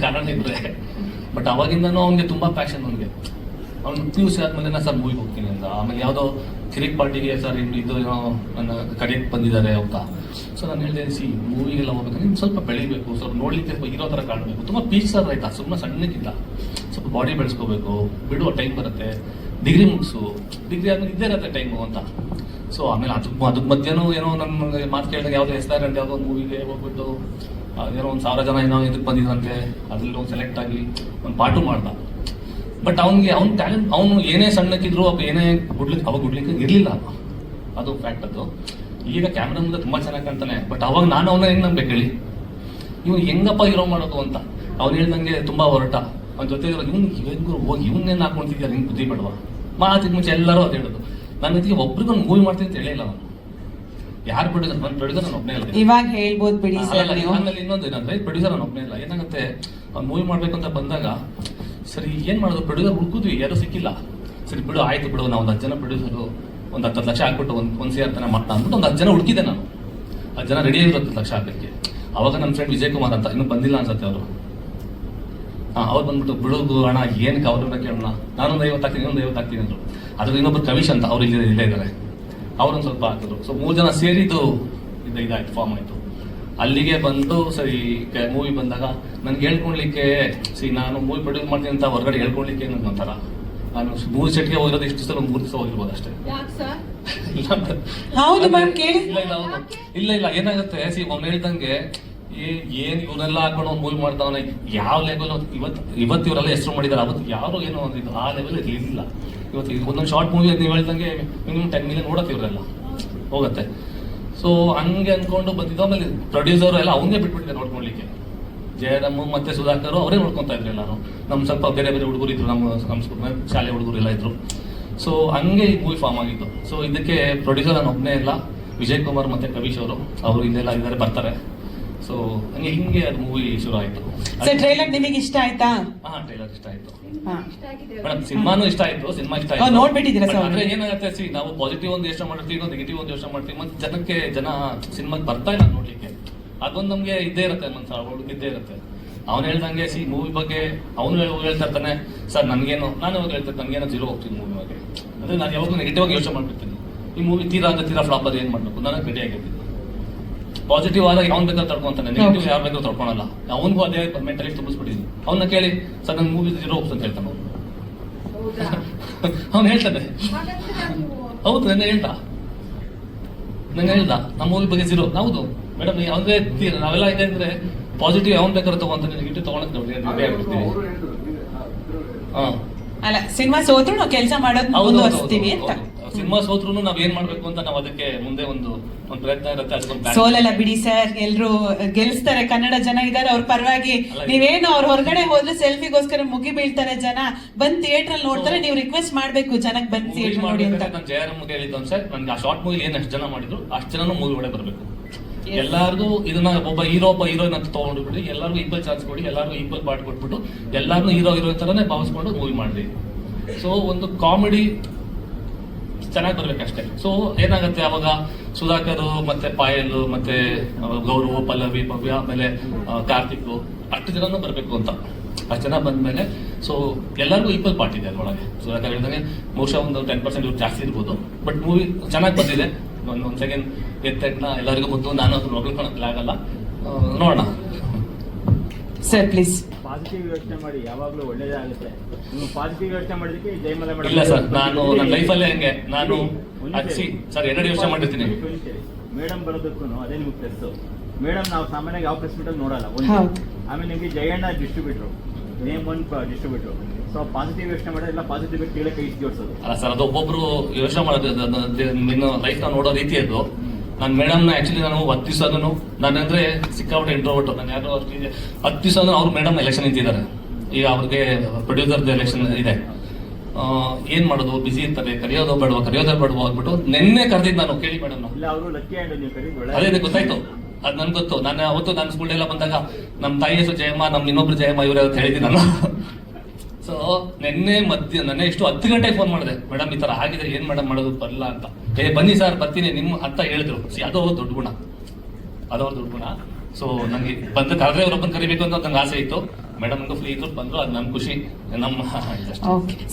ಕಾರಣ ಇದ್ರೆ ಬಟ್ ಅವಾಗಿಂದನೂ ಅವ್ನಿಗೆ ತುಂಬಾ ಪ್ಯಾಷನ್. ಅವ್ನು PUC ಆದ್ಮೇಲೆ ಸರ್ ಮೂವಿಗೆ ಹೋಗ್ತೀನಿ ಅಂತ. ಆಮೇಲೆ ಯಾವುದೋ ಕಿರಿಕ್ ಪಾರ್ಟಿಗೆ ಸರ್ ಇದು ಏನೋ ನನ್ನ ಕಡೆಗೆ ಬಂದಿದ್ದಾರೆ ಅಂತ. ಸೊ ನಾನು ಹೇಳಿದೆ, ಮೂವಿಗೆಲ್ಲ ಹೋಗ್ಬೇಕು, ನೀನು ಸ್ವಲ್ಪ ಬೆಳಿಬೇಕು, ಸ್ವಲ್ಪ ನೋಡ್ಲಿಕ್ಕೆ ಇರೋ ಥರ ಕಾಣಬೇಕು. ತುಂಬ ಪೀಸ್ ಸರ್ ಆಯ್ತಾ, ಸುಮ್ಮನೆ ಸಣ್ಣಕ್ಕಿಲ್ಲ, ಸ್ವಲ್ಪ ಬಾಡಿ ಬೆಳೆಸ್ಕೋಬೇಕು, ಬಿಡುವ ಟೈಮ್ ಬರುತ್ತೆ, ಡಿಗ್ರಿ ಮುಗಿಸು, ಡಿಗ್ರಿ ಆದ್ಮೇಲೆ ಇದ್ದೇ ಇರುತ್ತೆ ಟೈಮು ಅಂತ. ಸೊ ಆಮೇಲೆ ಅದಕ್ಕೆ ಮಧ್ಯಾಹ್ನ ಏನೋ ನನ್ನ ಮಾತು ಕೇಳಿದಾಗ ಯಾವುದೋ SR ಅಂತ ಯಾವುದೋ ಒಂದು ಮೂವಿಗೆ ಹೋಗ್ಬಿಟ್ಟು ಏನೋ 1000 ಜನ ಏನೋ ಇದಕ್ಕೆ ಬಂದಿದ್ರಂತೆ, ಅದ್ರಲ್ಲಿ ಒಂದು ಸೆಲೆಕ್ಟ್ ಆಗಿ ಒಂದು ಪಾರ್ಟು ಮಾಡ್ದ. ಬಟ್ ಅವ್ನ ಟ್ಯಾಲೆಂಟ್, ಅವನು ಏನೇ ಸಣ್ಣಕ್ಕಿದ್ರು ಏನೇ ಗುಡ್ಲಿಕ್ಕೆ ಇರಲಿಲ್ಲ, ಅದು ಫ್ಯಾಕ್ಟ್. ಅದು ಈಗ ಕ್ಯಾಮ್ರಾ ಮುಂದೆ ತುಂಬ ಚೆನ್ನಾಗಿ ಕಾಣ್ತಾನೆ. ಬಟ್ ಅವಾಗ ನಾನು ಅವನ ಹೆಂಗೆ ನಂಬೇಕು ಹೇಳಿ, ಇವ್ನು ಹೆಂಗಪ್ಪ ಹೀರೋ ಮಾಡೋದು ಅಂತ. ಅವ್ನು ಹೇಳ್ದಂಗೆ ತುಂಬ ಹೊರಟ, ಅವ್ನ ಜೊತೆ ಇವ್ನು ಹೋಗಿ ಇವನ್ನೇನು ಹಾಕೊಂತಿದ್ಯಾ, ಹಿಂಗೆ ಬುದ್ಧಿ ಬೇಡವಾ ಮಾತಿಗೆ ಮುಂಚೆ ಎಲ್ಲರೂ ಅದು ಹೇಳೋದು. ನನ್ನ ಜೊತೆಗೆ ಒಬ್ರಿಗೂ ಒಂದು ಮೂವಿ ಮಾಡ್ತೀನಿ ಅಂತ ಹೇಳಿಲ್ಲ ಅವನು. ಯಾರು ಪ್ರೊಡ್ಯೂಸರ್? ನನ್ನ ಪ್ರೊಡ್ಯೂಸರ್ ನಾನು ಒಬ್ಬನೇ ಇಲ್ಲ. ಇವಾಗ ಹೇಳ್ಬೋದು ಬಿಡಿ ಸರ್. ಆಮೇಲೆ ಇನ್ನೊಂದು ಏನಂದ್ರೆ ಪ್ರೊಡ್ಯೂಸರ್ ನಾನು ಒಬ್ಬನೇ ಇಲ್ಲ. ಏನಾಗುತ್ತೆ, ಅವ್ನು ಮೂವಿ ಮಾಡ್ಬೇಕು ಅಂತ ಬಂದಾಗ ಸರಿ ಏನ್ ಮಾಡೋದು, ಪ್ರೊಡ್ಯೂಸರ್ ಹುಡುಕಿದ್ವಿ, ಯಾರು ಸಿಕ್ಕಿಲ್ಲ. ಸರಿ ಬಿಡು, ಆಯ್ತು ಬಿಡು, ನಾವು ಒಂದು 10 ಜನ ಪ್ರೊಡ್ಯೂಸರು ಒಂದು 10 ಲಕ್ಷ ಹಾಕ್ಬಿಟ್ಟು ಒಂದು ಸೇರ್ ತನ ಮಾಡ್ತಾ ಅಂದ್ಬಿಟ್ಟು ಒಂದು 10 ಜನ ಹುಡುಕಿದೆ ನಾನು. 10 ಜನ ರೆಡಿ ಆಗಿರೋ 10 ಲಕ್ಷ ಹಾಕಕ್ಕೆ. ಅವಾಗ ನನ್ನ ಫ್ರೆಂಡ್ ವಿಜಯ್ ಕುಮಾರ್ ಅಂತ, ಇನ್ನೂ ಬಂದಿಲ್ಲ ಅನ್ಸುತ್ತೆ ಅವರು. ಅವ್ರು ಬಂದ್ಬಿಟ್ಟು ಬಿಡುಗು ಅಣ್ಣ ಏನಕ್ಕೆ ಅವ್ರನ್ನ ಕೇಳೋಣ, ನಾನೊಂದು 50 ಹಾಕ್ತೀನಿ, ಇನ್ನೊಂದು 50 ಹಾಕ್ತೀನಿ ಅಂದರು. ಅದ್ರಲ್ಲಿ ಇನ್ನೊಬ್ರು ಕವಿಶ್ ಅಂತ ಅವ್ರು ಇಲ್ಲೇ ಇದ್ದಾರೆ, ಅವ್ರೊಂದು ಸ್ವಲ್ಪ ಹಾಕಿದ್ರು. ಸೊ 3 ಜನ ಸೇರಿದ್ದು ಇದಾಯ್ತು, ಫಾರ್ಮ್ ಆಯ್ತು. ಅಲ್ಲಿಗೆ ಬಂದು ಸರಿ ಮೂವಿ ಬಂದಾಗ ನನ್ಗೆ ಹೇಳ್ಕೊಳ್ಲಿಕ್ಕೆ ನಾನು ಮೂವಿ ಪ್ರೊಡ್ಯೂಸ್ ಮಾಡ್ತೀನಿ ಅಂತ ಹೊರಗಡೆ ಹೇಳ್ಕೊಳ್ಲಿಕ್ಕೆ ನನ್ಗೆ ಒಂಥರ. ನಾನು 3 ಸೆಟ್ಗೆ ಹೋಗಿರೋದು ಇಷ್ಟು ಸಲ 3 ದಿವಸ ಹೋಗಿರ್ಬೋದು ಅಷ್ಟೇ. ಇಲ್ಲ ಏನಾಗುತ್ತೆ, ಅವ್ನು ಹೇಳ್ದಂಗೆ ಏನ್ ಇವರೆಲ್ಲ ಹಾಕೊಂಡು ಮೂವಿ ಮಾಡ್ತಾವನ, ಯಾವ ಲೆವೆಲ್ ಇವತ್ತು ಇವರೆಲ್ಲ ಹೆಸರು ಮಾಡಿದಾರೆ, ಅವತ್ತು ಯಾರು ಏನೋ ಒಂದಿದ್ದು ಆ ಲೆವೆಲ್ ಇರಲಿಲ್ಲ. ಇವತ್ತು ಒಂದೊಂದು ಶಾರ್ಟ್ ಮೂವಿ ನೀವು ಹೇಳ್ದಂಗೆ ಮಿನಿಮಮ್ 10 ಮಿಲಿಯನ್ ನೋಡತ್ತೆ ಇವರೆಲ್ಲ ಹೋಗುತ್ತೆ. ಸೊ ಹಂಗೆ ಅನ್ಕೊಂಡು ಬಂದಿದ್ದು. ಆಮೇಲೆ ಪ್ರೊಡ್ಯೂಸರ್ ಎಲ್ಲ ಅವನ್ನೇ ಬಿಟ್ಬಿಟ್ಟಿದ್ದಾರೆ ನೋಡ್ಕೊಳ್ಲಿಕ್ಕೆ. ಜಯರಾಮ್ ಮತ್ತೆ ಸುಧಾಕರ್ ಅವರೇ ನೋಡ್ಕೊತಾ ಇದ್ರು ಎಲ್ಲಾರು. ನಮ್ಮ ಸ್ವಲ್ಪ ಬೇರೆ ಬೇರೆ ಹುಡುಗರು ಇದ್ರು, ನಮ್ಮ ಶಾಲೆ ಹುಡುಗರು ಎಲ್ಲ ಇದ್ರು. ಸೊ ಹಂಗೆ ಈ ಮೂವಿ ಫಾರ್ಮ್ ಆಗಿತ್ತು. ಸೊ ಇದಕ್ಕೆ ಪ್ರೊಡ್ಯೂಸರ್ ನಾನು ಒಬ್ಬನೇ ಇಲ್ಲ, ವಿಜಯ್ ಕುಮಾರ್ ಮತ್ತೆ ಕವಿಶ್ ಅವರು ಇಲ್ಲೆಲ್ಲ ಇದ್ದಾರೆ, ಬರ್ತಾರೆ. ಸೊ ಹಿಂಗೆ ಅದು ಮೂವಿ ಶುರು ಆಯ್ತು. ಟ್ರೈಲರ್ ನಿಮಗೆ ಇಷ್ಟ ಆಯ್ತಾ? ಟ್ರೈಲರ್ ಇಷ್ಟ ಆಯ್ತು ಮೇಡಮ್, ಸಿನಿಮಾನು ಇಷ್ಟ ಆಯ್ತು, ಸಿನಿಮಾ ಇಷ್ಟ ಆಯ್ತು. ನೋಡ್ಬಿಟ್ಟಿದ್ದೀರಾ ಸರ್? ಅಂದ್ರೆ ಏನಾಗುತ್ತೆ, ನಾವು ಪಾಸಿಟಿವ್ ಒಂದು ಯೋಚನೆ ಮಾಡ್ತೀವಿ, ಇನ್ನೊಂದು ನೆಗೆಟಿವ್ ಒಂದು ಯೋಚನೆ ಮಾಡ್ತೀವಿ. ಮತ್ತೆ ಜನ ಸಿನಿಮಾಗೆ ಬರ್ತಾ ಇಲ್ಲ ನೋಡ್ಲಿಕ್ಕೆ, ಅದೊಂದು ನಮ್ಗೆ ಇದ್ದೇ ಇರುತ್ತೆ, ಇದ್ದೇ ಇರುತ್ತೆ. ಅವ್ನು ಹೇಳ್ದಂಗೆ ಮೂವಿ ಬಗ್ಗೆ ಅವನು ಹೇಳ್ತಾ ಇರ್ತಾನೆ, ಸರ್ ನನ್ಗೇನು, ನಾನು ಯಾವಾಗ ಹೇಳ್ತಾರೆ ನನಗೇನೋ 0 ಹೋಗ್ತೀನಿ ಮೂವಿ ಬಗ್ಗೆ. ಅಂದ್ರೆ ನಾನು ಯಾವಾಗಲೂ ನೆಗೆಟಿವ್ ಆಗಿ ಯೋಚನೆ ಮಾಡ್ಬಿಡ್ತೀನಿ. ಈ ಮೂವಿ ತೀರಾ ಫ್ಲಾಪ್ ಅದು ಏನ್ ಮಾಡ್ಬೇಕು, ನನಗೆ ರೆಡಿ ಆಗಿರ್ತೀನಿ. ಪಾಸಿಟಿವ್ ಆದಾಗ ಅವ್ನು ಬೇಕಾದ್ರೆ ತಡ್ಕೊಂತಾನೆ, ನೆಗೆಟಿವ್ ಯಾರು ಬೇಕಾದ್ರೂ ತಡ್ಕೊಳಲ್ಲ. ಅವನಿಗೂ ಅದೇ ಮೆಂಟಲಿ ತುಂಬಿಸ್ಬಿಟ್ಟಿದ್ದೀನಿ. ಅವನ್ನ ಕೇಳಿ ಸರ್ ನನ್ನ ಮೂವಿ 0 ಹೋಗ್ತು ಅಂತ ಹೇಳ್ತಾನೆ ಅವನು. ಅವ್ನು ಹೇಳ್ತಾನೆ, ಹೌದು ನಂಗೆ ಹೇಳ್ದ ನಮ್ಮ ಮೂವಿ ಬಗ್ಗೆ 0. ಹೌದು ಮೇಡಮ್, ಅವನೇ ನಾವೆಲ್ಲ ಇದೆ ಅಂದ್ರೆ ಪಾಸಿಟಿವ್ ಅವ್ನು ಬೇಕಾದ್ರೆ ತಗೊಂತಾನೆ, ನೆಗೆಟಿವ್ ತಗೊಳಕ್ ರೆಡಿ ಆಗ್ಬಿಡ್ತೀವಿ. ಅಲ್ಲ, ಸಿನಿಮಾ ಸೋತ್ರು ನಾವು ಕೆಲಸ ಮಾಡೋದು ಮುಂದುವರಿಸ್ತೀವಿ ಅಂತ. ಸಿನಿಮಾ ಸೋತ್ರು ನಾವ್ ಏನ್ ಮಾಡ್ಬೇಕು ಅಂತ ನಾವು ಅದಕ್ಕೆ ಮುಂದೆ ಒಂದು ಪ್ರಯತ್ನ ಇರುತ್ತೆ. ಅದಕ್ಕೊಂದು ಸೋಲಲ್ಲ ಬಿಡಿ ಸರ್, ಎಲ್ರು ಗೆಲ್ಸ್ತಾರೆ. ಕನ್ನಡ ಜನ ಇದಾರೆ ಅವ್ರ ಪರವಾಗಿ. ನೀವೇನು ಅವ್ರ ಹೊರಗಡೆ ಹೋದ್ರೆ ಸೆಲ್ಫಿಗೋಸ್ಕರ ಮುಗಿ ಬೀಳ್ತಾರೆ ಜನ, ಬಂದ್ ಥಿಯೇಟರ್ ಅಲ್ಲಿ ನೋಡ್ತಾರೆ. ನೀವು ರಿಕ್ವೆಸ್ಟ್ ಮಾಡ್ಬೇಕು ಜನಕ್ಕೆ ಬಂದ್ ಥಿಯೇಟರ್ ನೋಡಿ ಅಂತ. ನಾನು ಜಯರಾಮ್ ಹೇಳಿದ್ದು ಸರ್, ನನ್ಗೆ ಆ ಶಾರ್ಟ್ ಮೂವಿ ಏನ್ ಎಷ್ಟು ಜನ ಮಾಡಿದ್ರು ಅಷ್ಟು ಜನನು ಮೂವಿ ಒಳಗೆ ಬರ್ಬೇಕು. ಎಲ್ಲಾರ್ಗು ಇದನ್ನ ಒಬ್ಬ ಹೀರೋಯಿನ್ ಅಂತ ತಗೊಂಡ್ಬಿಟ್ಟು ಎಲ್ಲರಿಗೂ ಈಕ್ವಲ್ ಚಾನ್ಸ್ ಕೊಡಿ, ಎಲ್ಲರಿಗೂ ಈಕ್ವಲ್ ಪಾರ್ಟ್ ಕೊಟ್ಬಿಟ್ಟು ಎಲ್ಲಾರ್ನು ಹೀರೋ ತರನೇ ಭಾವಿಸ್ಕೊಂಡು ಮೂವಿ ಮಾಡ್ರಿ. ಸೊ ಒಂದು ಕಾಮಿಡಿ ಚೆನ್ನಾಗಿ ಬರ್ಬೇಕಷ್ಟೇ. ಸೊ ಏನಾಗುತ್ತೆ, ಅವಾಗ ಸುಧಾಕರ್ ಮತ್ತೆ ಪಾಯಲ್ ಮತ್ತೆ ಗೌರವ್, ಪಲ್ಲವಿ, ಭವ್ಯ, ಆಮೇಲೆ ಕಾರ್ತಿಕ್, ಅಷ್ಟು ಜನನೂ ಬರ್ಬೇಕು ಅಂತ. ಅಷ್ಟು ಜನ ಬಂದ್ಮೇಲೆ ಸೊ ಎಲ್ಲರಿಗೂ ಈಕ್ವಲ್ ಪಾರ್ಟ್ ಇದೆ ಅದರೊಳಗೆ. ಸುಧಾಕರ್ ಹೇಳಿದಂಗೆ ಬಹುಶಃ ಒಂದು 10% ಜಾಸ್ತಿ ಇರ್ಬೋದು. ಬಟ್ ಮೂವಿ ಚೆನ್ನಾಗಿ ಬಂದಿದೆ. ಒಂದು ಸೆಕೆಂಡ್ ಎತ್ತನ್ನ ಎಲ್ಲರಿಗೂ ಗೊತ್ತು, ನಾನು ಅದನ್ನ ಹೊಗಳ್ಕೊಳಕ್ಕೆ ಆಗಲ್ಲ. ನೋಡೋಣ ಸರ್ ಪ್ಲೀಸ್. ಪಾಸಿಟಿವ್ ಯೋಚನೆ ಮಾಡಿ, ಯಾವಾಗಲೂ ಒಳ್ಳೇದೇ ಆಗುತ್ತೆ. ನೀವು ಪಾಸಿಟಿವ್ ಯೋಚನೆ ಮಾಡಿದಕ್ಕೆ ಜಯಮಾಲ ಮೇಡಮ್. ಇಲ್ಲ ಸರ್, ನಾನು ನನ್ನ ಲೈಫಲ್ಲೇ ಹಂಗೆ ನಾನು ಸರ್ 2 ಯೋಚನೆ ಮಾಡಿರ್ತೀನಿ. ಮೇಡಮ್ ಬರೋದಕ್ಕೂ ಅದೇ ನಿಮ್ಗೆ ಪ್ಲಸ್. ಮೇಡಮ್ ನಾವು ಸಾಮಾನ್ಯವಾಗಿ ಯಾವ ಪ್ರೆಸ್ ಮೀಟಲ್ಲಿ ನೋಡಲ್ಲ. ಆಮೇಲೆ ನಿಮಗೆ Jayanna distributor, name one distributor. So positive ಯೋಚನೆ ಮಾಡಿದ್ರೆ ಎಲ್ಲ ಪಾಸಿಟಿವ್ ಕೀಳೇ ಕೈ ಜೋಡಿಸೋದು. ಅಲ್ಲ ಸರ್, ಅದು ಒಬ್ಬೊಬ್ರು ಯೋಚನೆ ಮಾಡೋದು ಇನ್ನು ಲೈಫ್ ನ ನೋಡೋ ರೀತಿ ಅದು. ನಾನು ಮೇಡಮ್ನ ಆಕ್ಚುಲಿ ನಾನು 10 ದಿವಸ ನಾನಂದ್ರೆ ಸಿಕ್ಕಾಪಟ್ಟೆ ಇಂಟ್ರೋವರ್ಟ್. ನಾನು ಯಾರು ಅಷ್ಟು 10 ದಿವಸ ಅವ್ರು ಮೇಡಮ್ ಎಲೆಕ್ಷನ್ ನಿಂತಿದ್ದಾರೆ. ಈಗ ಅವ್ರಿಗೆ ಪ್ರೊಡ್ಯೂಸರ್ದು ಎಲೆಕ್ಷನ್ ಇದೆ. ಏನ್ ಮಾಡೋದು, ಬಿಸಿ ಇರ್ತಾರೆ, ಕರೆಯೋದು ಬೇಡವಾ ಅಂದ್ಬಿಟ್ಟು ನಿನ್ನೆ ಕರೆದಿದ್ದು ನಾನು. ಕೇಳಿ ಮೇಡಮ್, ಇಲ್ಲ ಅವರು ಲಕ್ಕಿ ಹ್ಯಾಂಡ್ ನೀವು ಕರೀದು ಅದೇ ಗೊತ್ತಾಯ್ತು, ಅದು ನನ್ಗೆ ಗೊತ್ತು. ನಾನು ಅವತ್ತು ನಾನು ಸ್ಕೂಲ್ ಎಲ್ಲ ಬಂದಾಗ ನಮ್ಮ ತಾಯಿ ಹೆಸರು ಜಯಮ್ಮ, ನಮ್ಮ ಇನ್ನೊಬ್ರು ಜಯಮ್ಮ ಇವ್ರೆ ಅಂತ ಹೇಳಿದ್ದೀನಿ ನಾನು. ಸೊ ನೆನ್ನೆ ಇಷ್ಟು 10 ಗಂಟೆಗೆ ಫೋನ್ ಮಾಡಿದೆ, ಮೇಡಮ್ ಈ ತರ ಆಗಿದೆ, ಏನ್ ಮೇಡಮ್ ಮಾಡೋದು ಬರಲ್ಲ ಅಂತ. ಬನ್ನಿ ಸರ್ ಬರ್ತೀನಿ ನಿಮ್ಮ ಅಂತ ಹೇಳಿದ್ರು. ಅದು ಅವ್ರ ದೊಡ್ಡ ಗುಣ, ಸೊ ನನಗೆ ಕರೆದ್ರೆ ಅವ್ರೊಬ್ಬನ ಕರಿಬೇಕು ಅಂತ ನಂಗೆ ಆಸೆ ಇತ್ತು. ಮೇಡಮ್ ಫ್ರೀ ಇದ್ರು, ಬಂದ್ರು, ಅದು ನಮ್ ಖುಷಿ. ನಮ್ಮ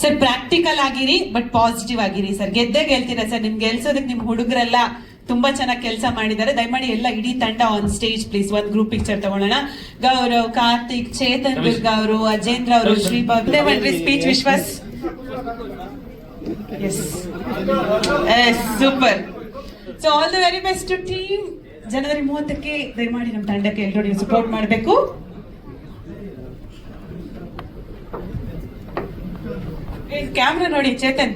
ಸರ್ ಪ್ರಾಕ್ಟಿಕಲ್ ಆಗಿರಿ ಬಟ್ ಪಾಸಿಟಿವ್ ಆಗಿರಿ ಸರ್. ಗೆದ್ದೇ ಗೆಲ್ತೀರಾ ಸರ್. ನಿಮ್ಗೆ ಗೆಲ್ಸೋದಕ್ಕೆ ನಿಮ್ ಹುಡುಗರೆಲ್ಲ ತುಂಬಾ ಚೆನ್ನಾಗಿ ಕೆಲಸ ಮಾಡಿದ್ದಾರೆ. ದಯಮಾಡಿ ಎಲ್ಲ ಇಡೀ ತಂಡ ಆನ್ ಸ್ಟೇಜ್ ಪ್ಲೀಸ್. ಒಂದು ಗ್ರೂಪ್ ಪಿಕ್ಚರ್ ತಗೊಳ್ಳೋಣ. ಗೌರವ್, ಕಾರ್ತಿಕ್, ಚೇತನ್ ದುರ್ಗ ಅವರು, ಅಜೇಂದ್ರ ಅವರು, Shribhag speech. Vishwas, super. So all the very best to team. ಜನವರಿ 30ಕ್ಕೆ ದಯಮಾಡಿ ನಮ್ಮ ತಂಡಕ್ಕೆ ಎಲ್ಲರೂ ನೀವು ಸಪೋರ್ಟ್ ಮಾಡಬೇಕು. ಕ್ಯಾಮ್ರಾ ನೋಡಿ ಚೇತನ್.